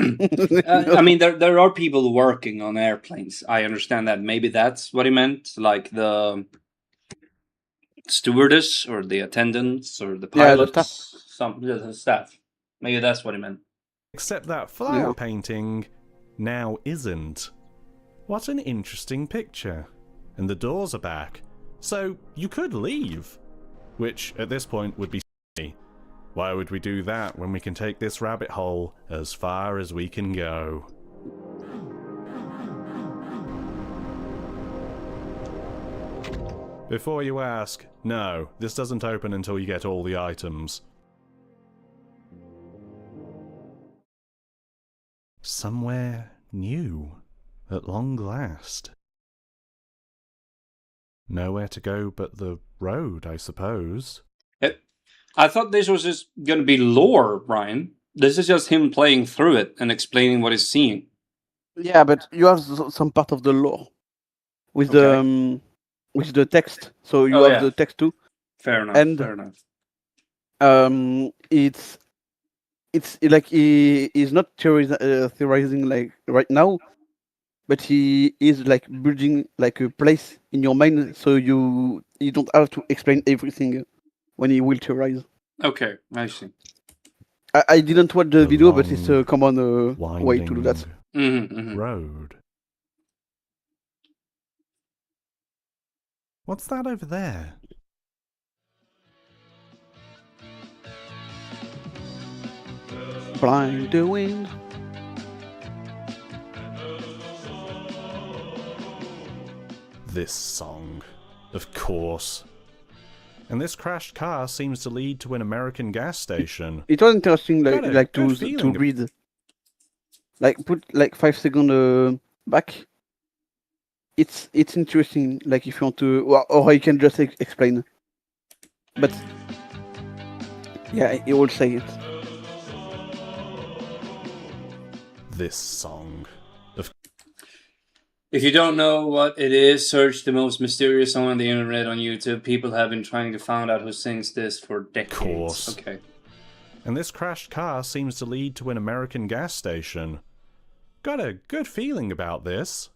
I mean, there are people working on airplanes. I understand that. Maybe that's what he meant. Like stewardess or the attendants or the Yeah, the pilots, the staff. Maybe that's what he meant. Except that flower Yeah. painting now isn't. What an interesting picture. And the doors are back. So you could leave. Which, at this point, would be silly. Why would we do that when we can take this rabbit hole as far as we can go? Before you ask, no, this doesn't open until you get all the items. Somewhere new, at long last. Nowhere to go but the road, I suppose. I thought this was just going to be lore, Brian. This is just him playing through it and explaining what he's seeing. Yeah, but you have some part of the lore with the text. So you have the text too. Fair enough. And fair enough. It's like he's not theorizing like right now, but he is like building like a place in your mind, so you don't have to explain everything when he will theorize. Okay, I see. I didn't watch the The video, but it's a long, common way to do that. Road. What's that over there? Blind the wind. This song. Of course. And this crashed car seems to lead to an American gas station. It was interesting, Got a like good to feeling. read. Like put like 5 seconds back. It's interesting. Like if you want to, or you can just explain. But yeah, he will say it. This song. If you don't know what it is, search the most mysterious song on the internet on YouTube. People have been trying to find out who sings this for decades. Course. Okay. And this crashed car seems to lead to an American gas station. Got a good feeling about this.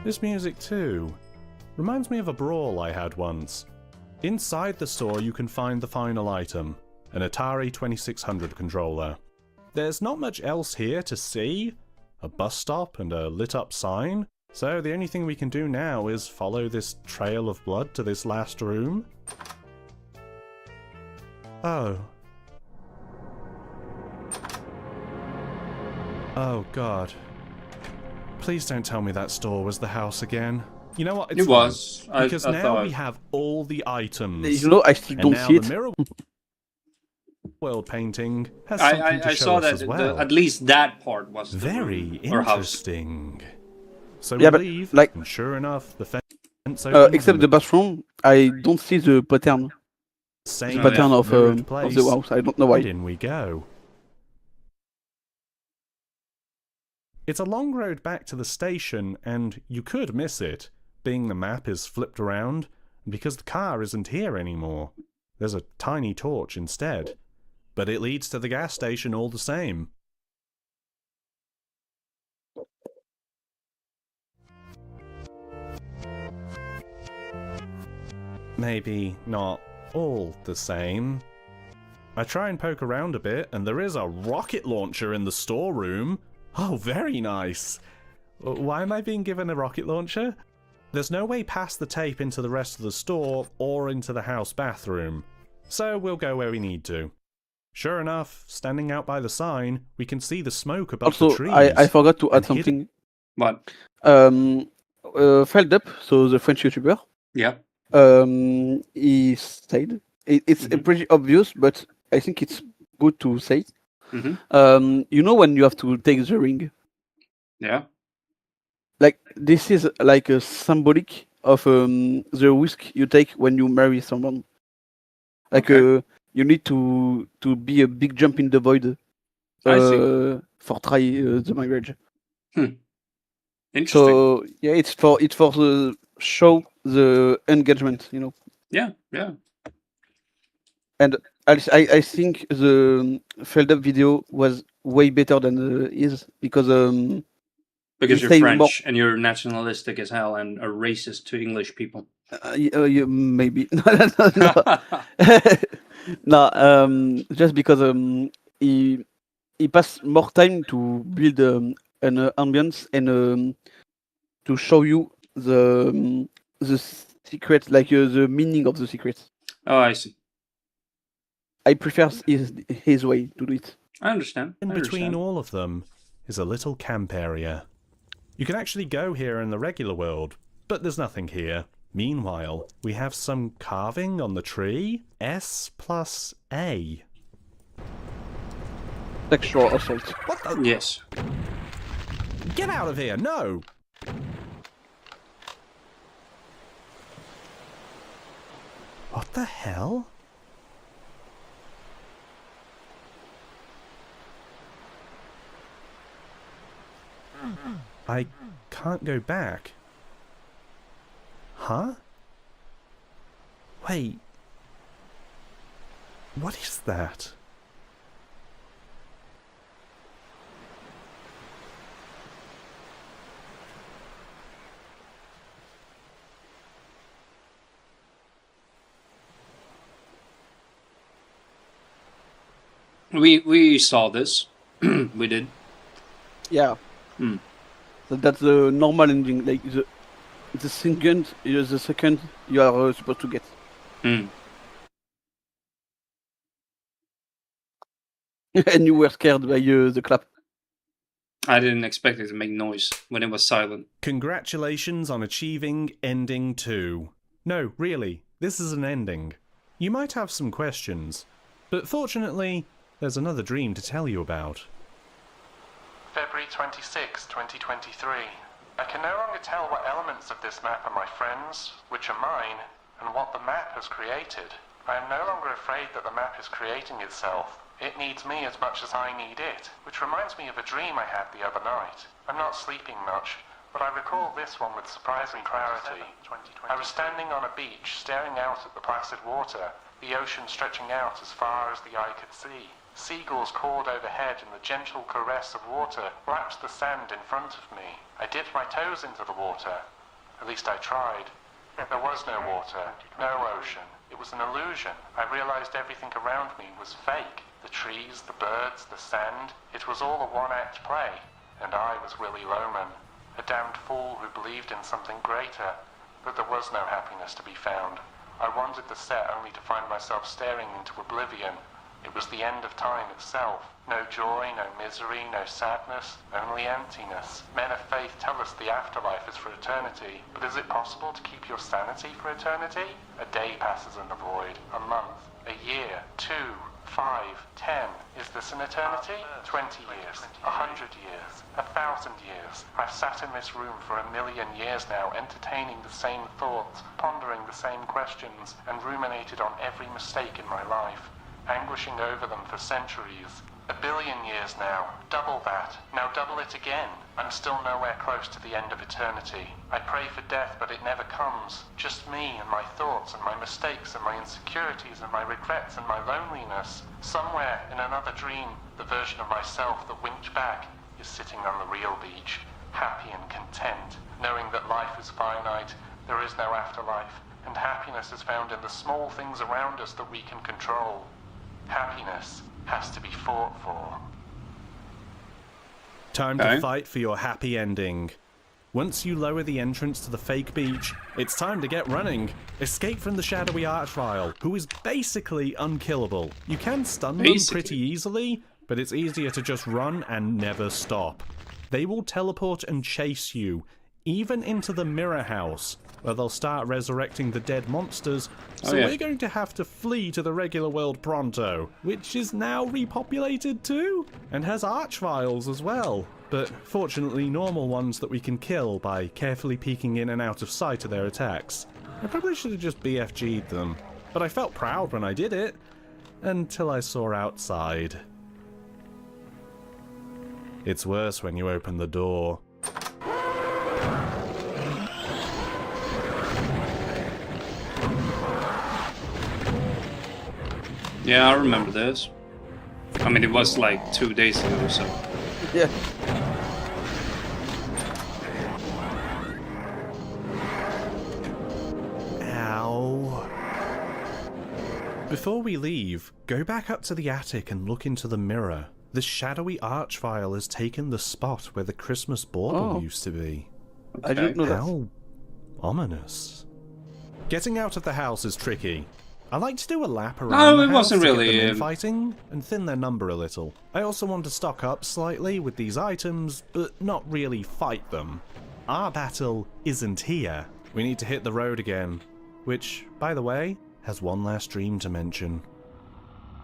This music too. Reminds me of a brawl I had once. Inside the store you can find the final item, an Atari 2600 controller. There's not much else here to see, a bus stop and a lit up sign, so the only thing we can do now is follow this trail of blood to this last room. Oh. Oh god. Please don't tell me that store was the house again. You know what? It's It was. fine, because I now thought. we have all the items. You know, I still And don't now see the it. mirror world painting has something to I show saw us that as well. at least that part was the Very room or house. interesting. So Yeah, we but, leave, like, and sure enough, the fence opens Except and the bathroom, I don't see the pattern. same Oh, Pattern yeah. of mirrored the place. house. I don't know why. And in we go. It's a long road back to the station, and you could miss it, being the map is flipped around, and because the car isn't here anymore. There's a tiny torch instead. But it leads to the gas station all the same. Maybe not all the same. I try and poke around a bit, and there is a rocket launcher in the storeroom. Oh, very nice. Why am I being given a rocket launcher? There's no way past the tape into the rest of the store or into the house bathroom. So we'll go where we need to. Sure enough, standing out by the sign, we can see the smoke above the Also, trees. I forgot to add And hidden- something. What? Feld Up, so the French YouTuber, Yeah. he said it's pretty obvious, but I think it's good to say. You know when you have to take the ring, Yeah. like this is like a symbolic of the risk you take when you marry someone. Like Okay. you need to be a big jump in the void I see. for try the marriage. Interesting. So yeah, it's for the show the engagement, you know. Yeah. Yeah. And I think the filled up video was way better than his because Because he you're say French more. and you're nationalistic as hell and a racist to English people. Maybe no. No, just because he pass more time to build an ambience and to show you the secret, like the meaning of the secrets. Oh, I see. I prefer his way to do it. I understand. In I between understand. all of them is a little camp area. You can actually go here in the regular world, but there's nothing here. Meanwhile, we have some carving on the tree. S plus A. Sexual assault. What the? Yes. Get out of here! No! What the hell? I can't go back. Huh? Wait. What is that? We saw this. We did. Yeah. Hmm. So that's the normal ending. Like the second you are supposed to get. Hmm. And you were scared by the clap. I didn't expect it to make noise when it was silent. Congratulations on achieving ending 2. No, really, this is an ending. You might have some questions, but fortunately, there's another dream to tell you about. February 26, 2023. I can no longer tell what elements of this map are my friends, which are mine, and what the map has created. I am no longer afraid that the map is creating itself. It needs me as much as I need it, which reminds me of a dream I had the other night. I'm not sleeping much, but I recall this one with surprising clarity. I was standing on a beach, staring out at the placid water, the ocean stretching out as far as the eye could see. Seagulls cawed overhead, and the gentle caress of water lapped the sand in front of me. I dipped my toes into the water. At least I tried. There was no water, no ocean. It was an illusion. I realized everything around me was fake. The trees, the birds, the sand. It was all a one-act play. And I was Willy Loman, a damned fool who believed in something greater. But there was no happiness to be found. I wandered the set only to find myself staring into oblivion. It was the end of time itself. No joy, no misery, no sadness, only emptiness. Men of faith tell us the afterlife is for eternity, but is it possible to keep your sanity for eternity? A day passes in the void, a month, a year, 2, 5, 10. Is this an eternity? 20 years, 100 years, 1,000 years. I've sat in this room for 1,000,000 years now, entertaining the same thoughts, pondering the same questions, and ruminated on every mistake in my life, anguishing over them for centuries. 1 billion years now, double that, now double it again. I'm still nowhere close to the end of eternity. I pray for death, but it never comes. Just me and my thoughts and my mistakes and my insecurities and my regrets and my loneliness. Somewhere in another dream, the version of myself that winked back is sitting on the real beach, happy and content, knowing that life is finite, there is no afterlife, and happiness is found in the small things around us that we can control. Happiness has to be fought for. Time to fight for your happy ending. Once you lower the entrance to the fake beach, it's time to get running. Escape from the shadowy archvile, who is basically unkillable. You can stun them pretty easily, but it's easier to just run and never stop. They will teleport and chase you, even into the mirror house, where they'll start resurrecting the dead monsters, so we're going to have to flee to the regular world pronto, which is now repopulated too, and has archviles as well, but fortunately normal ones that we can kill by carefully peeking in and out of sight of their attacks. I probably should have just BFG'd them, but I felt proud when I did it, until I saw outside. It's worse when you open the door. Yeah, I remember this. I mean, it was like 2 days ago, so... Yeah. Ow. Before we leave, go back up to the attic and look into the mirror. The shadowy archvile has taken the spot where the Christmas bauble used to be. I didn't know that. How ominous. Getting out of the house is tricky. I like to do a lap around No, the it house wasn't to really, get them infighting and thin their number a little. I also want to stock up slightly with these items, but not really fight them. Our battle isn't here. We need to hit the road again, which, by the way, has one last dream to mention.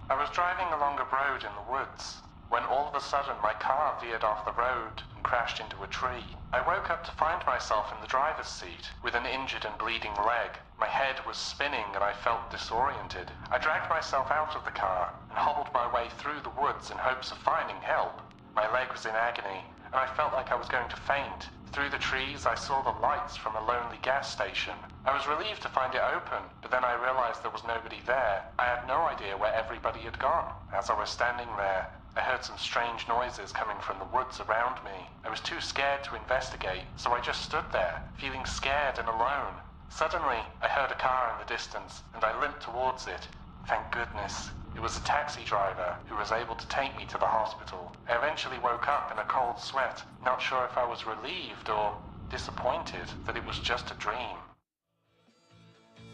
I was driving along a road in the woods when all of a sudden my car veered off the road and crashed into a tree. I woke up to find myself in the driver's seat with an injured and bleeding leg. My head was spinning and I felt disoriented. I dragged myself out of the car and hobbled my way through the woods in hopes of finding help. My leg was in agony and I felt like I was going to faint. Through the trees, I saw the lights from a lonely gas station. I was relieved to find it open, but then I realized there was nobody there. I had no idea where everybody had gone. As I was standing there, I heard some strange noises coming from the woods around me. I was too scared to investigate, so I just stood there, feeling scared and alone. Suddenly, I heard a car in the distance, and I limped towards it. Thank goodness. It was a taxi driver who was able to take me to the hospital. I eventually woke up in a cold sweat, not sure if I was relieved or disappointed that it was just a dream.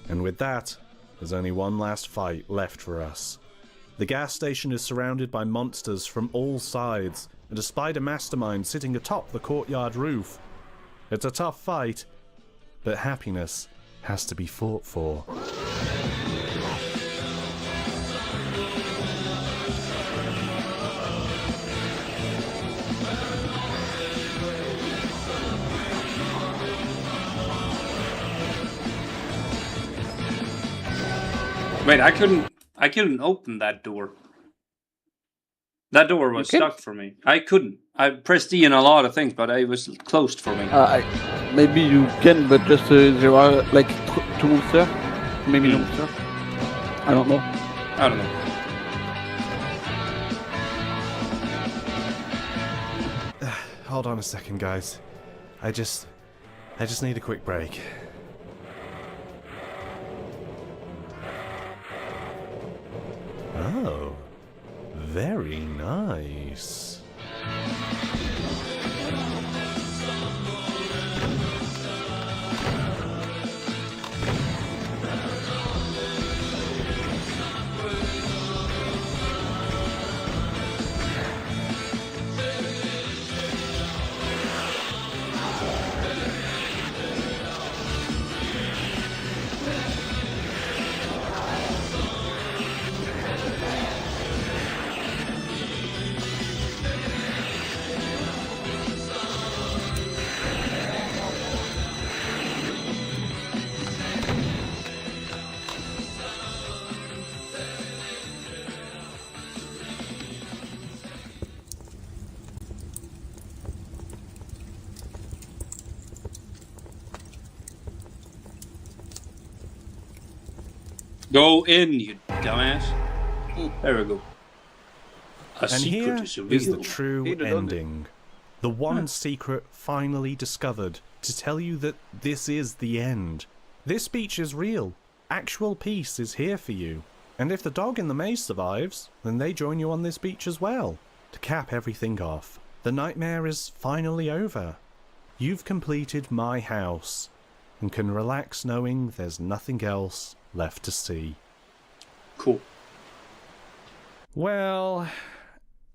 And with that, there's only one last fight left for us. The gas station is surrounded by monsters from all sides, and a spider mastermind sitting atop the courtyard roof. It's a tough fight, but happiness has to be fought for. Wait, I couldn't open that door. That door was stuck for me. I couldn't. I pressed E on a lot of things, but it was closed for me. Maybe you can, but just there are like two monsters, maybe no monster. I don't know. I don't know. Hold on a second, guys. I just need a quick break. Oh, very nice. Go in, you dumbass. There we go. A And secret here is is the revealed. true ending. The one secret finally discovered to tell you that this is the end. This beach is real. Actual peace is here for you. And if the dog in the maze survives, then they join you on this beach as well. To cap everything off, the nightmare is finally over. You've completed my house, and can relax knowing there's nothing else left to see. Cool. Well,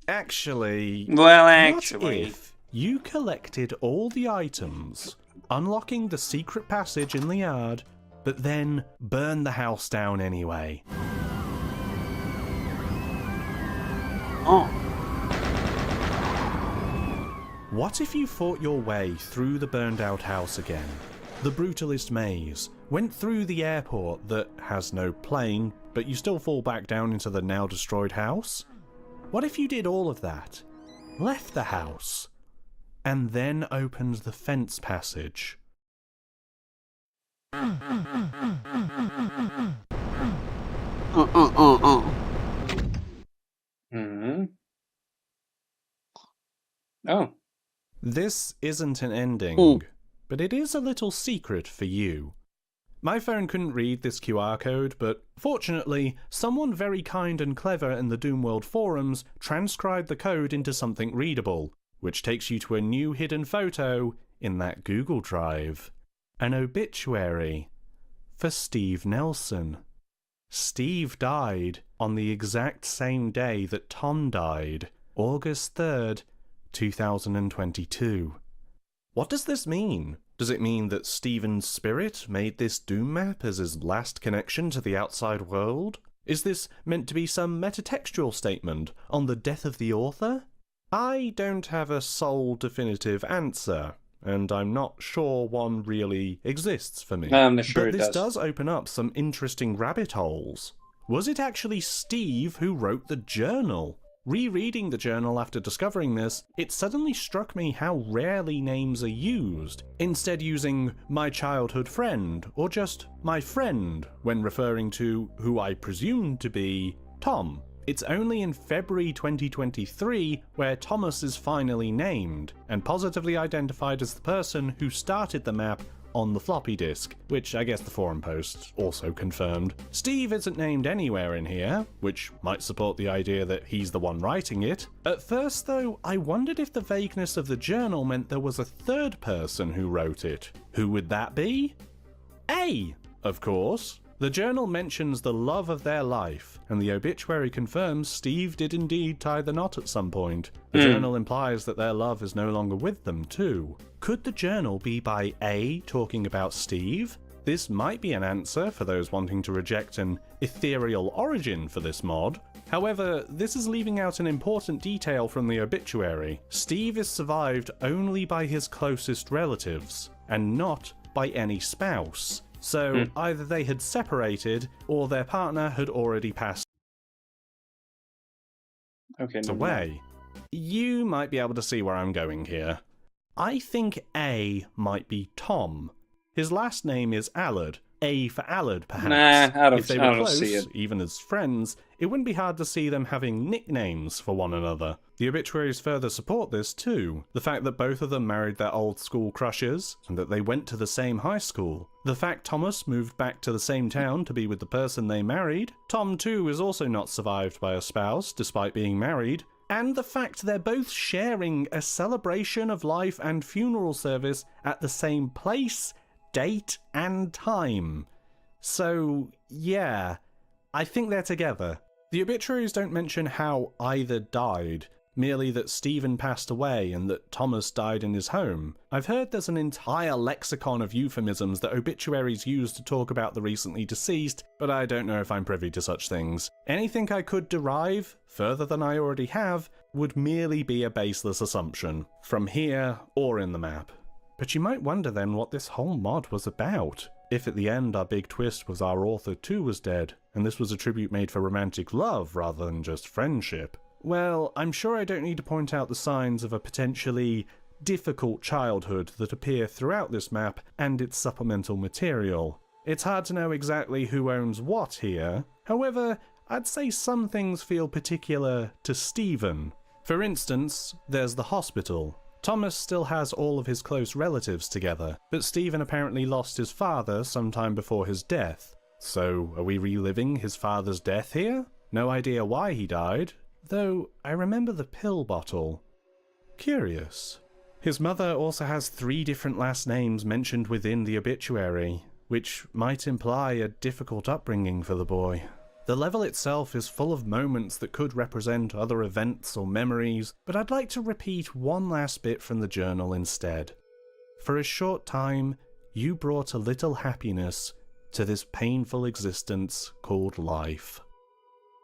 actually... What if you collected all the items, unlocking the secret passage in the yard, but then burn the house down anyway? Oh. What if you fought your way through the burned out house again? The brutalist maze, went through the airport that has no plane, but you still fall back down into the now destroyed house? What if you did all of that, left the house, and then opened the fence passage? This isn't an ending, but it is a little secret for you. My phone couldn't read this QR code, but fortunately, someone very kind and clever in the Doomworld forums transcribed the code into something readable, which takes you to a new hidden photo in that Google Drive. An obituary for Steve Nelson. Steve died on the exact same day that Tom died, August 3rd, 2022. What does this mean? Does it mean that Stephen's spirit made this Doom map as his last connection to the outside world? Is this meant to be some metatextual statement on the death of the author? I don't have a sole definitive answer, and I'm not sure one really exists for me. I'm sure but it this does. does open up some interesting rabbit holes. Was it actually Steve who wrote the journal? Rereading the journal after discovering this, it suddenly struck me how rarely names are used, instead using my childhood friend, or just my friend, when referring to who I presume to be Tom. It's only in February 2023 where Thomas is finally named, and positively identified as the person who started the map on the floppy disk, which I guess the forum post also confirmed. Steve isn't named anywhere in here, which might support the idea that he's the one writing it. At first though, I wondered if the vagueness of the journal meant there was a third person who wrote it. Who would that be? A, of course. The journal mentions the love of their life, and the obituary confirms Steve did indeed tie the knot at some point. The journal implies that their love is no longer with them, too. Could the journal be by A talking about Steve? This might be an answer for those wanting to reject an ethereal origin for this mod. However, this is leaving out an important detail from the obituary. Steve is survived only by his closest relatives, and not by any spouse. So either they had separated, or their partner had already passed away. You might be able to see where I'm going here. I think A might be Tom. His last name is Allard. A for Allard, perhaps. Nah, I don't, if they I were don't close, see it. even as friends, it wouldn't be hard to see them having nicknames for one another. The obituaries further support this too. The fact that both of them married their old school crushes, and that they went to the same high school. The fact Thomas moved back to the same town to be with the person they married. Tom too is also not survived by a spouse, despite being married. And the fact they're both sharing a celebration of life and funeral service at the same place, date, and time. So, yeah, I think they're together. The obituaries don't mention how either died, merely that Stephen passed away and that Thomas died in his home. I've heard there's an entire lexicon of euphemisms that obituaries use to talk about the recently deceased, but I don't know if I'm privy to such things. Anything I could derive, further than I already have, would merely be a baseless assumption, from here or in the map. But you might wonder then what this whole mod was about. If at the end our big twist was our author too was dead, and this was a tribute made for romantic love rather than just friendship. Well, I'm sure I don't need to point out the signs of a potentially difficult childhood that appear throughout this map and its supplemental material. It's hard to know exactly who owns what here. However, I'd say some things feel particular to Stephen. For instance, there's the hospital. Thomas still has all of his close relatives together, but Stephen apparently lost his father sometime before his death. So, are we reliving his father's death here? No idea why he died, though I remember the pill bottle. Curious. His mother also has 3 different last names mentioned within the obituary, which might imply a difficult upbringing for the boy. The level itself is full of moments that could represent other events or memories, but I'd like to repeat one last bit from the journal instead. For a short time, you brought a little happiness to this painful existence called life.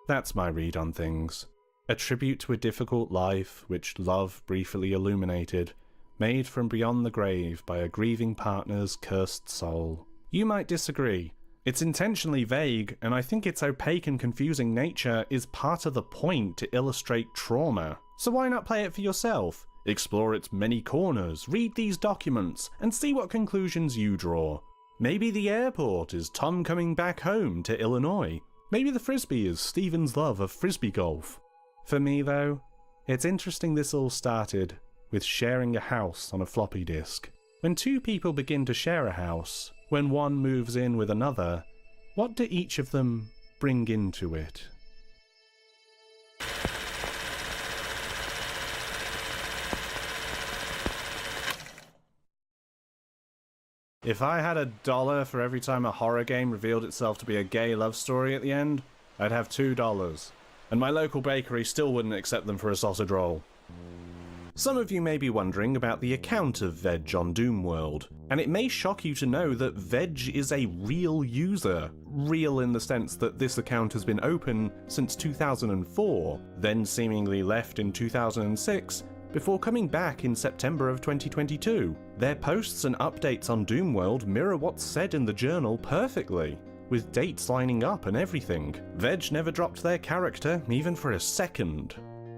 That's my read on things. A tribute to a difficult life which love briefly illuminated, made from beyond the grave by a grieving partner's cursed soul. You might disagree. It's intentionally vague, and I think its opaque and confusing nature is part of the point to illustrate trauma. So why not play it for yourself? Explore its many corners, read these documents, and see what conclusions you draw. Maybe the airport is Tom coming back home to Illinois. Maybe the frisbee is Stephen's love of frisbee golf. For me, though, it's interesting this all started with sharing a house on a floppy disk. When two people begin to share a house, when one moves in with another, what do each of them bring into it? If I had $1 for every time a horror game revealed itself to be a gay love story at the end, I'd have $2. And my local bakery still wouldn't accept them for a sausage roll. Some of you may be wondering about the account of Veg on Doomworld, and it may shock you to know that Veg is a real user. Real in the sense that this account has been open since 2004, then seemingly left in 2006, before coming back in September of 2022. Their posts and updates on Doomworld mirror what's said in the journal perfectly, with dates lining up and everything. Veg never dropped their character, even for a second.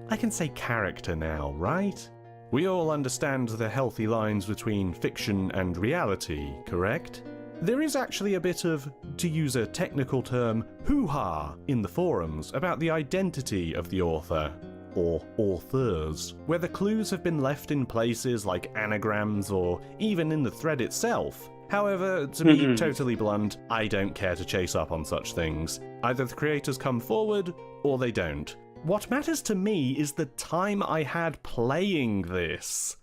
I can say character now, right? We all understand the healthy lines between fiction and reality, correct? There is actually a bit of, to use a technical term, hoo-ha in the forums about the identity of the author, or authors, where the clues have been left in places like anagrams or even in the thread itself. However, to be totally blunt, I don't care to chase up on such things. Either the creators come forward, or they don't. What matters to me is the time I had playing this.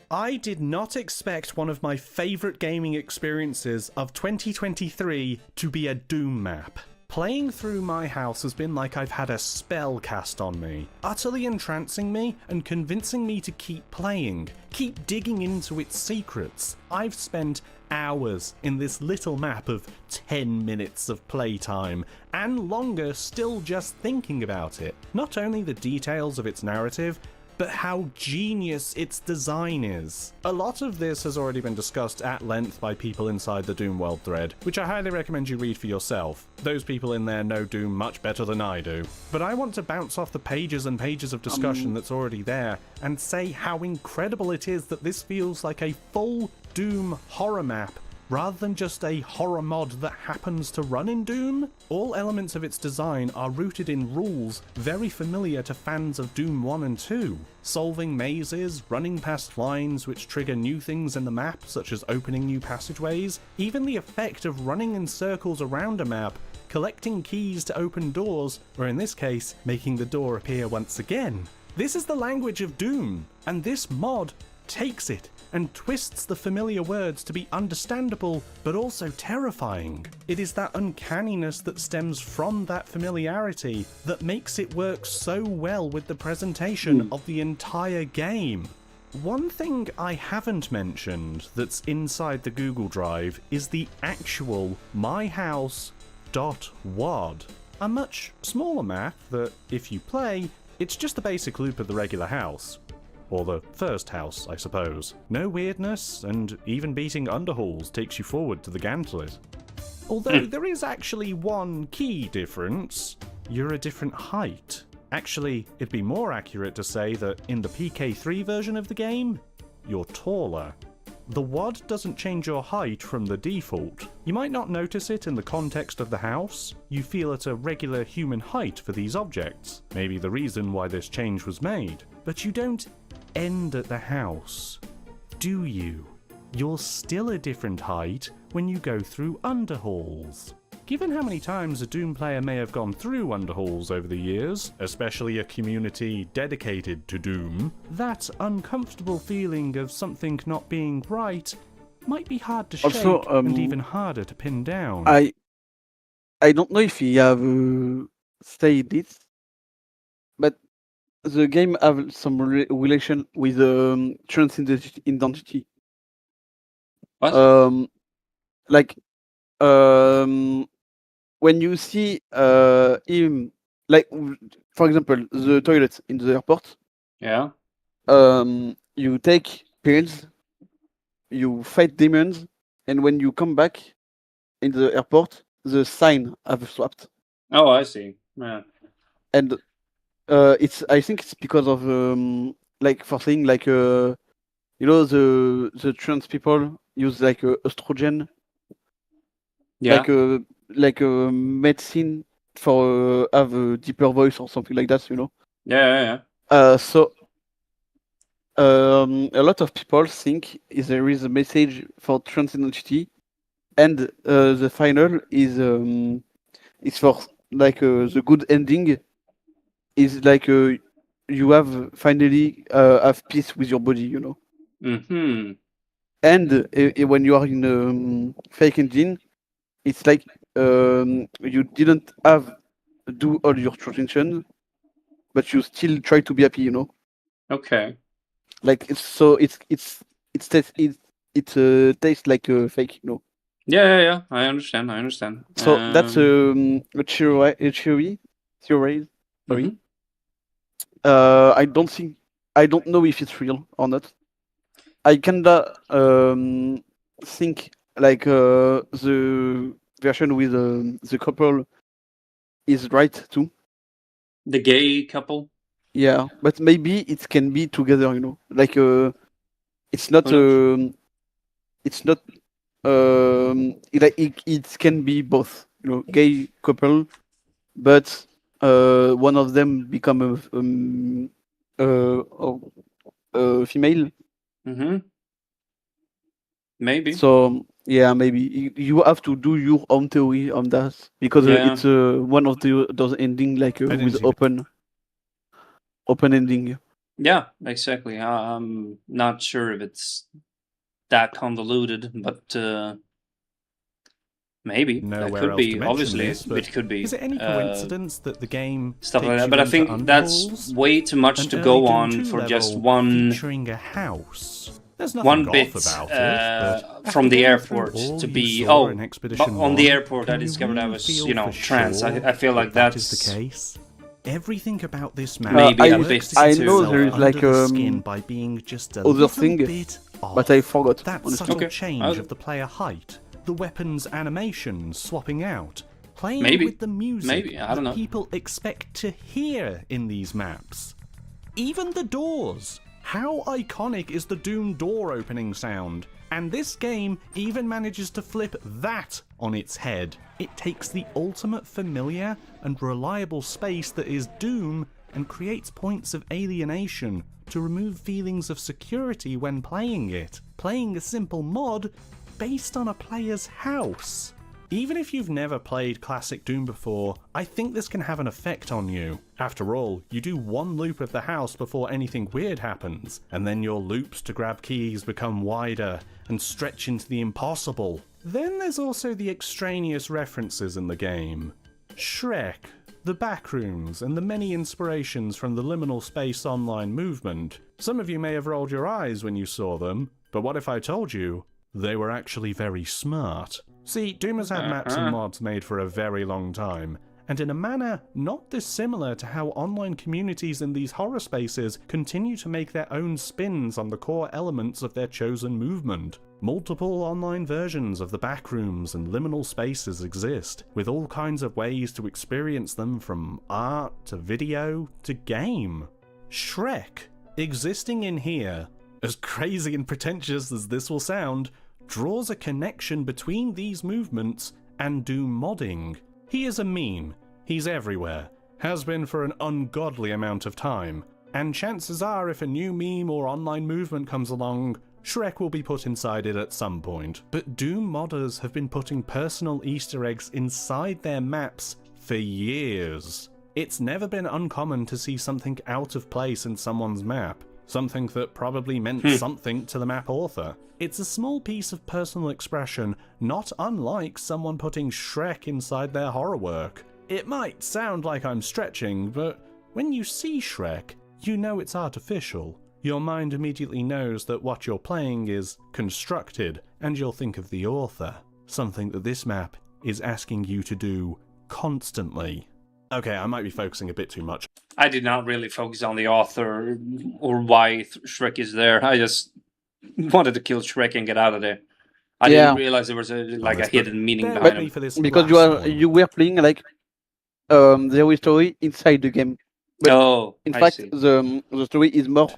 I did not expect one of my favourite gaming experiences of 2023 to be a Doom map. Playing through my house has been like I've had a spell cast on me, utterly entrancing me and convincing me to keep playing, keep digging into its secrets. I've spent hours in this little map of 10 minutes of playtime, and longer still just thinking about it. Not only the details of its narrative, but how genius its design is. A lot of this has already been discussed at length by people inside the Doomworld thread, which I highly recommend you read for yourself. Those people in there know Doom much better than I do. But I want to bounce off the pages and pages of discussion that's already there, and say how incredible it is that this feels like a full Doom horror map, rather than just a horror mod that happens to run in Doom. All elements of its design are rooted in rules very familiar to fans of Doom 1 and 2. Solving mazes, running past lines which trigger new things in the map, such as opening new passageways, even the effect of running in circles around a map, collecting keys to open doors, or in this case, making the door appear once again. This is the language of Doom, and this mod takes it and twists the familiar words to be understandable, but also terrifying. It is that uncanniness that stems from that familiarity that makes it work so well with the presentation of the entire game. One thing I haven't mentioned that's inside the Google Drive is the actual myhouse.WAD, a much smaller map that, if you play, it's just the basic loop of the regular house. Or the first house, I suppose. No weirdness, and even beating underhalls takes you forward to the gantlet. Although there is actually one key difference. You're a different height. Actually, it'd be more accurate to say that in the PK3 version of the game, you're taller. The WAD doesn't change your height from the default. You might not notice it in the context of the house. You feel at a regular human height for these objects. Maybe the reason why this change was made. But you don't end at the house, do you? You're still a different height when you go through underhalls. Given how many times a Doom player may have gone through underhalls over the years, especially a community dedicated to Doom, that uncomfortable feeling of something not being right might be hard to shake and even harder to pin down. I don't know if he have said this, but the game have some relation with trans identity. What? When you see him, like for example, the toilet in the airport. Yeah. You take pills, you fight demons, and when you come back in the airport, the sign have swapped. Oh, I see. Yeah. And I think it's because of like for saying like the trans people use like estrogen, Yeah. like a medicine for have a deeper voice or something like that, Yeah. So a lot of people think there is a message for trans identity, and the final is for like the good ending is like you have finally have peace with your body, you know. Mm-hmm. And when you are in fake engine, it's like you didn't have do all your transition, but you still try to be happy, you know. Okay. Like it's tastes like fake, you know. Yeah. I understand. So that's a theory. Sorry. Mhm. I don't know if it's real or not. I kinda think like the version with the couple is right too. The gay couple. Yeah, but maybe it can be together, you know. Like it's not Who knows? it's not it can be both, you know, gay couple, but one of them become a female. Mm-hmm. Maybe. So yeah, maybe you have to do your own theory on that because Yeah. it's one of those ending like I didn't with see that. open ending. Yeah, exactly. I'm not sure if it's that convoluted, but maybe that Nowhere could else be. to mention Obviously, this, but it could be is it any coincidence that the game stuff like takes that. you But I into think that's Underhalls, way too much an to early go Doom on 2 for just level one featuring a house? There's nothing bit off about it, but from after the going through airport all to you be. saw Oh, in but Expedition on the 1, airport, I can you discovered I really was, feel you know, for trans. sure I feel like that is the that's case. Everything about this map maybe a I bit works to I get too. know itself there is under like the skin by being just a other little thing, bit but I off. forgot. That Honestly. subtle Okay, change of the player height, the weapons animations swapping out, playing Maybe. with the music Maybe, I don't know. that people expect to hear in these maps. Even the doors. How iconic is the Doom door opening sound? And this game even manages to flip that on its head. It takes the ultimate familiar and reliable space that is Doom and creates points of alienation to remove feelings of security when playing it. Playing a simple mod based on a player's house. Even if you've never played classic Doom before, I think this can have an effect on you. After all, you do one loop of the house before anything weird happens, and then your loops to grab keys become wider and stretch into the impossible. Then there's also the extraneous references in the game. Shrek, the backrooms, and the many inspirations from the liminal space online movement. Some of you may have rolled your eyes when you saw them, but what if I told you they were actually very smart? See, Doom has had maps and mods made for a very long time, and in a manner not dissimilar to how online communities in these horror spaces continue to make their own spins on the core elements of their chosen movement. Multiple online versions of the backrooms and liminal spaces exist, with all kinds of ways to experience them, from art to video to game. Shrek, existing in here, as crazy and pretentious as this will sound, draws a connection between these movements and Doom modding. He is a meme, he's everywhere, has been for an ungodly amount of time, and chances are if a new meme or online movement comes along, Shrek will be put inside it at some point. But Doom modders have been putting personal Easter eggs inside their maps for years. It's never been uncommon to see something out of place in someone's map, something that probably meant something to the map author. It's a small piece of personal expression, not unlike someone putting Shrek inside their horror work. It might sound like I'm stretching, but when you see Shrek, you know it's artificial. Your mind immediately knows that what you're playing is constructed, and you'll think of the author, something that this map is asking you to do constantly. Okay, I might be focusing a bit too much. I did not really focus on the author or why Shrek is there. I just wanted to kill Shrek and get out of there. I didn't realize there was a hidden meaning Bear behind with me him. for this Because last one. you were playing like the story inside the game. But Oh, in I fact, see. the story is more.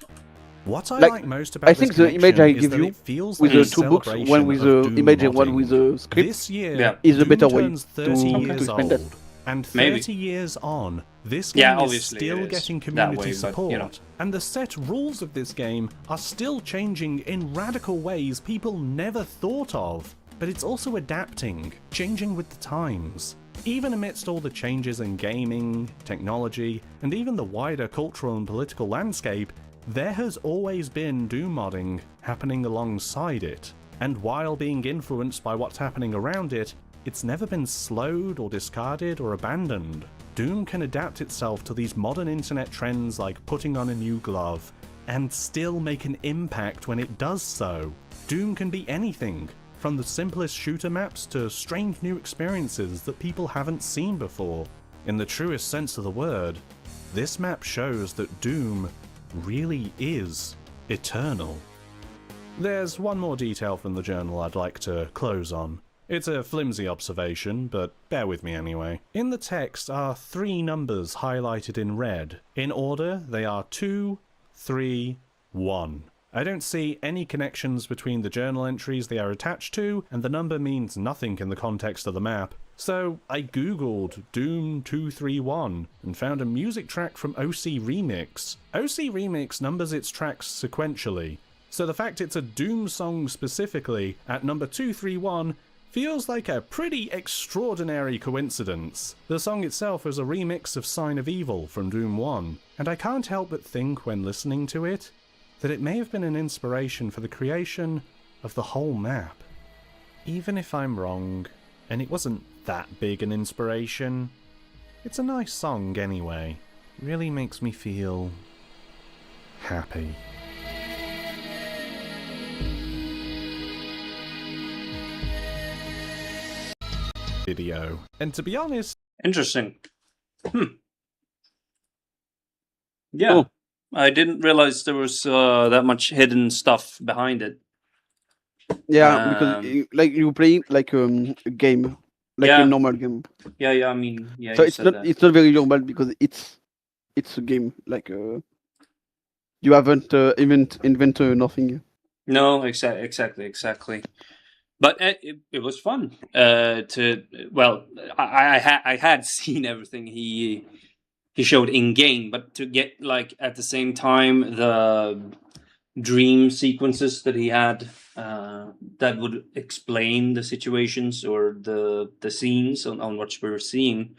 What I Like, like most about I this think the image connection I is give that you it feels with like the a two books, one celebration with of the Doom image and one modding. with the script, This year, Yeah. is a Doom better way turns 30 to years explain that. old, And 30 Maybe. years on, this Yeah, game is obviously still it is getting that community way, but, support, you know. and the set rules of this game are still changing in radical ways people never thought of. But it's also adapting, changing with the times. Even amidst all the changes in gaming, technology, and even the wider cultural and political landscape, there has always been Doom modding happening alongside it. And while being influenced by what's happening around it, it's never been slowed or discarded or abandoned. Doom can adapt itself to these modern internet trends like putting on a new glove, and still make an impact when it does so. Doom can be anything, from the simplest shooter maps to strange new experiences that people haven't seen before. In the truest sense of the word, this map shows that Doom really is eternal. There's one more detail from the journal I'd like to close on. It's a flimsy observation, but bear with me anyway. In the text are 3 numbers highlighted in red. In order, they are 2, 3, 1. I don't see any connections between the journal entries they are attached to, and the number means nothing in the context of the map. So I googled Doom 231 and found a music track from OC Remix. OC Remix numbers its tracks sequentially, so the fact it's a Doom song specifically at number 231 feels like a pretty extraordinary coincidence. The song itself is a remix of Sign of Evil from Doom 1, and I can't help but think when listening to it that it may have been an inspiration for the creation of the whole map. Even if I'm wrong, and it wasn't that big an inspiration, it's a nice song anyway. Really makes me feel happy. Video. And to be honest, Interesting. Yeah. Oh. I didn't realize there was that much hidden stuff behind it. Yeah, because like you play like a game, like Yeah. a normal game. Yeah, I mean, yeah, So you it's said not that. it's not very normal because it's a game. Like you haven't even invented nothing. No, exactly. But it was fun I had seen everything he showed in game, but to get like at the same time the dream sequences that he had that would explain the situations or the scenes on what we were seeing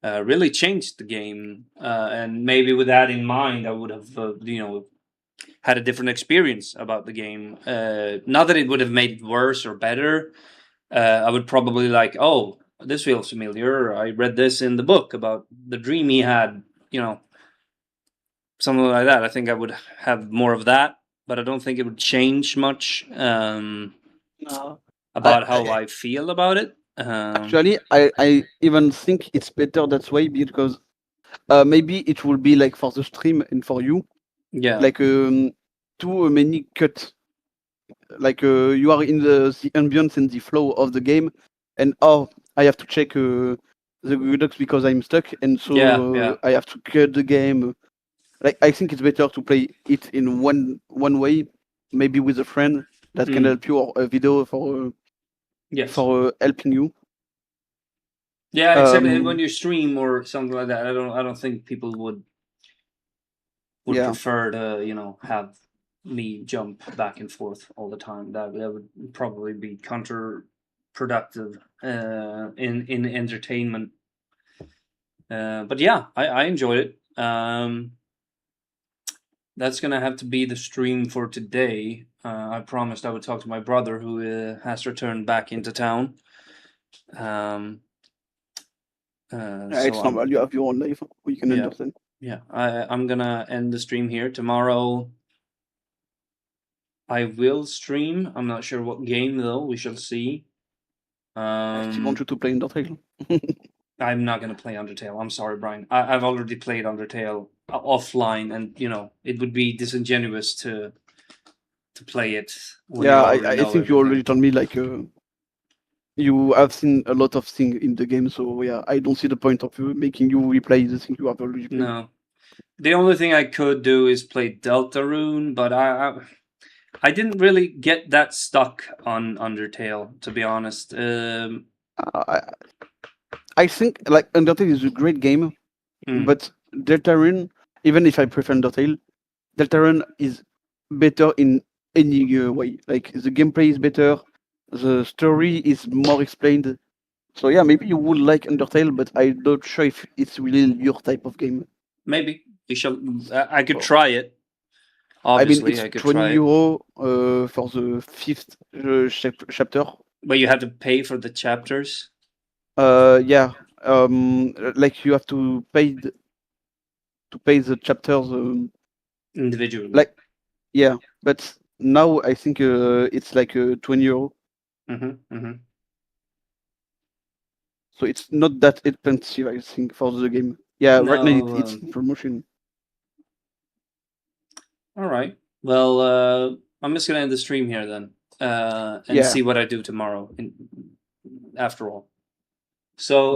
really changed the game. And maybe with that in mind, I would have had a different experience about the game. Not that it would have made it worse or better. I would probably like, oh, this feels familiar. I read this in the book about the dream he had, something like that. I think I would have more of that, but I don't think it would change much about how I feel about it. Actually, I even think it's better that way because maybe it will be like for the stream and for you, yeah, like too many cuts. Like you are in the ambience and the flow of the game, and I have to check the Redux because I'm stuck, and so Yeah. I have to cut the game. Like I think it's better to play it in one way, maybe with a friend that can help you, or a video for yes, helping you. yeah, exactly. When you stream or something like that, I don't think people would Yeah. prefer to have me jump back and forth all the time. That would probably be counterproductive in entertainment. But yeah, I enjoyed it. That's gonna have to be the stream for today. I promised I would talk to my brother who has returned back into town. It's So normal. You have your own life. You can Yeah. understand. yeah, I'm gonna end the stream here. Tomorrow I will stream. I'm not sure what game though. We shall see. I still want you to play Undertale. I'm not gonna play Undertale. I'm sorry, Brian. I've already played Undertale offline, and it would be disingenuous to play it. When you Yeah, already I know think you already everything. told me like you have seen a lot of things in the game, so yeah, I don't see the point of making you replay the thing you have already played. No, the only thing I could do is play Deltarune, but I didn't really get that stuck on Undertale, to be honest. I think like Undertale is a great game, Mm. but Deltarune, even if I prefer Undertale, Deltarune is better in any way. Like the gameplay is better, the story is more explained. So yeah, maybe you would like Undertale, but I'm not sure if it's really your type of game. Maybe you shall. I could So, try it. I mean, Obviously, it's I could 20 try it. euro for the fifth chapter. But you have to pay for the chapters. Yeah. Like you have to pay the chapters. Individually. Like yeah, but now I think it's like 20 euro, Mm-hmm. so it's not that expensive. I think for the game. Yeah, right now No. it's in promotion. All right. Well, I'm just gonna end the stream here then, and Yeah. see what I do tomorrow. After all, so.